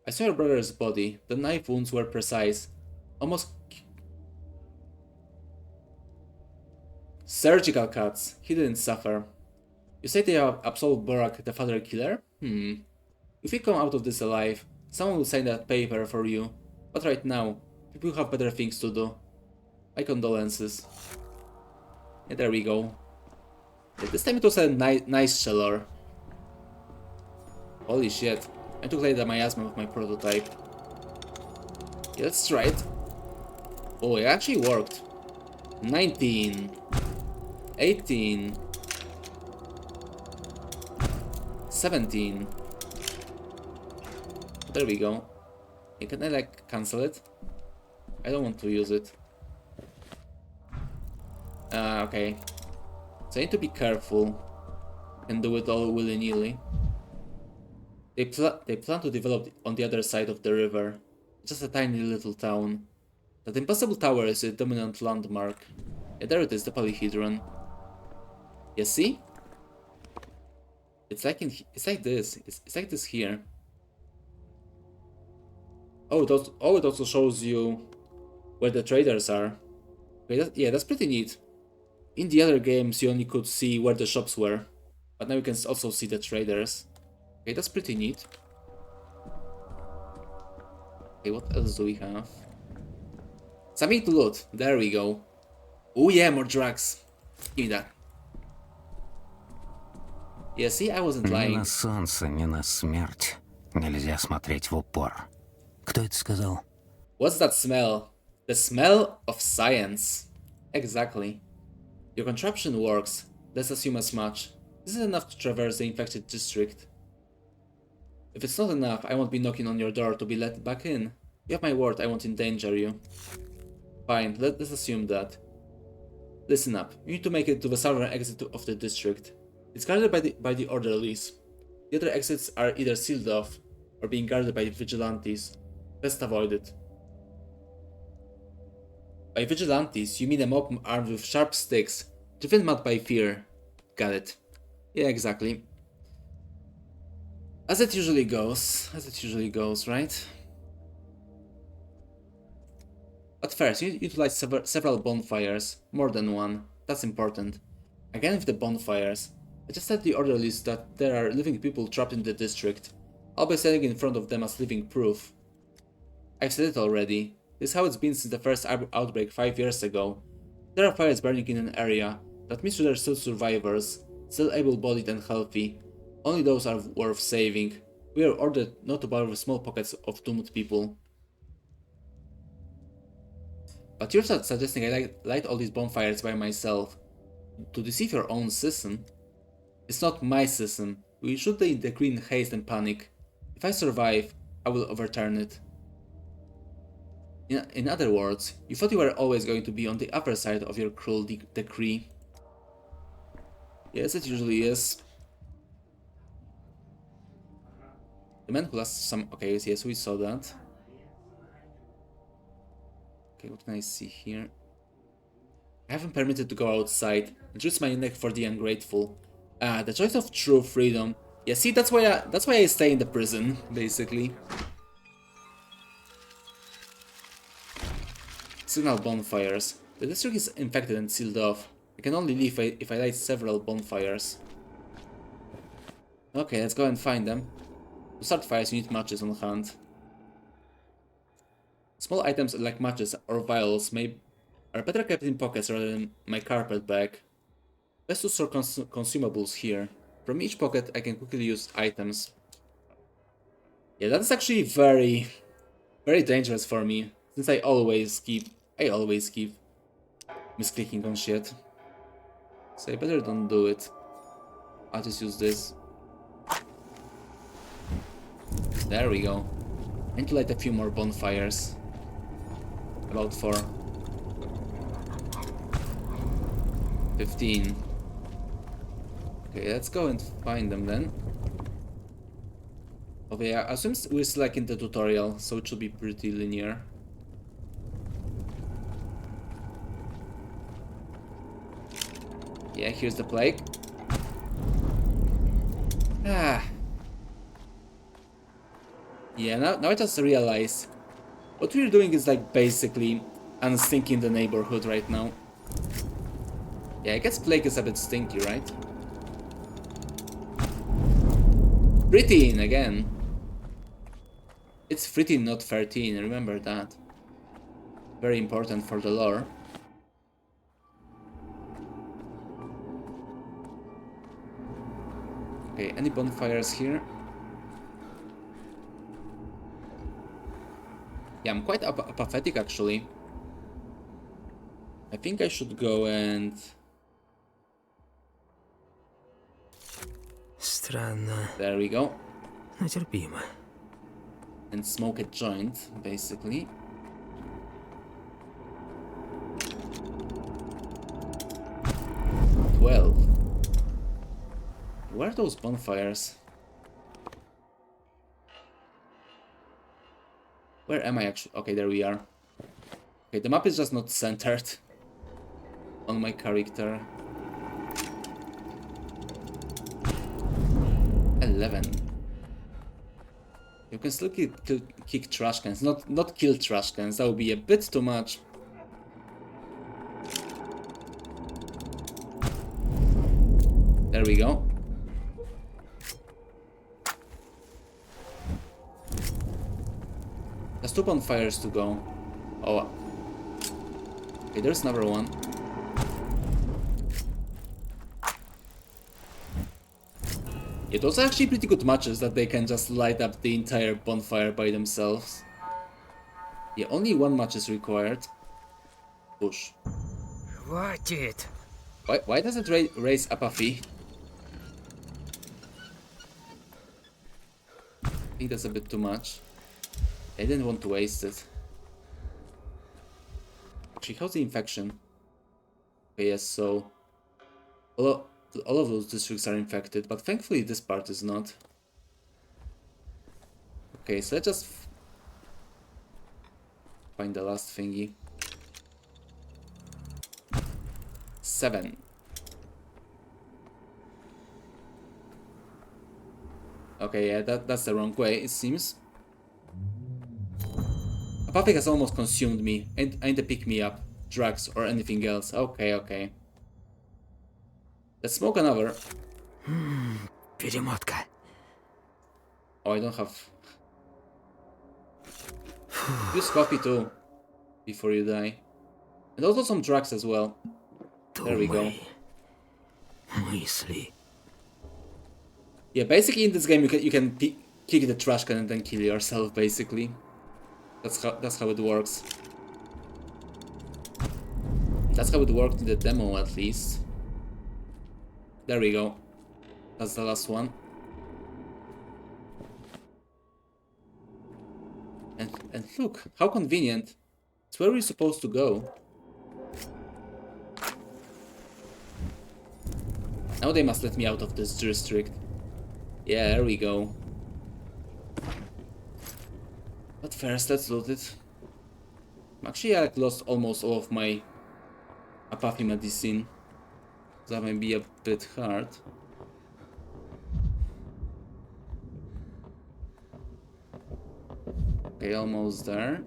I saw your brother's body. The knife wounds were precise. Almost... Surgical cuts. He didn't suffer. You say they have absolved Burak, the father killer? If you come out of this alive, someone will sign that paper for you. But right now, people have better things to do. My condolences. Yeah, there we go. Yeah, this time it was a nice Chalor. Holy shit. I took like the miasma of my prototype. Yeah, let's try it. Oh, it actually worked. 19. 18. 17. There we go. Yeah, can I like cancel it? I don't want to use it. Okay. So I need to be careful and do it all willy-nilly. They plan to develop on the other side of the river. Just a tiny little town. That impossible tower is a dominant landmark. Yeah, there it is, the polyhedron. You see? It's like this. It's like this here. Oh, it also shows you where the traders are. Okay, yeah, that's pretty neat. In the other games, you only could see where the shops were, but now you can also see the traders. Okay, that's pretty neat. Okay, what else do we have? Something to loot. There we go. Oh yeah, more drugs. Give me that. Yeah, see, I wasn't Ни lying. на солнце, ни на смерть нельзя смотреть в упор. Кто это сказал? What's that smell? The smell of science. Exactly. Your contraption works. Let's assume as much. This is enough to traverse the infected district. If it's not enough, I won't be knocking on your door to be let back in. You have my word, I won't endanger you. Fine, let's assume that. Listen up. You need to make it to the southern exit of the district. It's guarded by the orderlies. The other exits are either sealed off or being guarded by vigilantes. Best avoid it. By vigilantes, you mean a mob armed with sharp sticks, driven mad by fear. Got it. Yeah, exactly. As it usually goes, right? But first, you utilize several bonfires, more than one. That's important. Again with the bonfires. I just said the orderlies that there are living people trapped in the district. I'll be standing in front of them as living proof. I've said it already. This is how it's been since the first outbreak 5 years ago. There are fires burning in an area. That means there are still survivors, still able-bodied and healthy. Only those are worth saving. We are ordered not to bother with small pockets of doomed people. But you're suggesting I light all these bonfires by myself to deceive your own system? It's not my system. We shoot the decree in haste and panic. If I survive, I will overturn it. In other words, you thought you were always going to be on the upper side of your cruel decree. Yes, it usually is. The man who lost some... Okay, yes, we saw that. Okay, what can I see here? I haven't permitted to go outside and risk my neck for the ungrateful. The choice of true freedom. Yeah, see, that's why I stay in the prison, basically. Signal bonfires. The district is infected and sealed off. I can only leave if I light several bonfires. Okay, let's go and find them. To start fires, you need matches on hand. Small items like matches or vials are better kept in pockets rather than my carpet bag. Best to store consumables here. From each pocket I can quickly use items. Yeah, that's actually very dangerous for me, since I always keep misclicking on shit. So I better don't do it. I'll just use this. There we go. I need to light a few more bonfires. About 4. 15. Okay, let's go and find them then. Okay, I assume we're still like in the tutorial, so it should be pretty linear. Yeah, here's the plague. Yeah, now I just realized what we're doing is like basically unstinking the neighborhood right now. Yeah, I guess plague is a bit stinky, right? 13 again. It's 13, not 13, remember that. Very important for the lore. Okay, any bonfires here? Yeah, I'm quite apathetic actually. I think I should go and... Странно, There we go. но терпимо. And smoke a joint, basically. Where are those bonfires? Where am I actually? Okay, there we are. Okay, the map is just not centered on my character. 11. You can still kick trash cans, not kill trash cans. That would be a bit too much. There we go. There's 2 bonfires to go. Oh. Okay, there's another one. Yeah, those are actually pretty good matches that they can just light up the entire bonfire by themselves. Yeah, only 1 match is required. Push. Хватит! Why does it raise apathy? I think that's a bit too much. I didn't want to waste it. Actually, how's the infection? Okay, yes, so... all of those districts are infected, but thankfully this part is not. Okay, so let's just... find the last thingy. 7. Okay, yeah, that's the wrong way, it seems. Apathy has almost consumed me. Ain't a pick-me-up, drugs, or anything else. Okay, okay. Let's smoke another. Перемотка. Oh, I don't have... Use coffee too, before you die. And also some drugs as well. There we go. Думай. Мысли. Yeah, basically in this game you can kick the trash can and then kill yourself, basically. That's how it works. That's how it worked in the demo, at least. There we go. That's the last one. And look, how convenient. It's where we're supposed to go. Now they must let me out of this district. Yeah, there we go. But first, let's loot it. Actually, I lost almost all of my apathy medicine. That may be a bit hard. Okay, almost there.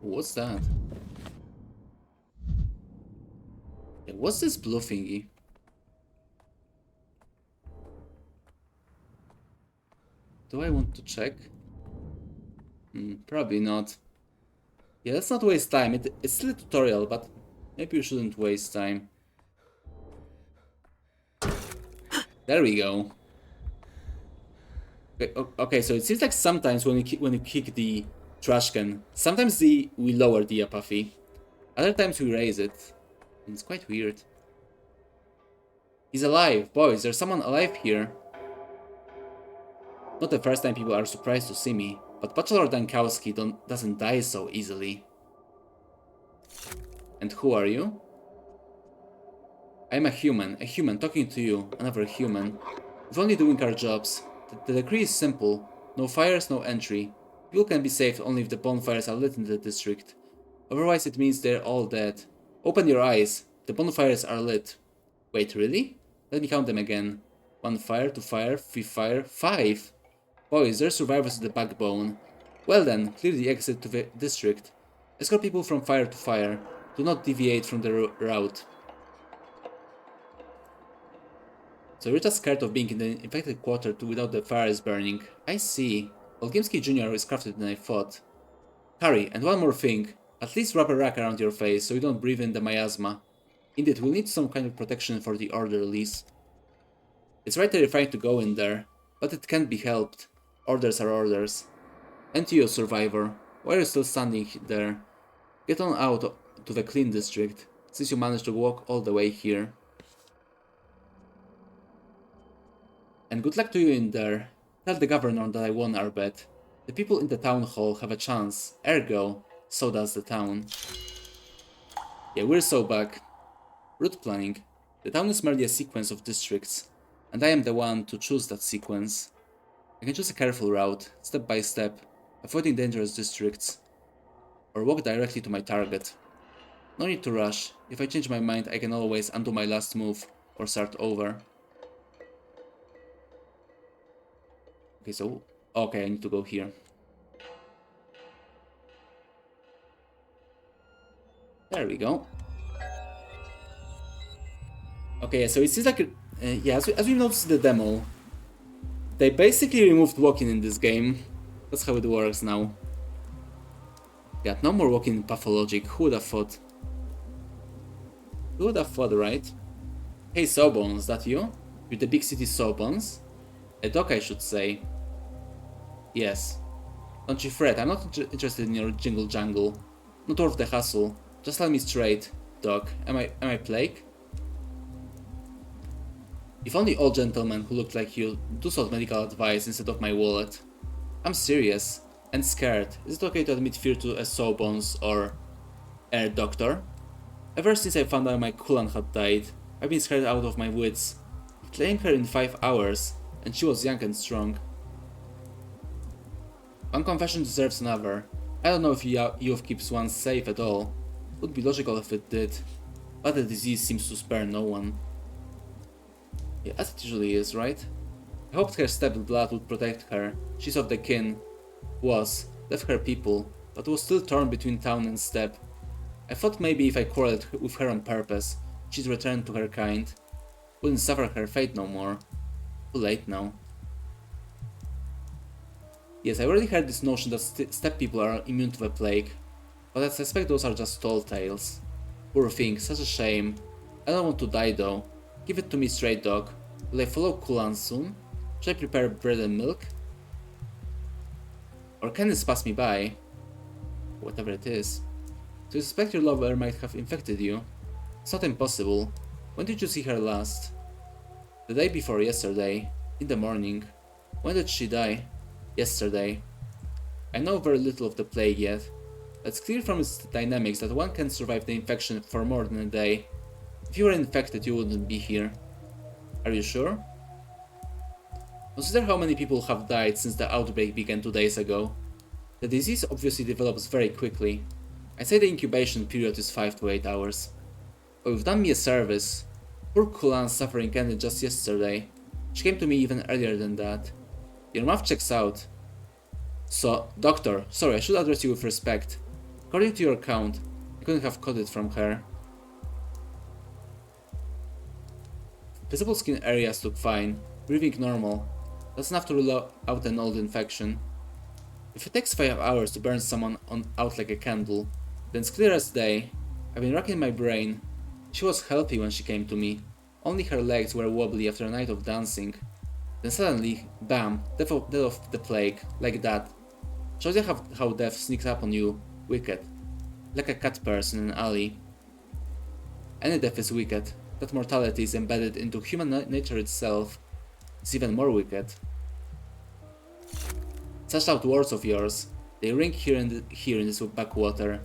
What's that? Yeah, what's this blue thingy? Do I want to check? Probably not. Yeah, let's not waste time. It's still a tutorial, but maybe you shouldn't waste time. There we go. Okay, so it seems like sometimes when you kick the trash can, sometimes we lower the apathy, other times we raise it. And it's quite weird. He's alive, boys. There's someone alive here. Not the first time people are surprised to see me, but Bachelor Dankowski doesn't die so easily. And who are you? I'm a human talking to you, another human. We're only doing our jobs. The decree is simple. No fires, no entry. People can be saved only if the bonfires are lit in the district. Otherwise it means they're all dead. Open your eyes. The bonfires are lit. Wait, really? Let me count them again. 1 fire, 2 fire, 3 fire, 5! Boys, they're survivors of the backbone. Well then, clear the exit to the district. Escort people from fire to fire. Do not deviate from the route. So you're just scared of being in the infected quarter without the fires burning. I see. Olgimski Jr. is crafted than I thought. Hurry, and one more thing. At least wrap a rack around your face so you don't breathe in the miasma. Indeed, we'll need some kind of protection for the order release. It's right terrifying to go in there, but it can't be helped. Orders are orders. And you, survivor, why are you still standing there? Get on out to the clean district, since you managed to walk all the way here. And good luck to you in there. Tell the governor that I won our bet. The people in the town hall have a chance, ergo, so does the town. Yeah, we're so back. Route planning. The town is merely a sequence of districts, and I am the one to choose that sequence. I can choose a careful route, step by step, avoiding dangerous districts, or walk directly to my target. No need to rush. If I change my mind, I can always undo my last move, or start over. Okay, so... okay, I need to go here. There we go. Okay, so it seems like... yeah, as we noticed in the demo, they basically removed walking in this game. That's how it works now. Yeah, no more walking in Pathologic. Who would have thought? Who would have thought, right? Hey, Sawbones, that you? You're the big city Sawbones? A dog, I should say. Yes. Don't you fret, I'm not interested in your jingle jangle. Not worth the hassle. Just tell me straight, Doc. Am I plague? If only all gentlemen who looked like you do sought medical advice instead of my wallet. I'm serious and scared. Is it okay to admit fear to a Sawbones or a doctor? Ever since I found out my Kulan had died, I've been scared out of my wits. Claiming her in 5 hours, and she was young and strong. One confession deserves another. I don't know if youth keeps one safe at all. Would be logical if it did, but the disease seems to spare no one. Yeah, as it usually is, right? I hoped her stepped blood would protect her. She's of the kin. Left her people, but was still torn between town and steppe. I thought maybe if I quarreled with her on purpose, she'd return to her kind. Wouldn't suffer her fate no more. Too late now. Yes, I already heard this notion that steppe people are immune to the plague, but I suspect those are just tall tales. Poor thing, such a shame. I don't want to die though. Give it to me straight, dog. Will I follow Kulan soon? Should I prepare bread and milk? Or can this pass me by? Whatever it is. So you suspect your lover might have infected you? It's not impossible. When did you see her last? The day before yesterday. In the morning. When did she die? Yesterday. I know very little of the plague yet. It's clear from its dynamics that one can survive the infection for more than a day. If you were infected, you wouldn't be here. Are you sure? Consider how many people have died since the outbreak began 2 days ago. The disease obviously develops very quickly. I say the incubation period is 5 to 8 hours. But you've done me a service. Poor Kulan's suffering ended just yesterday. She came to me even earlier than that. Your math checks out. So, doctor, sorry, I should address you with respect. According to your account, I couldn't have caught it from her. Visible skin areas look fine, breathing normal. That's enough to rule out an old infection. If it takes 5 hours to burn someone out like a candle, then it's clear as day. I've been racking my brain. She was healthy when she came to me. Only her legs were wobbly after a night of dancing. Then suddenly, bam, death of the plague, like that. Shows you how death sneaks up on you, wicked. Like a cat purse in an alley. Any death is wicked. That mortality is embedded into human nature itself. It's even more wicked. Such loud words of yours, they ring here in this backwater.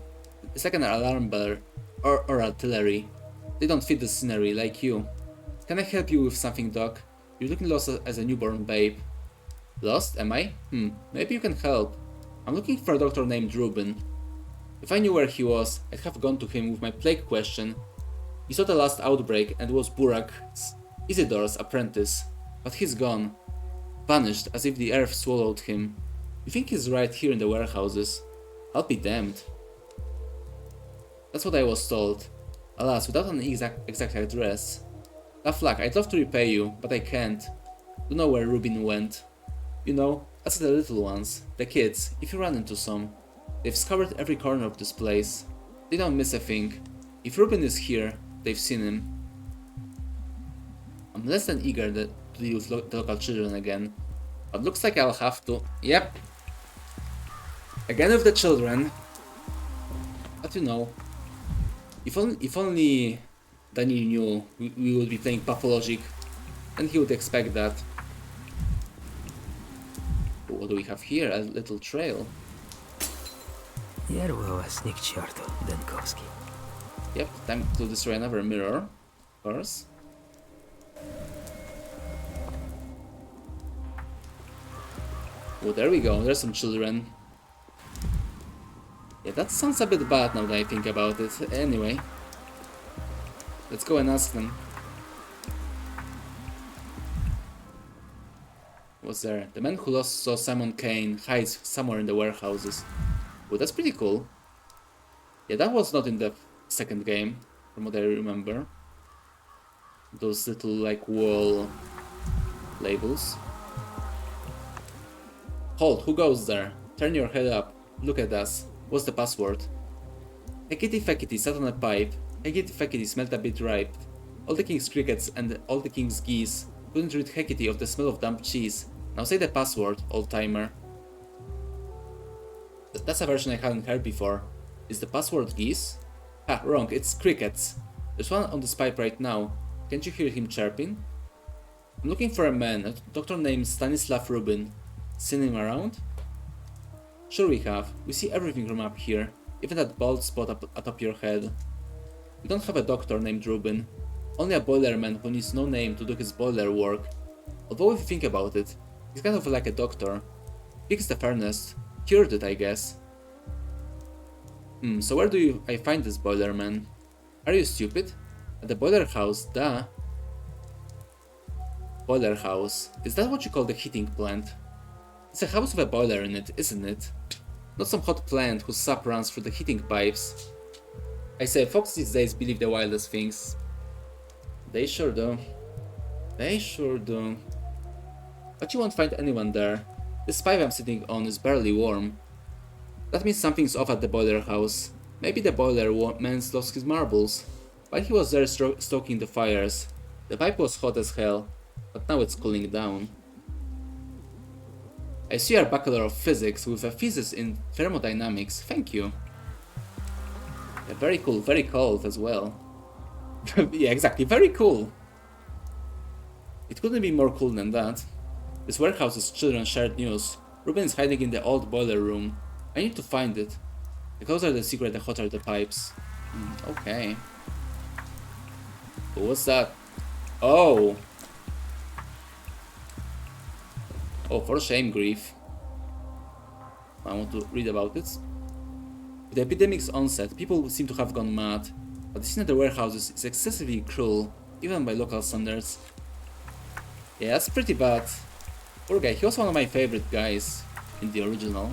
It's like an alarm bell, or artillery. They don't fit the scenery, like you. Can I help you with something, Doc? You're looking lost as a newborn babe. Lost, am I? Maybe you can help. I'm looking for a doctor named Rubin. If I knew where he was, I'd have gone to him with my plague question. He saw the last outbreak and was Burak's, Isidore's apprentice. But he's gone. Vanished as if the earth swallowed him. You think he's right here in the warehouses? I'll be damned. That's what I was told. Alas, without an exact address. Tough luck, I'd love to repay you, but I can't. Don't know where Rubin went. You know, as the little ones, the kids, if you run into some. They've scoured every corner of this place. They don't miss a thing. If Rubin is here, they've seen him. I'm less than eager to deal with the local children again. But looks like I'll have to. Yep. Again with the children. But you know, if only Daniel knew we would be playing Pathologic, and he would expect that. What do we have here? A little trail. Нервы у вас ни к черту, Денковский. Yep, time to destroy another mirror, of course. Oh, there we go, there's some children. Yeah, that sounds a bit bad now that I think about it. Anyway, let's go and ask them. What's there? The man who lost saw Simon Kane hides somewhere in the warehouses. Oh, that's pretty cool. Yeah, that was not in the second game, from what I remember. Those little, like, wall labels. Halt, who goes there? Turn your head up. Look at us. What's the password? Hekity Fekity sat on a pipe. Hekity Fekity smelled a bit ripe. All the king's crickets and all the king's geese couldn't rid Hekity of the smell of damp cheese. Now say the password, old-timer. That's a version I hadn't heard before. Is the password geese? Ha, wrong, it's crickets. There's one on this pipe right now. Can't you hear him chirping? I'm looking for a man, a doctor named Stanislav Rubin. Seen him around? Sure we have. We see everything from up here, even that bald spot up atop your head. We don't have a doctor named Rubin, only a boilerman who needs no name to do his boiler work. Although if you think about it, he's kind of like a doctor. Fixed the furnace, cured it, I guess. So where do I find this boilerman? Are you stupid? At the boiler house, duh. Boiler house. Is that what you call the heating plant? It's a house with a boiler in it, isn't it? Not some hot plant whose sap runs through the heating pipes. I say, folks these days believe the wildest things. They sure do. They sure do. But you won't find anyone there. This pipe I'm sitting on is barely warm. That means something's off at the boiler house. Maybe the boiler man's lost his marbles. While he was there stoking the fires, the pipe was hot as hell, but now it's cooling down. I see you're a Bachelor of Physics with a thesis in thermodynamics, thank you. Yeah, very cool, very cold as well. Yeah, exactly, very cool. It couldn't be more cool than that. This warehouse's children shared news. Ruben is hiding in the old boiler room. I need to find it. The closer the secret, the hotter the pipes. Okay. What's that? Oh! Oh, for shame, grief. I want to read about it. With the epidemic's onset, people seem to have gone mad, but the scene at the warehouses is excessively cruel, even by local standards. Yeah, that's pretty bad. Poor guy, he was one of my favorite guys in the original.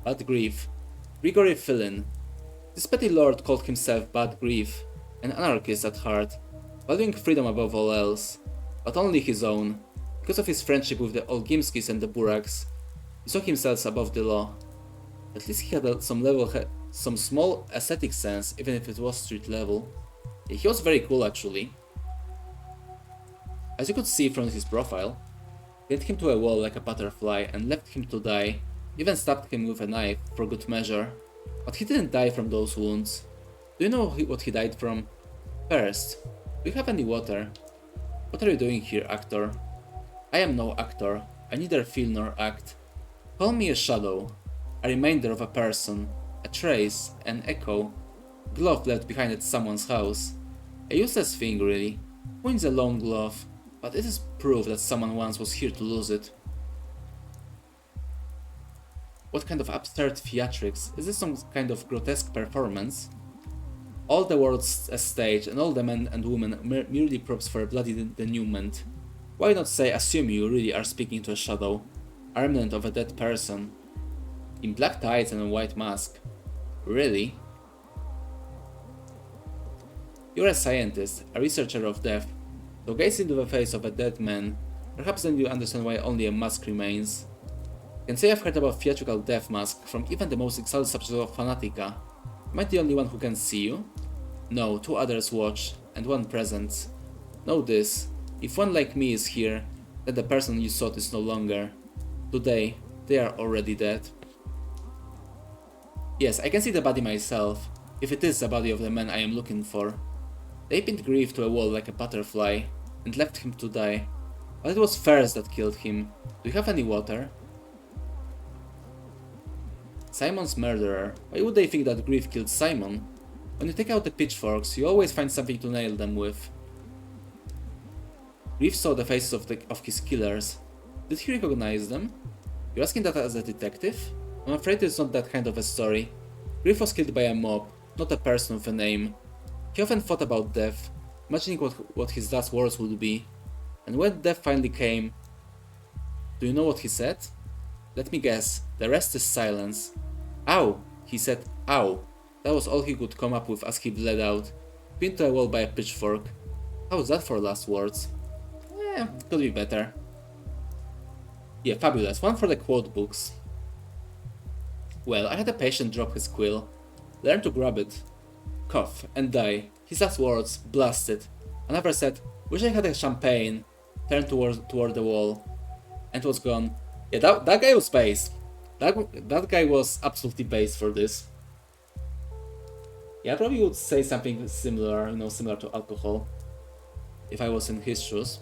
Bad Grief. Grigory Filin. This petty lord called himself Bad Grief, an anarchist at heart, valuing freedom above all else, but only his own. Because of his friendship with the Olgimskis and the Buraks, he saw himself above the law. At least he had some small aesthetic sense, even if it was street level. Yeah, he was very cool actually. As you could see from his profile, he pinned him to a wall like a butterfly and left him to die, even stabbed him with a knife for good measure. But he didn't die from those wounds. Do you know what he died from? First, do you have any water? What are you doing here, actor? I am no actor. I neither feel nor act. Call me a shadow, a remainder of a person, a trace, an echo, glove left behind at someone's house. A useless thing, really. Who needs a lone glove? But it is proof that someone once was here to lose it. What kind of absurd theatrics? Is this some kind of grotesque performance? All the world's a stage, and all the men and women merely props for a bloody denouement. Why not say, assume you really are speaking to a shadow, a remnant of a dead person, in black tights and a white mask? Really? You're a scientist, a researcher of death, so gaze into the face of a dead man, perhaps then you understand why only a mask remains. I can say I've heard about theatrical death mask from even the most exalted subject of Fanatica. Am I the only one who can see you? No, two others watch, and one present. Know this, if one like me is here, that the person you sought is no longer. Today, they are already dead. Yes, I can see the body myself, if it is the body of the man I am looking for. They pinned Grief to a wall like a butterfly, and left him to die. But it was thirst that killed him. Do you have any water? Simon's murderer. Why would they think that Grief killed Simon? When you take out the pitchforks, you always find something to nail them with. Grief saw the faces of his killers. Did he recognize them? You're asking that as a detective? I'm afraid it's not that kind of a story. Grief was killed by a mob, not a person with a name. He often thought about death, imagining what his last words would be. And when death finally came, do you know what he said? Let me guess, the rest is silence. Ow! He said, ow. That was all he could come up with as he bled out, pinned to a wall by a pitchfork. How was that for last words? Could be better. Yeah, fabulous. One for the quote books. Well, I had a patient drop his quill, learn to grab it, cough, and die. His last words, blasted. Another said, wish I had a champagne, turned toward the wall, and was gone. Yeah, that guy was based. That guy was absolutely based for this. Yeah, I probably would say something similar, similar to alcohol, if I was in his shoes.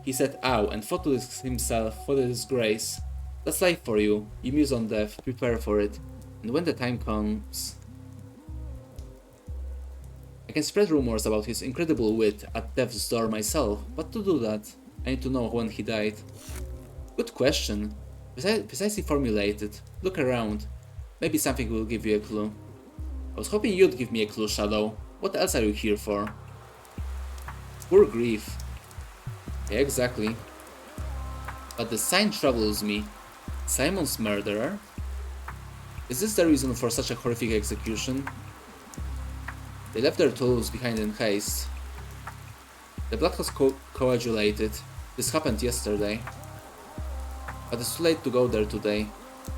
He said ow and thought to himself, what a disgrace. That's life for you. You muse on death, prepare for it, and when the time comes... I can spread rumors about his incredible wit at death's door myself, but to do that, I need to know when he died. Good question. Precisely formulated. Look around. Maybe something will give you a clue. I was hoping you'd give me a clue, Shadow. What else are you here for? Poor Grief. Yeah, exactly. But the sign troubles me. Simon's murderer? Is this the reason for such a horrific execution? They left their tools behind in haste. The blood has coagulated. This happened yesterday. But it's too late to go there today.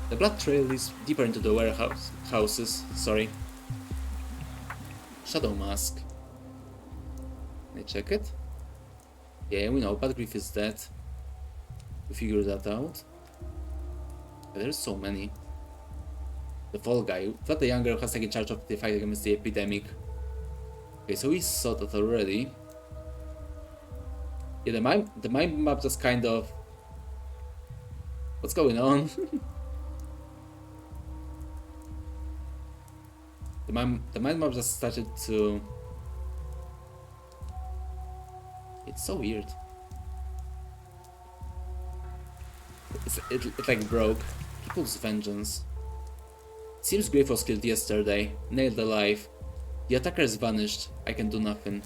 The blood trail leads deeper into the warehouses. Sorry. Shadow mask. Can I check it? Yeah, we know, Bad Grief is dead. We figured that out. But there's so many. The Fall Guy, Vlad the Younger has taken charge of the fight against the epidemic. Okay, so we saw that already. Yeah, the mind map just kind of... What's going on? the mind map just started to... It's so weird. It like broke. People's vengeance. Seems Grief was killed yesterday, nailed alive. The attackers vanished. I can do nothing.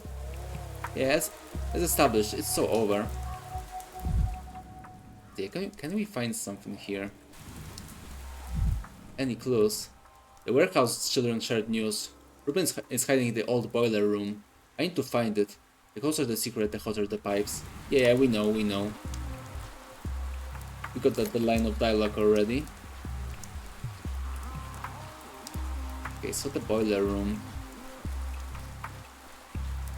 Yes, as established, it's so over. Yeah, can we find something here? Any clues? The warehouse children shared news. Ruben is hiding in the old boiler room. I need to find it. The closer the secret, the hotter the pipes. Yeah, we know. We got the line of dialogue already. Okay, so the boiler room.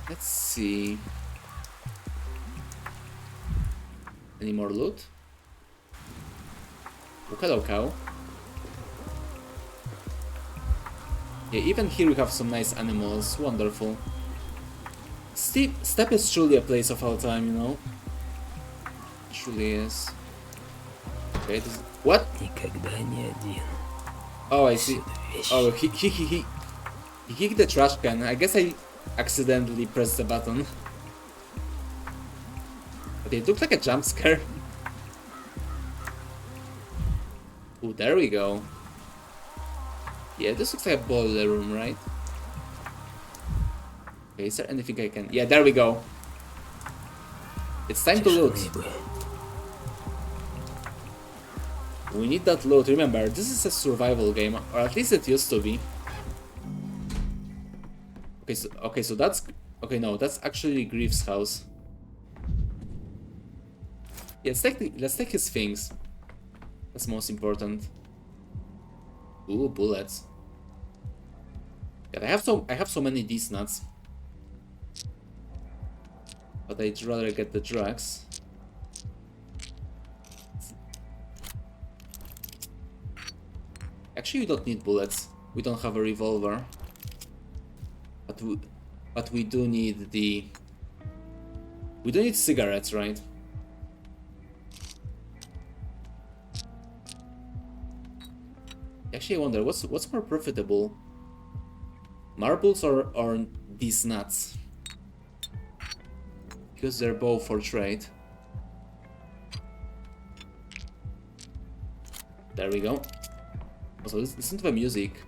Let's see. Any more loot? Oh, hello, cow. Yeah, even here we have some nice animals. Wonderful. Steppe is truly a place of all time, you know? It truly is. Okay, this is... What? Oh, I see. Oh, he kicked the trash can. I guess I accidentally pressed the button. Okay, it looked like a jump scare. Oh, there we go. Yeah, this looks like a boiler room, right? Okay, is there anything I can... Yeah, there we go. It's time to loot. We need that loot. Remember, this is a survival game, or at least it used to be. Okay, so that's... Okay, no, that's actually Grief's house. Yeah, let's take his things. That's most important. Ooh, bullets. Yeah, I have so many these nuts. But I'd rather get the drugs. Actually, we don't need bullets. We don't have a revolver. But we do need the... We don't need cigarettes, right? Actually, I wonder, what's more profitable? Marbles or these nuts? Because they're both for trade. There we go. Also, listen to the music.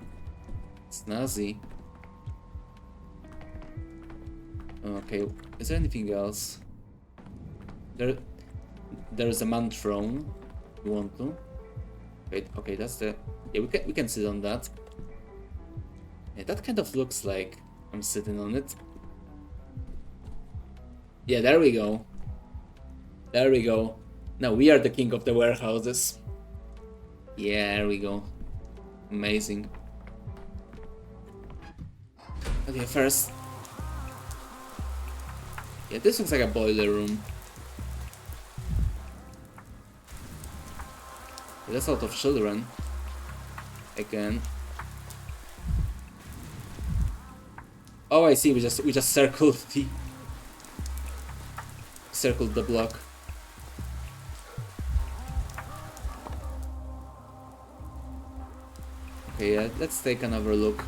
It's snazzy. Okay, is there anything else? There's a man throne. You want to? Wait, okay, that's the... Yeah, we can sit on that. Yeah, that kind of looks like I'm sitting on it. Yeah, there we go. There we go. Now we are the king of the warehouses. Yeah, there we go. Amazing. Okay, first... Yeah, this looks like a boiler room. That's a lot of children. Again. Oh, I see. We just circled the block. Okay, yeah, let's take another look.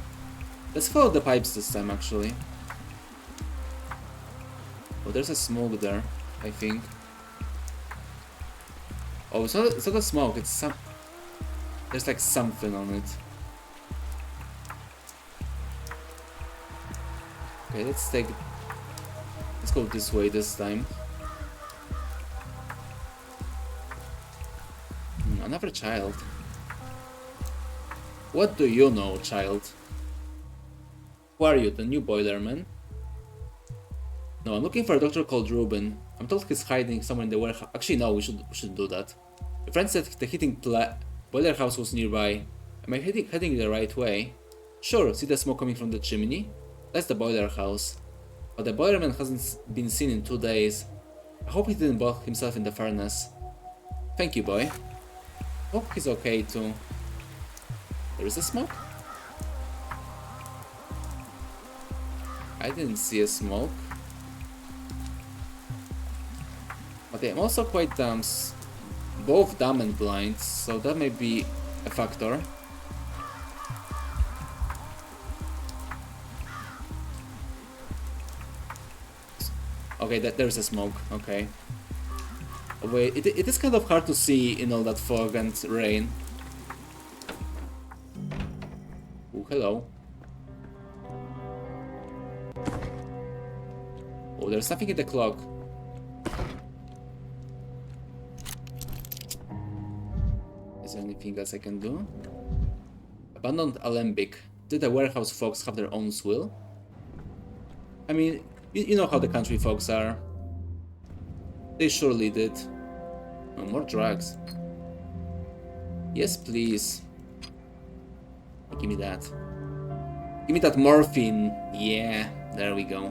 Let's follow the pipes this time, actually. Oh, there's a smoke there, I think. Oh, it's not a smoke, it's some... There's like something on it. Okay, let's go this way this time. Another child. What do you know, child? Who are you, the new boilerman? No, I'm looking for a doctor called Ruben. I'm told he's hiding somewhere in the warehouse. Actually, no, we should do that. A friend said the heating boiler house was nearby. Am I heading the right way? Sure, see the smoke coming from the chimney? That's the boiler house. But the boilerman hasn't been seen in 2 days. I hope he didn't block himself in the furnace. Thank you, boy. Hope he's okay too. There is a smoke? I didn't see a smoke. But I'm also quite both dumb and blind, so that may be a factor. Okay, there's a smoke, okay. Oh, wait, it is kind of hard to see in all that fog and rain. Oh, hello. Oh, there's something in the clock. Is there anything else I can do? Abandoned alembic. Did the warehouse folks have their own swill? I mean, you know how the country folks are. They surely did. Oh, more drugs. Yes, please. Give me that. Give me that morphine. Yeah, there we go.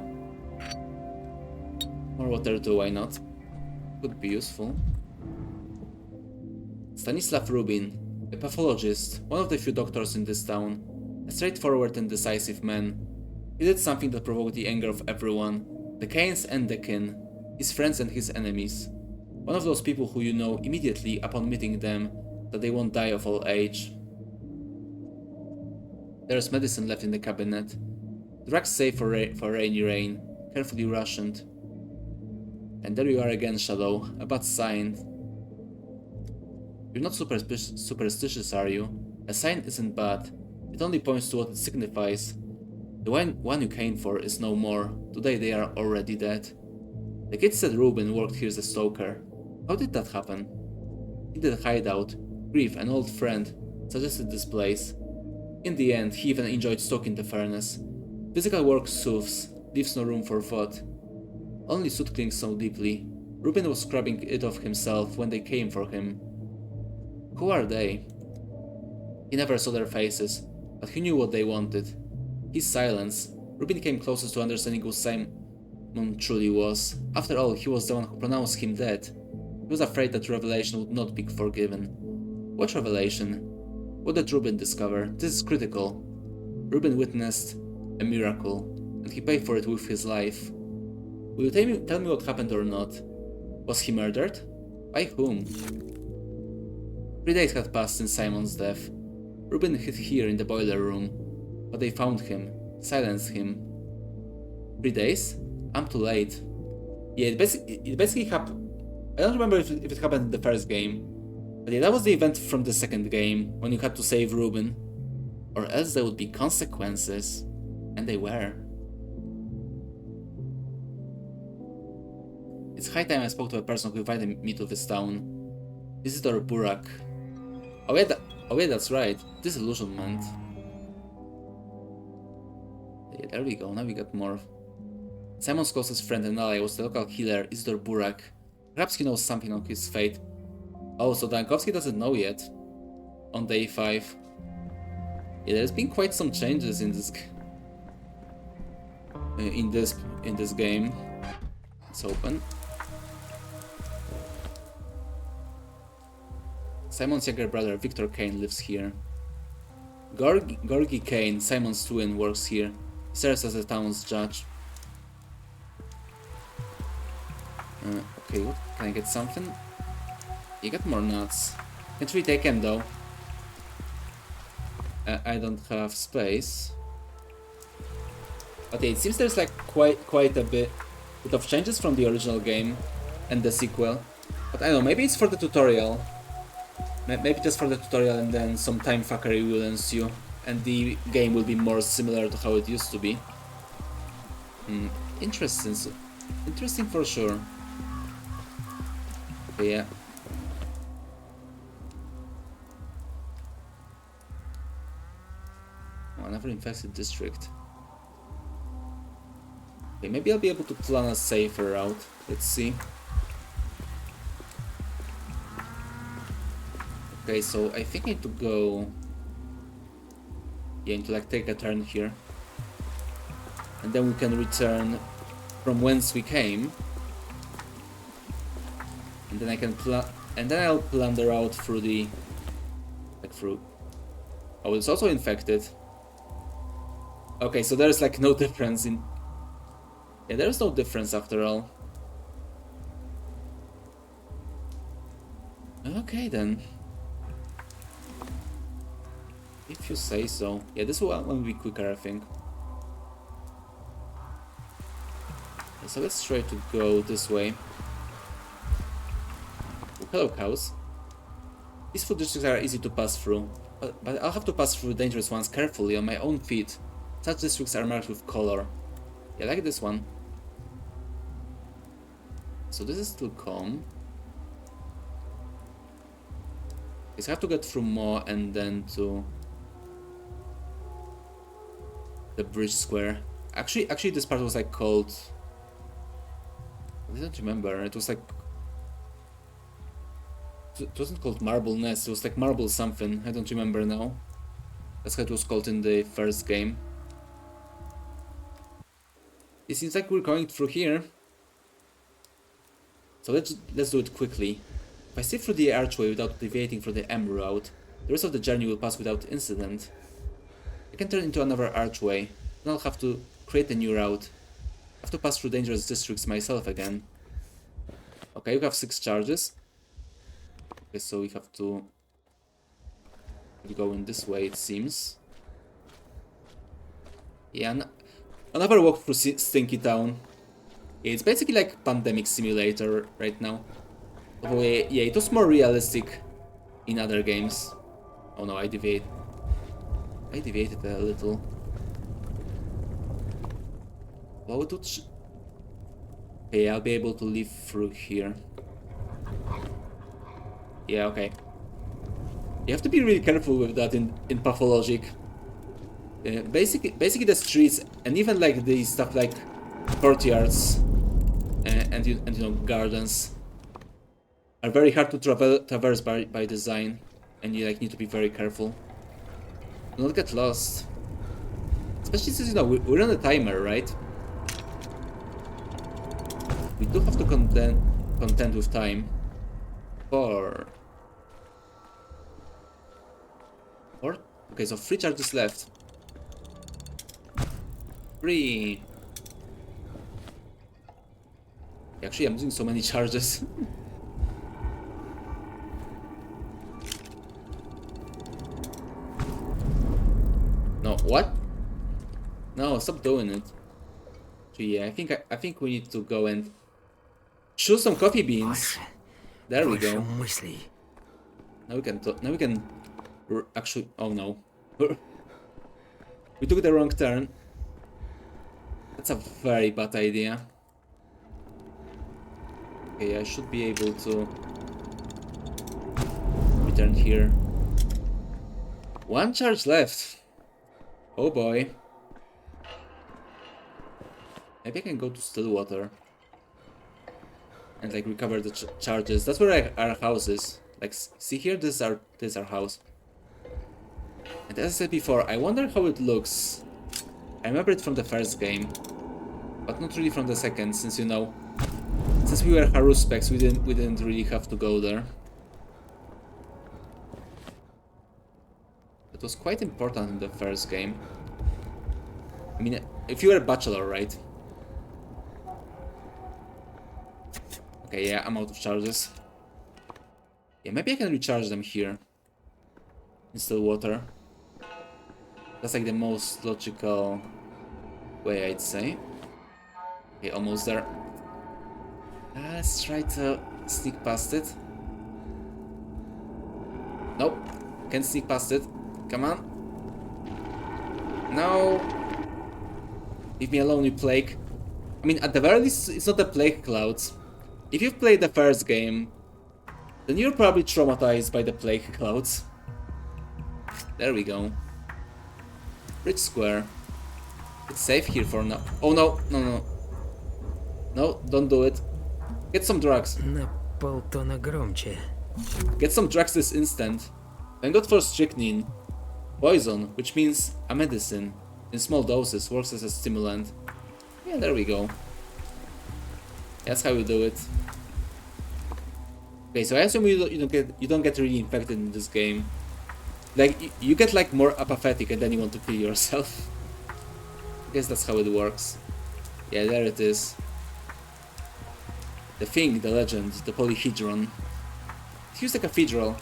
More water too, why not? Could be useful. Stanislav Rubin, a pathologist, one of the few doctors in this town. A straightforward and decisive man. He did something that provoked the anger of everyone. The Cains and the kin. His friends and his enemies. One of those people who you know immediately upon meeting them that they won't die of old age. There's medicine left in the cabinet. Drugs safe for rainy rain, carefully rationed. And there you are again, Shadow. A bad sign. You're not superstitious, are you? A sign isn't bad. It only points to what it signifies. The one you came for is no more. Today they are already dead. The kid said Ruben worked here as a stoker. How did that happen? He did a hideout. Grief, an old friend, suggested this place. In the end, he even enjoyed stoking the furnace. Physical work soothes, leaves no room for thought. Only soot clings so deeply. Ruben was scrubbing it off himself when they came for him. Who are they? He never saw their faces, but he knew what they wanted. His silence. Ruben came closest to understanding Moon truly was. After all, he was the one who pronounced him dead. He was afraid that revelation would not be forgiven. What revelation? What did Ruben discover? This is critical. Ruben witnessed a miracle, and he paid for it with his life. Will you tell me what happened or not? Was he murdered? By whom? 3 days had passed since Simon's death. Ruben hid here in the boiler room, but they found him, silenced him. 3 days? I'm too late. Yeah, it basically happened. I don't remember if it happened in the first game, but yeah, that was the event from the second game, when you had to save Ruben. Or else there would be consequences. And they were. It's high time I spoke to a person who invited me to this town. Visitor Burak. Oh yeah, that's right. Disillusionment. Yeah, there we go, now we got more. Simon's closest friend and ally was the local healer, Isidor Burak. Perhaps he knows something on his fate. Oh, so Dankowski doesn't know yet. On day 5. Yeah, there's been quite some changes in this game. Let's open. Simon's younger brother Victor Kane lives here. Gorgi Kane, Simon's twin, works here. He serves as the town's judge. Okay, what? Can I get something? You get more nuts. Can't really take them though. I don't have space. Okay, it seems there's like quite a bit of changes from the original game and the sequel. But I don't know, maybe it's for the tutorial. Maybe just for the tutorial, and then some time fuckery will ensue, and the game will be more similar to how it used to be. Interesting for sure. Okay, yeah. Oh, another infested district. Okay, maybe I'll be able to plan a safer route. Let's see. Okay, so I think I need to go... Yeah, I need to like take a turn here. And then we can return from whence we came. And then I can I'll plan the route through the... Like through... Oh, it's also infected. Okay, so there's like no difference in... Yeah, there's no difference after all. Okay then. If you say so. Yeah, this one will be quicker, I think. Okay, so let's try to go this way. Oh, hello, cows. These food districts are easy to pass through, but I'll have to pass through dangerous ones carefully on my own feet. Such districts are marked with color. Yeah, like this one. So this is still calm. Okay, so I have to get through more and then to the bridge square. Actually, this part was like called... I don't remember. It was like... It wasn't called Marble Nest. It was like Marble something. I don't remember now. That's how it was called in the first game. It seems like we're going through here. So let's do it quickly. If I slip through the archway without deviating from the M route, the rest of the journey will pass without incident. I can turn into another archway, then I'll have to create a new route. I have to pass through dangerous districts myself again. Okay, we have 6 charges. Okay, so we have to go in this way, it seems. Yeah, another walk through Stinky Town. Yeah, it's basically like Pandemic Simulator right now. Although, yeah, it was more realistic in other games. Oh no, I deviated a little. What would it... Okay, I'll be able to leave through here. Yeah, okay. You have to be really careful with that in Pathologic. Basically the streets and even like the stuff like courtyards and you know gardens are very hard to traverse by design, and you like need to be very careful. Do not get lost. Especially since, you know, we're on a timer, right? do have to contend with time. 4. Okay, so 3 charges left. 3. Actually, I'm using so many charges. No, what? No, stop doing it. So yeah, I think we need to go and choose some coffee beans. There we go. мыслей. Now we can actually. Oh no, we took the wrong turn. That's a very bad idea. Okay, I should be able to return here. 1 charge left. Oh boy. Maybe I can go to Stillwater and like recover the charges. That's where our house is. Like, see here, this is our house. And as I said before, I wonder how it looks. I remember it from the first game, but not really from the second, since, you know, since we were Haru specs, we didn't really have to go there. It was quite important in the first game. I mean, if you were a bachelor, right? Okay, yeah, I'm out of charges. Yeah, maybe I can recharge them here in Stillwater. That's like the most logical way, I'd say. Okay, almost there. Let's try to sneak past it. Nope, can't sneak past it. Come on. No. Leave me alone, you plague. I mean, at the very least, it's not the plague clouds. If you've played the first game, then you're probably traumatized by the plague clouds. There we go. Bridge square. It's safe here for now. Oh no, no. No, don't do it. Get some drugs. На полтона громче. Get some drugs this instant. Thank God for strychnine. Poison, which means a medicine. In small doses, works as a stimulant. Yeah, there we go. That's how we do it. Okay, so I assume you don't get really infected in this game. Like, you get like more apathetic and then you want to kill yourself. I guess that's how it works. Yeah, there it is. The thing, the legend, the polyhedron. Here's the cathedral.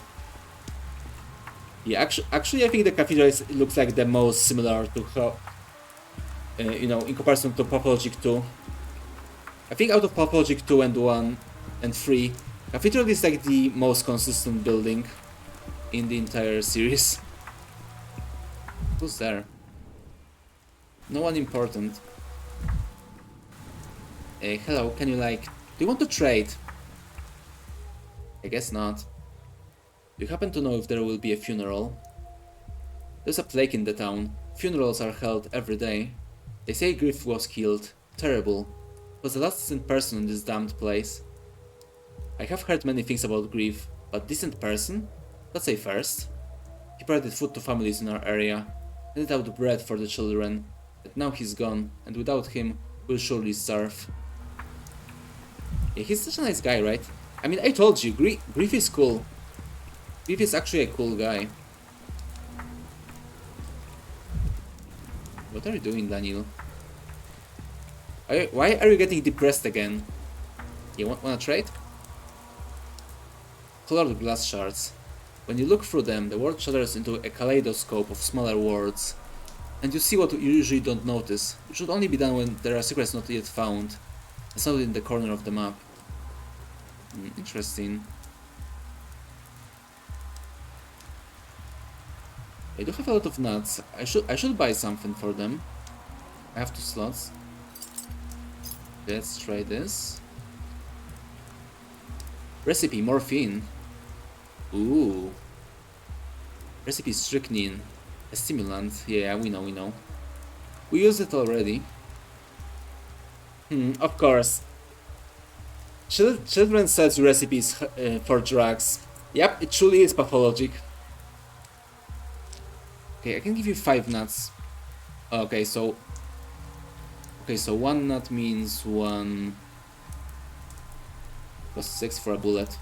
Yeah, actually I think the cathedral looks like the most similar to how, you know, in comparison to Pathologic 2. I think out of Pathologic 2 and 1 and 3, Cathedral is like the most consistent building in the entire series. Who's there? No one important. Hello, can you like... Do you want to trade? I guess not. Do you happen to know if there will be a funeral? There's a plague in the town. Funerals are held every day. They say Griff was killed. Terrible. Was the last decent person in this damned place. I have heard many things about Grief, but decent person? That's a first. He provided food to families in our area, handed out bread for the children, but now he's gone, and without him, we'll surely starve. Yeah, he's such a nice guy, right? I mean, I told you, Grief is cool. Grief is actually a cool guy. What are you doing, Daniel? Why are you getting depressed again? You wanna trade? Colored glass shards. When you look through them, the world shatters into a kaleidoscope of smaller worlds, and you see what you usually don't notice. It should only be done when there are secrets not yet found. It's not in the corner of the map. Interesting. I do have a lot of nuts. I should buy something for them. I have 2 slots. Let's try this. Recipe, morphine. Ooh. Recipe, strychnine. A stimulant. Yeah, we know. We used it already. Of course. Children sells recipes for drugs. Yep, it truly is pathologic. Okay, I can give you 5 nuts. Okay, so 1 nut means 1 Cost 6 for a bullet.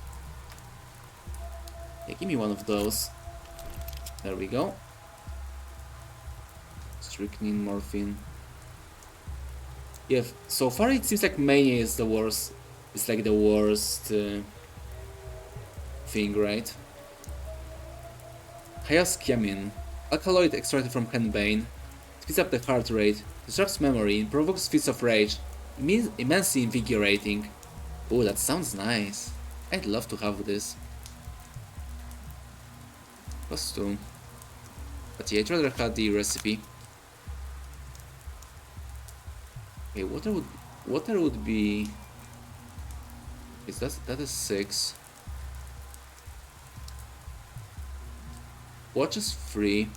Yeah, give me one of those. There we go. Strychnine, morphine. Yeah, so far it seems like mania is the worst. It's like the worst thing, right? Hyoscyamin, alkaloid extracted from henbane, speeds up the heart rate, disrupts memory, and provokes fits of rage. Immensely invigorating. Oh, that sounds nice. I'd love to have this. Cost 2. But yeah, I'd rather have the recipe. Okay, water would be. Is that is 6. Watch is free.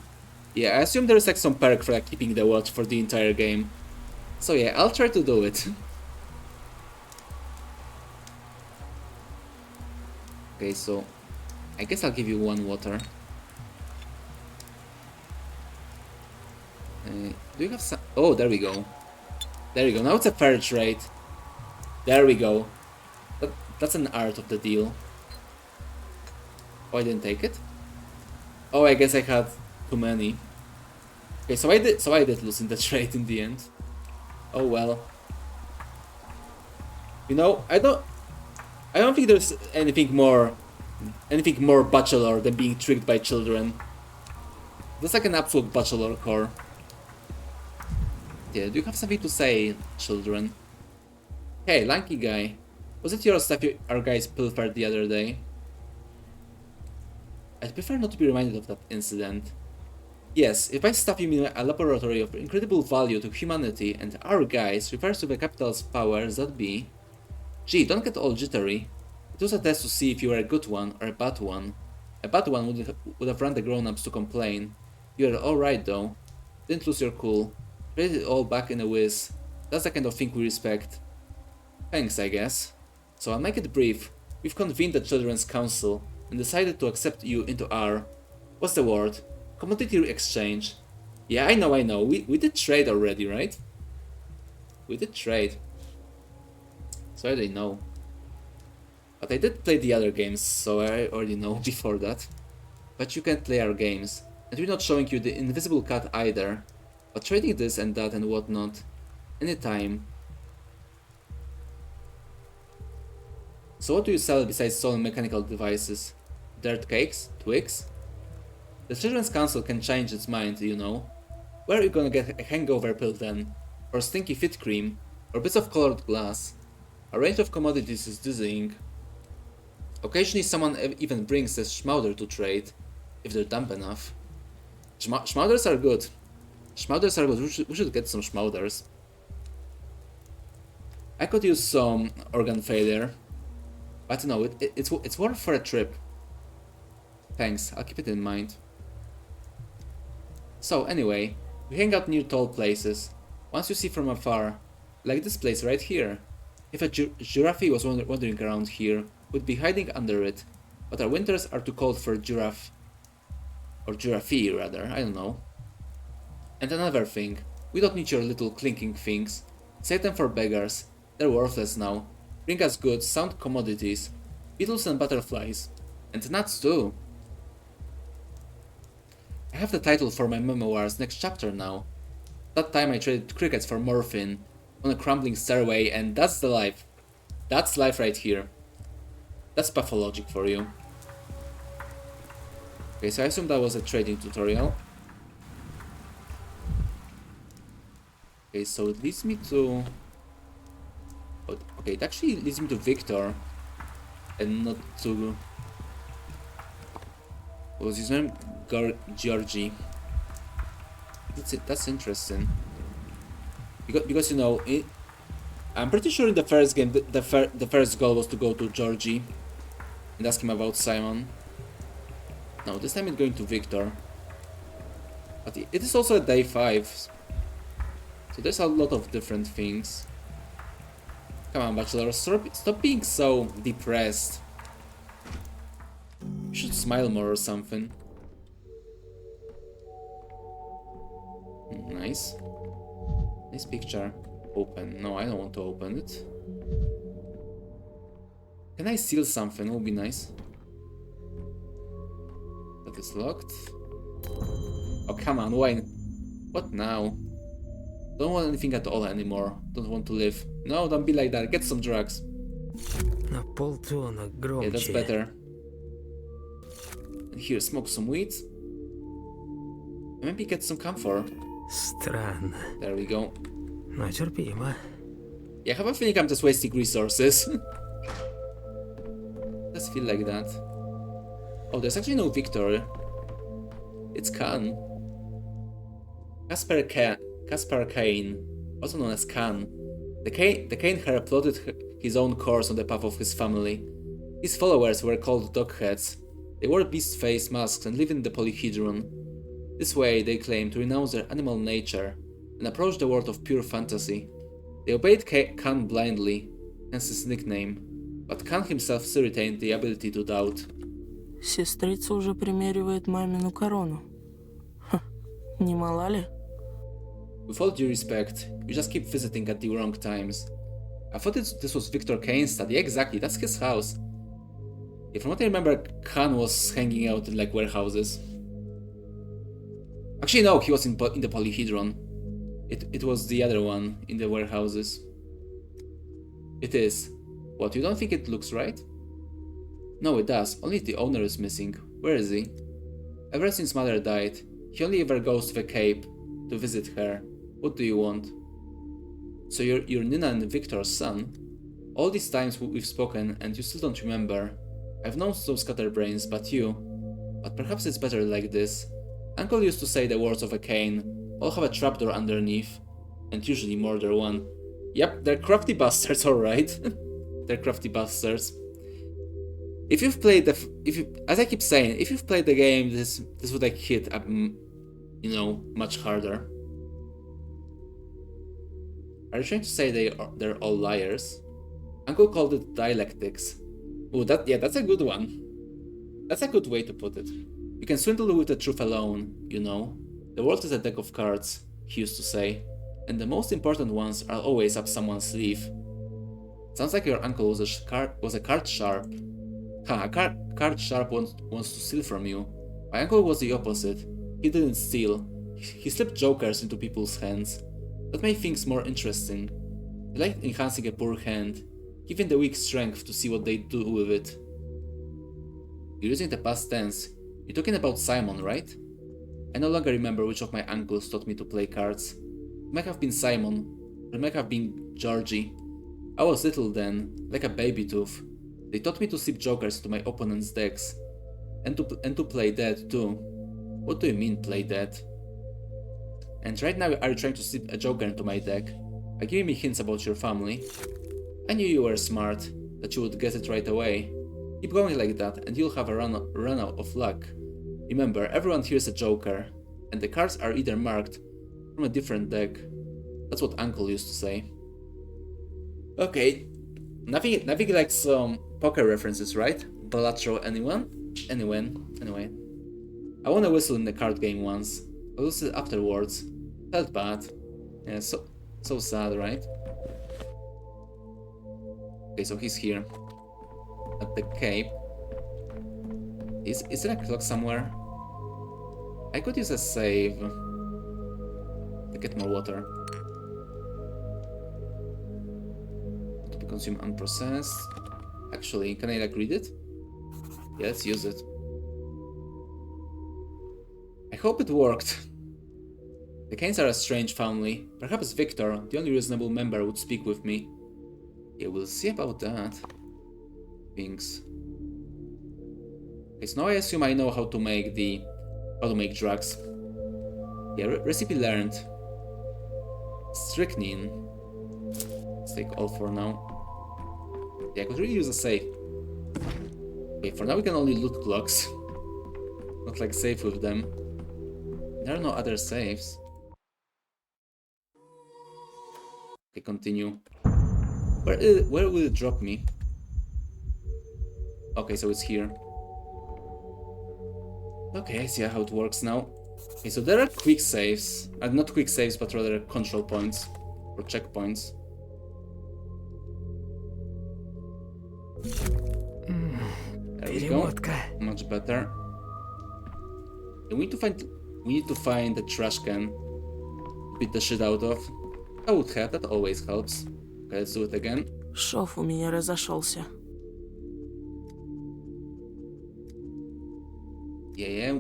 Yeah, I assume there's like some perk for like keeping the watch for the entire game. So yeah, I'll try to do it. Okay, so I guess I'll give you 1 water. Do you have some? Oh, there we go. There we go. Now it's a fair trade. There we go. That's an art of the deal. Oh, I didn't take it. Oh, I guess I had too many. Okay, so I did lose in the trade in the end. Oh well. You know, I don't think there's anything more bachelor than being tricked by children. That's like an absolute bachelor core. Yeah, do you have something to say, children? Hey, lanky guy. Was it your stuff our guys pilfered the other day? I'd prefer not to be reminded of that incident. Yes, if by stuff you mean a laboratory of incredible value to humanity and our guys refers to the capital's powers that be. Gee, don't get all jittery. It was a test to see if you were a good one or a bad one. A bad one would have run the grown-ups to complain. You were alright though. Didn't lose your cool. Traded it all back in a whiz. That's the kind of thing we respect. Thanks, I guess. So I'll make it brief. We've convened the Children's Council and decided to accept you into our... what's the word? Commodity exchange. Yeah, I know. We did trade already, right? We did trade. So I already know. But I did play the other games, so I already know before that. But you can't play our games. And we're not showing you the invisible cut either. But trading this and that and whatnot. Anytime. So what do you sell besides stolen mechanical devices? Dirt cakes? Twigs? The Children's Council can change its mind, you know. Where are you gonna get a hangover pill then? Or stinky fit cream? Or bits of colored glass? A range of commodities is dizzying. Occasionally someone even brings a schmauder to trade, if they're dumb enough. Schmauders are good. Schmauders are good, we should get some schmauders. I could use some organ failure. But no, it's worth for a trip. Thanks, I'll keep it in mind. So anyway, we hang out near tall places. Once you see from afar, like this place right here. If a giraffe was wandering around here, we'd be hiding under it. But our winters are too cold for a giraffe. Or giraffe rather, I don't know. And another thing, we don't need your little clinking things. Save them for beggars. They're worthless now. Bring us goods, sound commodities, beetles and butterflies, and nuts too. I have the title for my memoirs next chapter now. That time I traded crickets for morphine on a crumbling stairway, and that's the life. That's life right here. That's pathologic for you. Okay, so I assume that was a trading tutorial. Okay, so it leads me to... Okay, it actually leads me to Victor, and not to... What was his name? Georgie. That's interesting. Because you know, I'm pretty sure in the first game, the first goal was to go to Georgie and ask him about Simon. No, this time it's going to Victor. But it is also day 5. So there's a lot of different things. Come on, Bachelor, stop being so depressed. You should smile more or something. Nice. Nice picture. Open. No, I don't want to open it. Can I steal something? It would be nice. That is locked. Oh, come on, why? What now? Don't want anything at all anymore. Don't want to live. No, don't be like that. Get some drugs. На полтона громче. Yeah, that's better. And here, smoke some weed. Maybe get some camphor. Странно, There we go. но терпимо. Yeah, I have a feeling I'm just wasting resources. Does feel like that. Oh, there's actually no Victor. It's Khan. Caspar Cain, also known as Khan. The Cain heir plotted his own course on the path of his family. His followers were called Dogheads. They wore beast face masks and lived in the Polyhedron. This way, they claimed to renounce their animal nature and approach the world of pure fantasy. They obeyed Khan blindly, hence his nickname, but Khan himself still retained the ability to doubt. Сестрица уже примеривает мамину корону. Ха, не мала ли? With all due respect, you just keep visiting at the wrong times. I thought this was Victor Kane's study. Exactly, that's his house. Yeah, from what I remember, Khan was hanging out in like warehouses. Actually, no, he was in the Polyhedron. It was the other one in the warehouses. It is. What, you don't think it looks right? No, it does. Only the owner is missing. Where is he? Ever since mother died, he only ever goes to the Cape to visit her. What do you want? So you're Nina and Victor's son? All these times we've spoken and you still don't remember. I've known some scatterbrains, but you... But perhaps it's better like this. Uncle used to say the words of a cane. All have a trapdoor underneath. And usually murder one. Yep, they're crafty bastards, alright. They're crafty bastards. If you've played as I keep saying, if you've played the game, this would like hit, you know, much harder. Are you trying to say they're all liars? Uncle called it dialectics. Oh, that's a good one. That's a good way to put it. You can swindle with the truth alone, you know. The world is a deck of cards, he used to say, and the most important ones are always up someone's sleeve. Sounds like your uncle was a card sharp. A card sharp wants to steal from you. My uncle was the opposite. He didn't steal. He slipped jokers into people's hands. That made things more interesting. He liked enhancing a poor hand, giving the weak strength to see what they do with it. You're using the past tense. You're talking about Simon, right? I no longer remember which of my uncles taught me to play cards. It might have been Simon, or it might have been Georgie. I was little then, like a baby tooth. They taught me to slip jokers into my opponent's decks. And to play dead too. What do you mean play dead? And right now are you trying to slip a joker into my deck? By giving me hints about your family? I knew you were smart, that you would guess it right away. Keep going like that and you'll have a run out of luck. Remember, everyone here is a joker, and the cards are either marked from a different deck. That's what Uncle used to say. Okay, nothing like some poker references, right? Balatro, anyone? Anyway. I won a whistle in the card game once. I lost it afterwards. Felt bad. Yeah, so sad, right? Okay, so he's here. At the Cape. Is there a clock somewhere? I could use a save to get more water. To be consumed unprocessed. Actually, can I like read it? Yeah, let's use it. I hope it worked. The Canes are a strange family. Perhaps Victor, the only reasonable member, would speak with me. Yeah, we'll see about that. Things. Okay, so now I assume I know how to make drugs. Yeah, recipe learned. Strychnine. Let's take all for now. Yeah, I could really use a save. Okay, for now we can only loot blocks. Not like save with them. There are no other saves. Okay, continue. Where will it drop me? Okay, so it's here. Okay, I see how it works now. Okay, so there are quick saves. Not quick saves, but rather control points. Or checkpoints. Перемотка. Much better. And we need to find the trash can. Beat the shit out of. I would have, that always helps. Okay, let's do it again. Шов у меня разошелся. Yeah.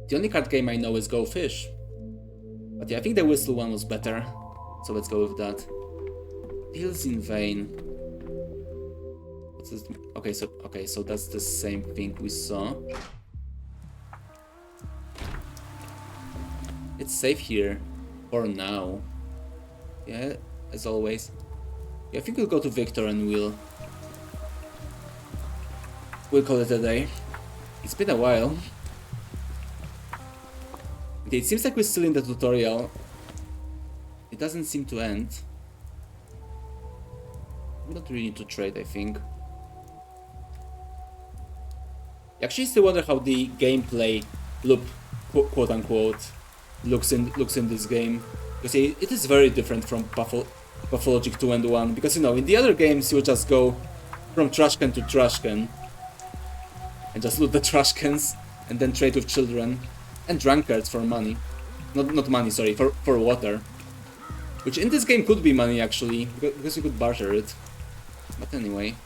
The only card game I know is Go Fish. But yeah, I think the Whistle one was better. So let's go with that. Deals in vain. What's this? Okay, so that's the same thing we saw. It's safe here. For now. Yeah, as always. Yeah, I think we'll go to Victor and we'll call it a day. It's been a while. Okay, it seems like we're still in the tutorial. It doesn't seem to end. We don't really need to trade, I think. I actually still wonder how the gameplay loop, quote unquote, looks in this game. Because it is very different from Pathologic 2 and 1. Because, you know, in the other games you just go from trash can to trash can and just loot the trash cans and then trade with children and drunkards for money. Not money, sorry, for water. Which in this game could be money actually, because you could barter it. But anyway,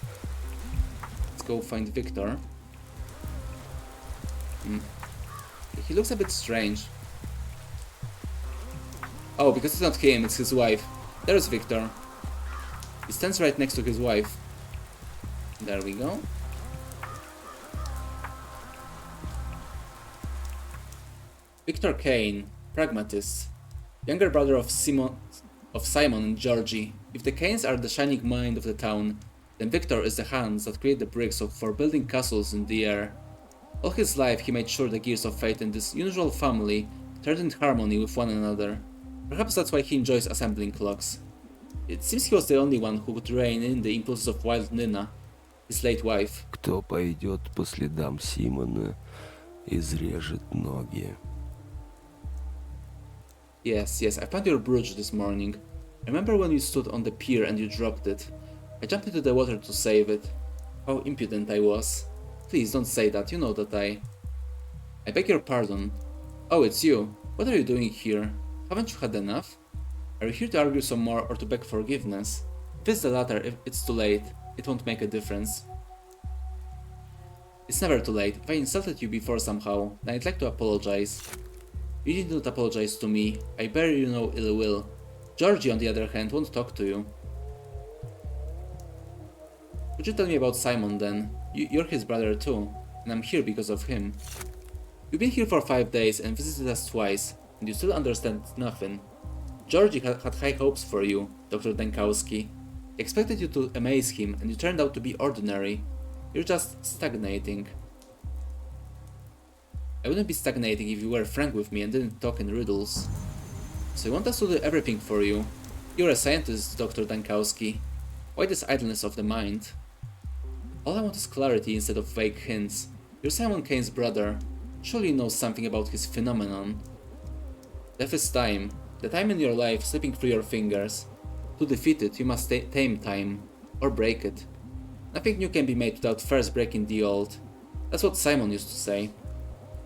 let's go find Victor. He looks a bit strange. Oh, because it's not him, it's his wife. There's Victor. He stands right next to his wife. There we go. Victor Kane, pragmatist, younger brother of Simon and Georgie. If the Kanes are the shining mind of the town, then Victor is the hands that create the bricks for building castles in the air. All his life he made sure the gears of fate in this unusual family turned in harmony with one another. Perhaps that's why he enjoys assembling clocks. It seems he was the only one who could rein in the impulses of wild Nina, his late wife. Кто пойдет по следам Симона, изрежет ноги. Yes, I found your brooch this morning. Remember when you stood on the pier and you dropped it? I jumped into the water to save it. How impudent I was. Please don't say that, you know that I beg your pardon. Oh, it's you. What are you doing here? Haven't you had enough? Are you here to argue some more or to beg forgiveness? If it's the latter, if it's too late, it won't make a difference. It's never too late. If I insulted you before somehow, then I'd like to apologize. You did not apologize to me. I bear you no ill will. Georgie, on the other hand, won't talk to you. Could you tell me about Simon then? You're his brother too, and I'm here because of him. You've been here for 5 days and visited us twice, and you still understand nothing. Georgie had high hopes for you, Dr. Denkowski. He expected you to amaze him, and you turned out to be ordinary. You're just stagnating. I wouldn't be stagnating if you were frank with me and didn't talk in riddles. So you want us to do everything for you? You're a scientist, Dr. Denkowski. Why this idleness of the mind? All I want is clarity instead of vague hints. You're Simon Kane's brother. Surely you know something about his phenomenon. Death is time. The time in your life slipping through your fingers. To defeat it, you must tame time. Or break it. Nothing new can be made without first breaking the old. That's what Simon used to say.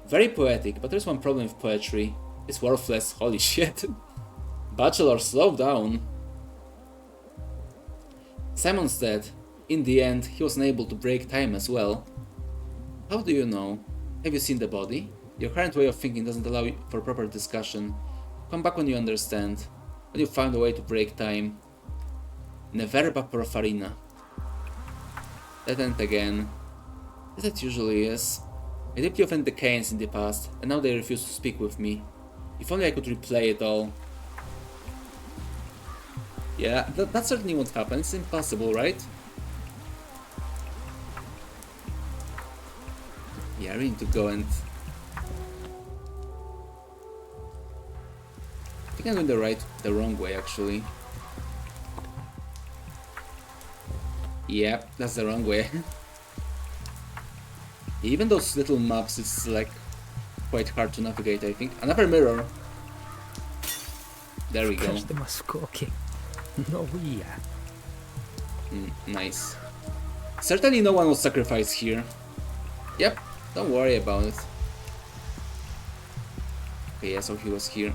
Very poetic, but there's one problem with poetry. It's worthless, holy shit. Bachelor, slow down. Simon's dead. In the end, he was unable to break time as well. How do you know? Have you seen the body? Your current way of thinking doesn't allow for proper discussion. Come back when you understand. When you found a way to break time. Ne verba pro farina. That end again. As it usually is. I deeply offended the Kanes in the past, and now they refuse to speak with me. If only I could replay it all. Yeah, that certainly won't happen. It's impossible, right? Yeah, I really need to go and... I think I'm going the wrong way, actually. Yeah, that's the wrong way. Even those little maps, it's like quite hard to navigate, I think. Another mirror. There we В go. каждом осколке новый я. Nice. Certainly no one was sacrificed here. Yep, don't worry about it. Okay, yeah, so he was here.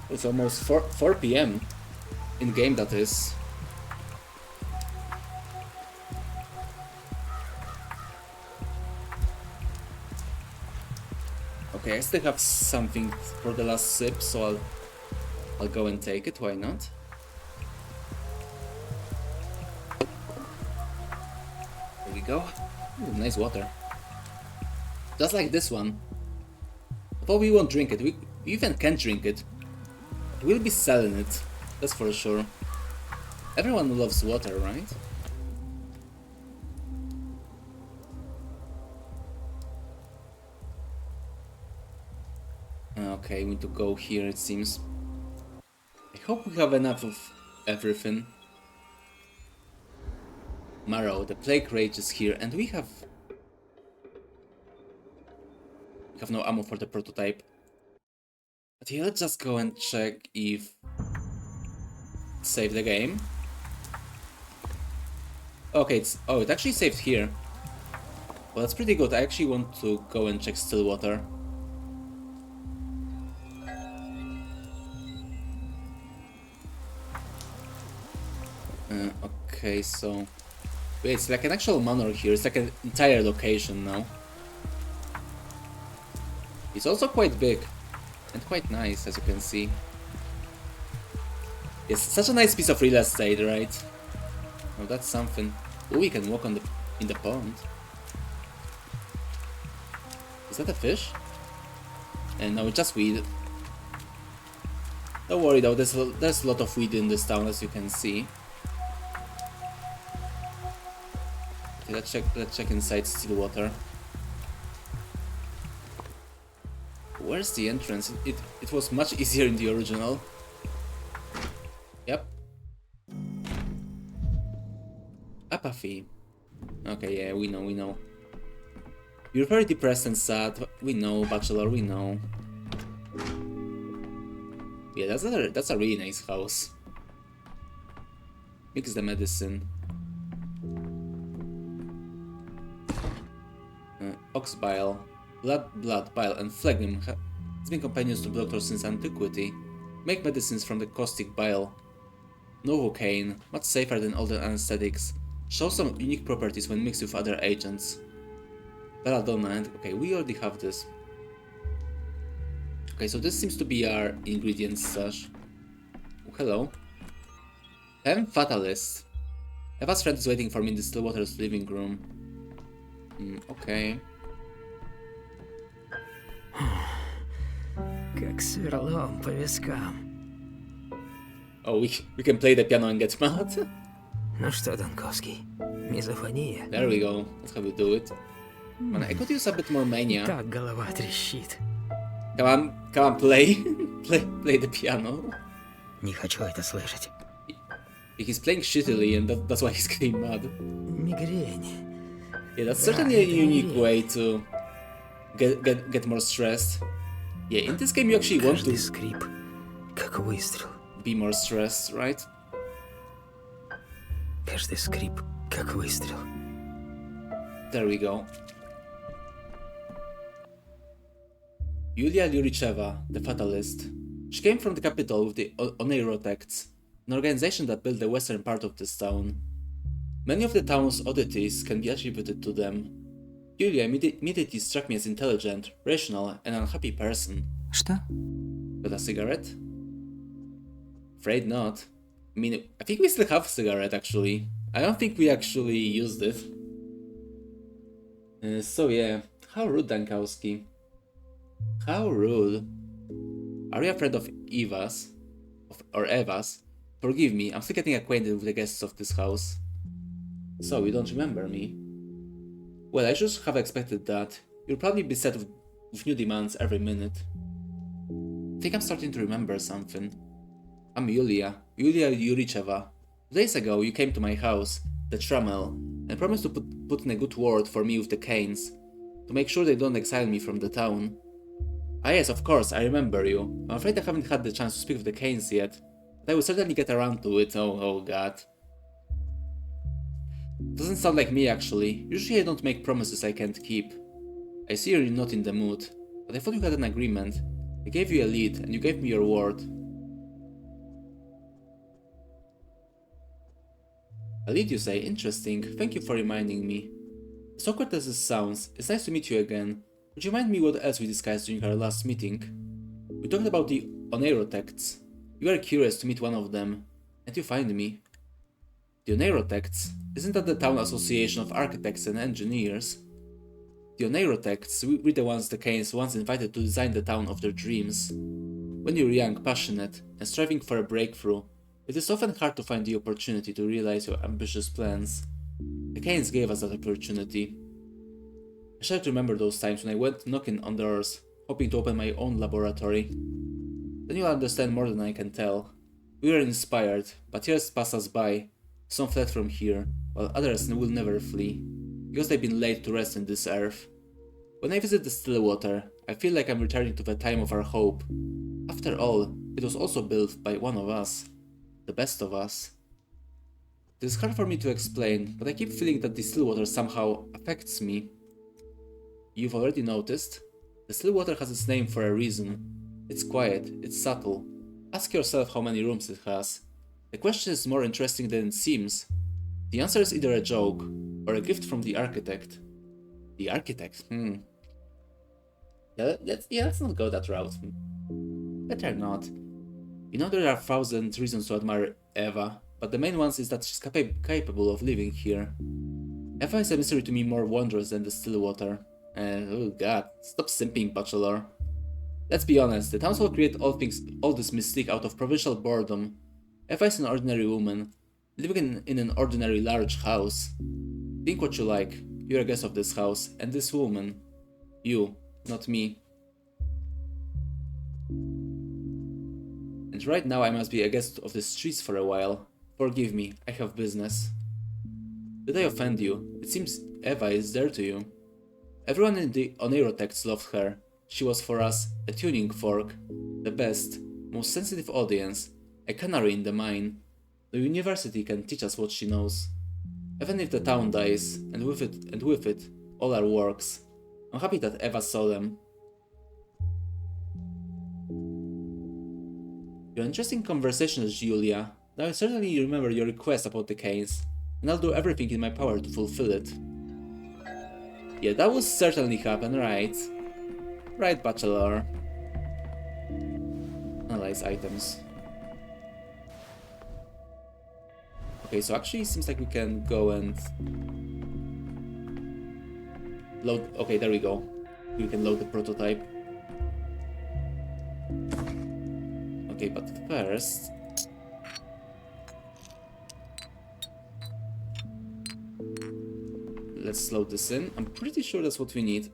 It's almost 4 p.m. in game, that is. Okay, I still have something for the last sip, so I'll go and take it, why not? There we go. Ooh, nice water. Just like this one. Although we won't drink it, we even can't drink it. We'll be selling it, that's for sure. Everyone loves water, right? Okay, we need to go here, it seems. I hope we have enough of everything. Marrow, the plague rages here, and we have no ammo for the prototype. But yeah, let's just go and check if save the game. Okay, it actually saved here. Well, that's pretty good. I actually want to go and check Stillwater. Okay, so wait, it's like an actual manor here. It's like an entire location now. It's also quite big and quite nice, as you can see. It's such a nice piece of real estate, right? Oh, that's something. Oh, we can walk in the pond. Is that a fish? And no, it's just weed. Don't worry though, there's a lot of weed in this town, as you can see. Okay, let's check inside Stillwater. Where's the entrance? It was much easier in the original. Yep. Apathy. Okay, yeah, we know. You're very depressed and sad. We know, Bachelor, we know. Yeah, that's a really nice house. Mix the medicine. Ox bile, blood, bile, and phlegm has been companions to doctors since antiquity. Make medicines from the caustic bile. Novocaine, much safer than older anesthetics. Shows some unique properties when mixed with other agents. Belladonna, and okay, we already have this. Okay, so this seems to be our ingredients stash. Oh, hello. I'm Fatalist. Eva's friend is waiting for me in the Stillwater's living room. Okay. Как сверлом по вискам. Oh, we can play the piano and get mad. Ну что, Донковский, мизофония? There we go. That's how we do it. Man, I could use a bit more mania. Так голова трещит. Come on, play. play the piano. Не хочу это слышать. He's playing shittily, and that's why he's getting mad. Мигрень. Yeah, that's certainly a unique way to get more stressed. Yeah, in this game you actually want Каждый to скрип, как выстрел. be more stressed, right? Каждый скрип, как выстрел. There we go. Yulia Lyuricheva, the Fatalist. She came from the capital with the Oneirotects, an organization that built the western part of this town. Many of the town's oddities can be attributed to them. Yulia immediately struck me as intelligent, rational, and unhappy person. Что? Got a cigarette? Afraid not. I mean, I think we still have a cigarette, actually. I don't think we actually used it. So yeah, how rude, Dankowski. How rude. Are you afraid of Eva's? Or Eva's? Forgive me, I'm still getting acquainted with the guests of this house. So, you don't remember me? Well, I should have expected that. You'll probably be set with new demands every minute. I think I'm starting to remember something. I'm Yulia Yuricheva. 2 days ago, you came to my house, the Trammel, and promised to put in a good word for me with the Canes, to make sure they don't exile me from the town. Ah yes, of course, I remember you. I'm afraid I haven't had the chance to speak with the Canes yet, but I will certainly get around to it. Oh god. Doesn't sound like me, actually. Usually I don't make promises I can't keep. I see you're not in the mood, but I thought you had an agreement. I gave you a lead, and you gave me your word. A lead, you say? Interesting. Thank you for reminding me. As awkward as this sounds, it's nice to meet you again. Would you remind me what else we discussed during our last meeting? We talked about the Oneirotects. You were curious to meet one of them, and you find me. The Oneirotects? Isn't that the town association of architects and engineers? The Oneirotects were the ones the Canes once invited to design the town of their dreams. When you're young, passionate, and striving for a breakthrough, it is often hard to find the opportunity to realize your ambitious plans. The Canes gave us that opportunity. I shall remember those times when I went knocking on doors, hoping to open my own laboratory. Then you'll understand more than I can tell. We were inspired, but years passed us by. Some fled from here, while others will never flee, because they've been laid to rest in this earth. When I visit the Stillwater, I feel like I'm returning to the time of our hope. After all, it was also built by one of us. The best of us. It is hard for me to explain, but I keep feeling that the Stillwater somehow affects me. You've already noticed? The Stillwater has its name for a reason. It's quiet, it's subtle. Ask yourself how many rooms it has. The question is more interesting than it seems. The answer is either a joke, or a gift from the architect. The architect? Let's not go that route. Better not. You know there are 1,000 reasons to admire Eva, but the main one is that she's capable of living here. Eva is a mystery to me more wondrous than the Stillwater. Oh god, stop simping, Bachelor. Let's be honest, the townsfolk create all this mystique out of provincial boredom. Eva is an ordinary woman, living in an ordinary large house. Think what you like, you're a guest of this house, and this woman. You, not me. And right now I must be a guest of the streets for a while. Forgive me, I have business. Did I offend you? It seems Eva is dear to you. Everyone in the Oneirotects loved her. She was for us a tuning fork, the best, most sensitive audience, a canary in the mine. The university can teach us what she knows. Even if the town dies, and with it, all our works. I'm happy that Eva saw them. Your interesting conversations, Julia. Now I certainly remember your request about the Canes, and I'll do everything in my power to fulfill it. Yeah, that will certainly happen, right? Right, Bachelor. Analyze items. Okay, so actually it seems like we can go and load. Okay, there we go. We can load the prototype. Okay, but first let's load this in. I'm pretty sure that's what we need.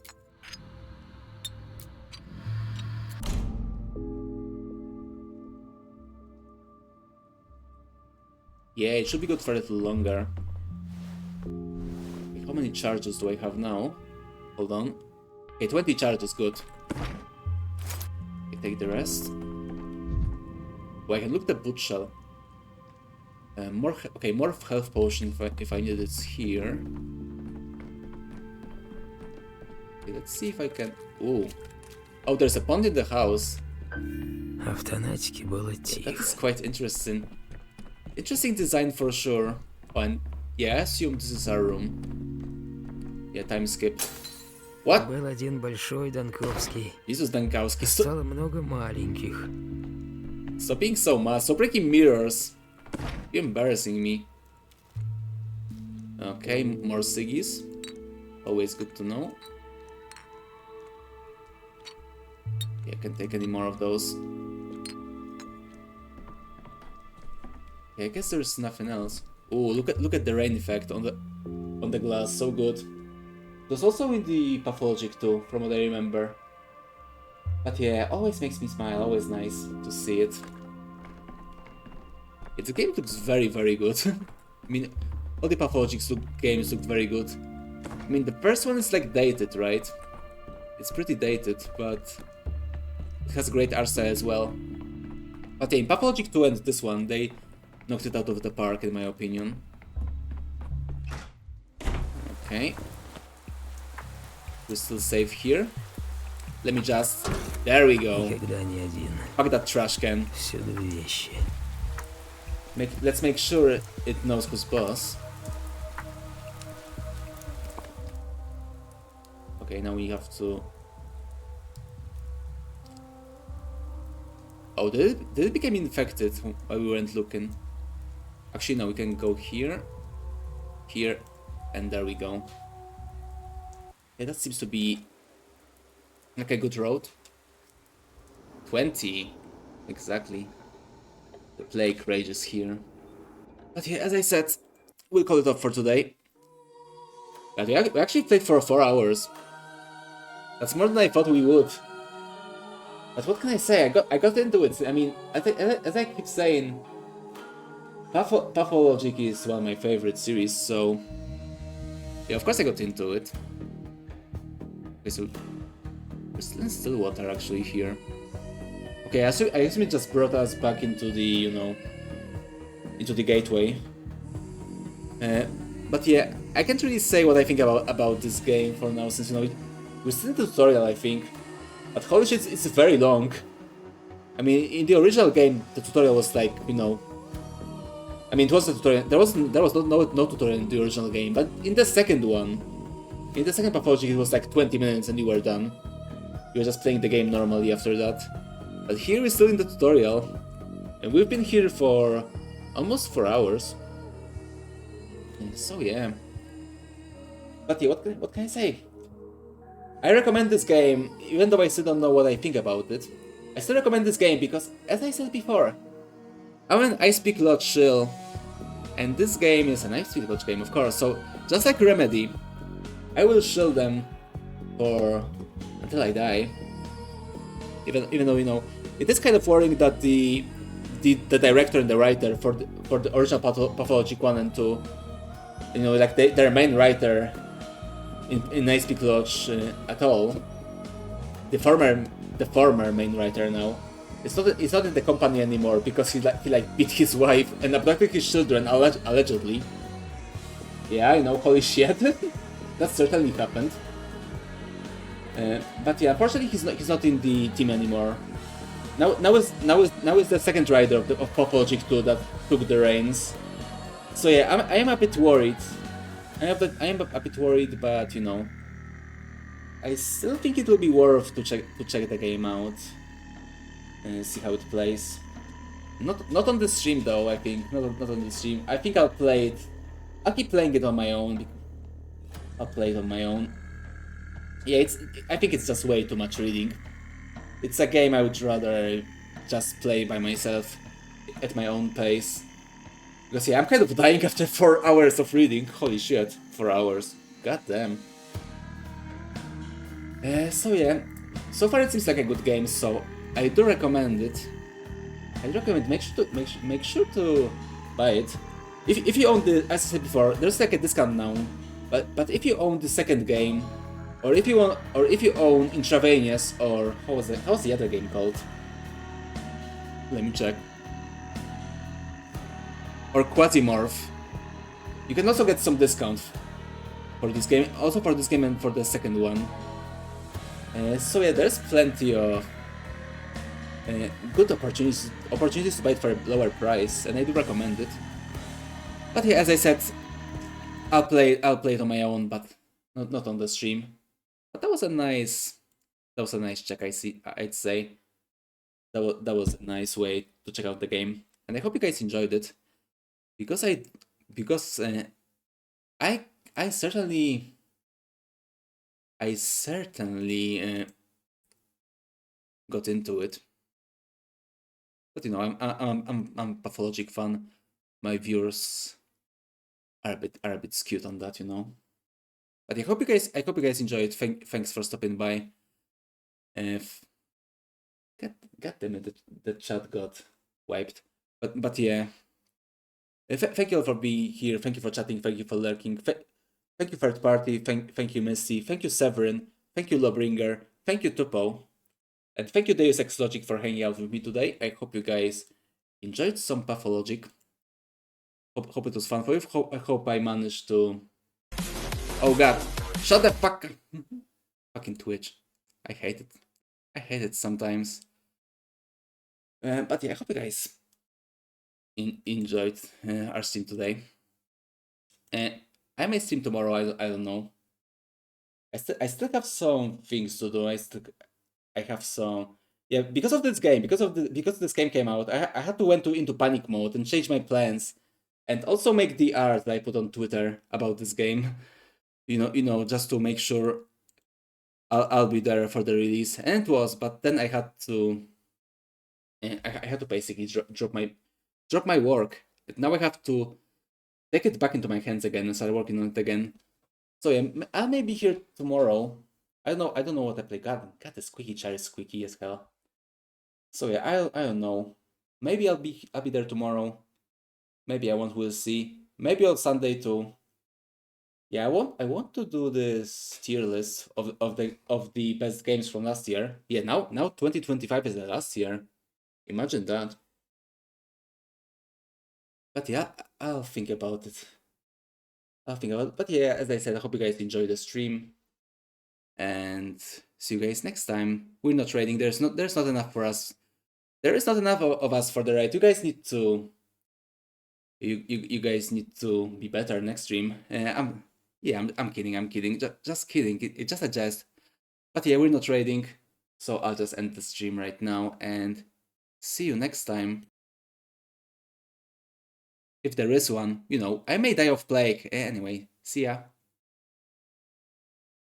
Yeah, it should be good for a little longer. Okay, how many charges do I have now? Hold on. Okay, 20 charges, good. Okay, take the rest. Oh, I can look the boot shell. More health potion if I need it here. Okay, let's see if I can. Oh, there's a pond in the house. Автонатики было тихо. That is quite interesting. Interesting design for sure. Oh, and yeah, I assume this is our room. Yeah, time skip. What? Был один большой Данковский. Jesus Dankowski. Стало много маленьких. Stop being so mad. Stop breaking mirrors. You're embarrassing me. Okay, more Siggies. Always good to know. Yeah, I can't take any more of those. Okay, I guess there's nothing else. Oh, look at the rain effect on the glass. So good. There's also in the Pathologic too, from what I remember. But yeah, always makes me smile. Always nice to see it. Yeah, the game looks very, very good. I mean, all the Pathologic games look very good. I mean, the first one is like dated, right? It's pretty dated, but It has great art style as well. But yeah, in Pathologic 2 and this one, they knocked it out of the park, in my opinion. Okay. We're still safe here. Let me just... There we go. Никогда не один. Fuck that trash can. Всюду вещи. Let's make sure it knows who's boss. Okay, now we have to... Oh, did it become infected while we weren't looking? Actually, no, we can go here, here, and there we go. Yeah, that seems to be like a good road. 20, exactly. The plague rages here. But yeah, as I said, we'll call it off for today. But we actually played for 4 hours. That's more than I thought we would. But what can I say? I got into it. I mean, as I keep saying, Pathologic is one of my favorite series, so yeah, of course I got into it. Okay, so there's still water actually here. Okay, I assume it just brought us back into the, you know, into the gateway. But yeah, I can't really say what I think about this game for now, since, you know, we're still in the tutorial, I think. But holy shit, it's very long. I mean, in the original game, the tutorial was like, you know... I mean, it was a tutorial. There was no tutorial in the original game, but in the second one, in the second Pathologic, it was like 20 minutes and you were done. You were just playing the game normally after that. But here we're still in the tutorial, and we've been here for almost 4 hours. And so yeah. But yeah, what can I say? I recommend this game, even though I still don't know what I think about it. I still recommend this game because, as I said before, I'm an Ice Peak Lodge shill, and this game is an Ice Peak Lodge game, of course. So just like Remedy, I will shill them for until I die. Even though, you know, it is kind of worrying that the director and the writer for the original Pathologic 1 and 2, you know, like their main writer in Ice Peak Lodge at all, the former main writer now, it's not in the company anymore because he beat his wife and abducted his children allegedly. Yeah, I know, holy shit, that certainly happened. But yeah, unfortunately he's not in the team anymore. Now is the second rider of Pathologic 2 that took the reins. So yeah, I am a bit worried. I am a bit worried, but you know, I still think it will be worth to check the game out and see how it plays. Not on the stream though. I think not on the stream. I think I'll play it. I'll keep playing it on my own. I'll play it on my own. Yeah, I think it's just way too much reading. It's a game I would rather just play by myself at my own pace. Because yeah, I'm kind of dying after 4 hours of reading. Holy shit, 4 hours. God damn. So yeah, so far it seems like a good game, so I do recommend it. I recommend make sure to buy it. If you own the, as I said before, there's like a discount now. But if you own the second game, or if you own Intravenous, or how's the other game called? Let me check. Or Quasimorph, you can also get some discount for this game, also for this game and for the second one. So yeah, there's plenty of good opportunities to buy it for a lower price, and I do recommend it. But yeah, as I said, I'll play it on my own, but not on the stream. But that was a nice check. I'd say that was a nice way to check out the game, and I hope you guys enjoyed it. Because I certainly got into it. But you know, I'm a Pathologic fan. My viewers are a bit skewed on that, you know. But I hope you guys enjoyed. Thanks for stopping by. God damn it, the chat got wiped. But yeah. Thank you all for being here. Thank you for chatting. Thank you for lurking. Thank you third party. Thank you Missy. Thank you Severin. Thank you Lawbringer. Thank you Tupo. And thank you, Deus Ex Logic, for hanging out with me today. I hope you guys enjoyed some Pathologic. Hope it was fun for you. I hope I managed to... Oh god, shut the fuck... Fucking Twitch. I hate it. I hate it sometimes. But yeah, I hope you guys enjoyed our stream today. I may stream tomorrow, I don't know. I still have some things to do. I have some... Yeah, because of this game, because this game came out, I had to went into panic mode and change my plans, and also make the art that I put on Twitter about this game. You know, just to make sure I'll be there for the release, and it was. But then I had to basically drop my work. But now I have to take it back into my hands again and start working on it again. So yeah, I may be here tomorrow. I don't know what I play. God, the squeaky chair is squeaky as hell. So yeah, I don't know. Maybe I'll be there tomorrow. Maybe I won't. We'll see. Maybe on Sunday too. Yeah, I want to do this tier list of the best games from last year. Yeah, now 2025 is the last year. Imagine that. But yeah, I'll think about it. But yeah, as I said, I hope you guys enjoy the stream. And see you guys next time. We're not raiding. There's not enough for us. There is not enough of us for the raid. You guys need to... You guys need to be better next stream. I'm kidding. Just kidding. It's just a jest. But yeah, we're not raiding. So I'll just end the stream right now and see you next time. If there is one, you know, I may die of plague. Anyway, see ya.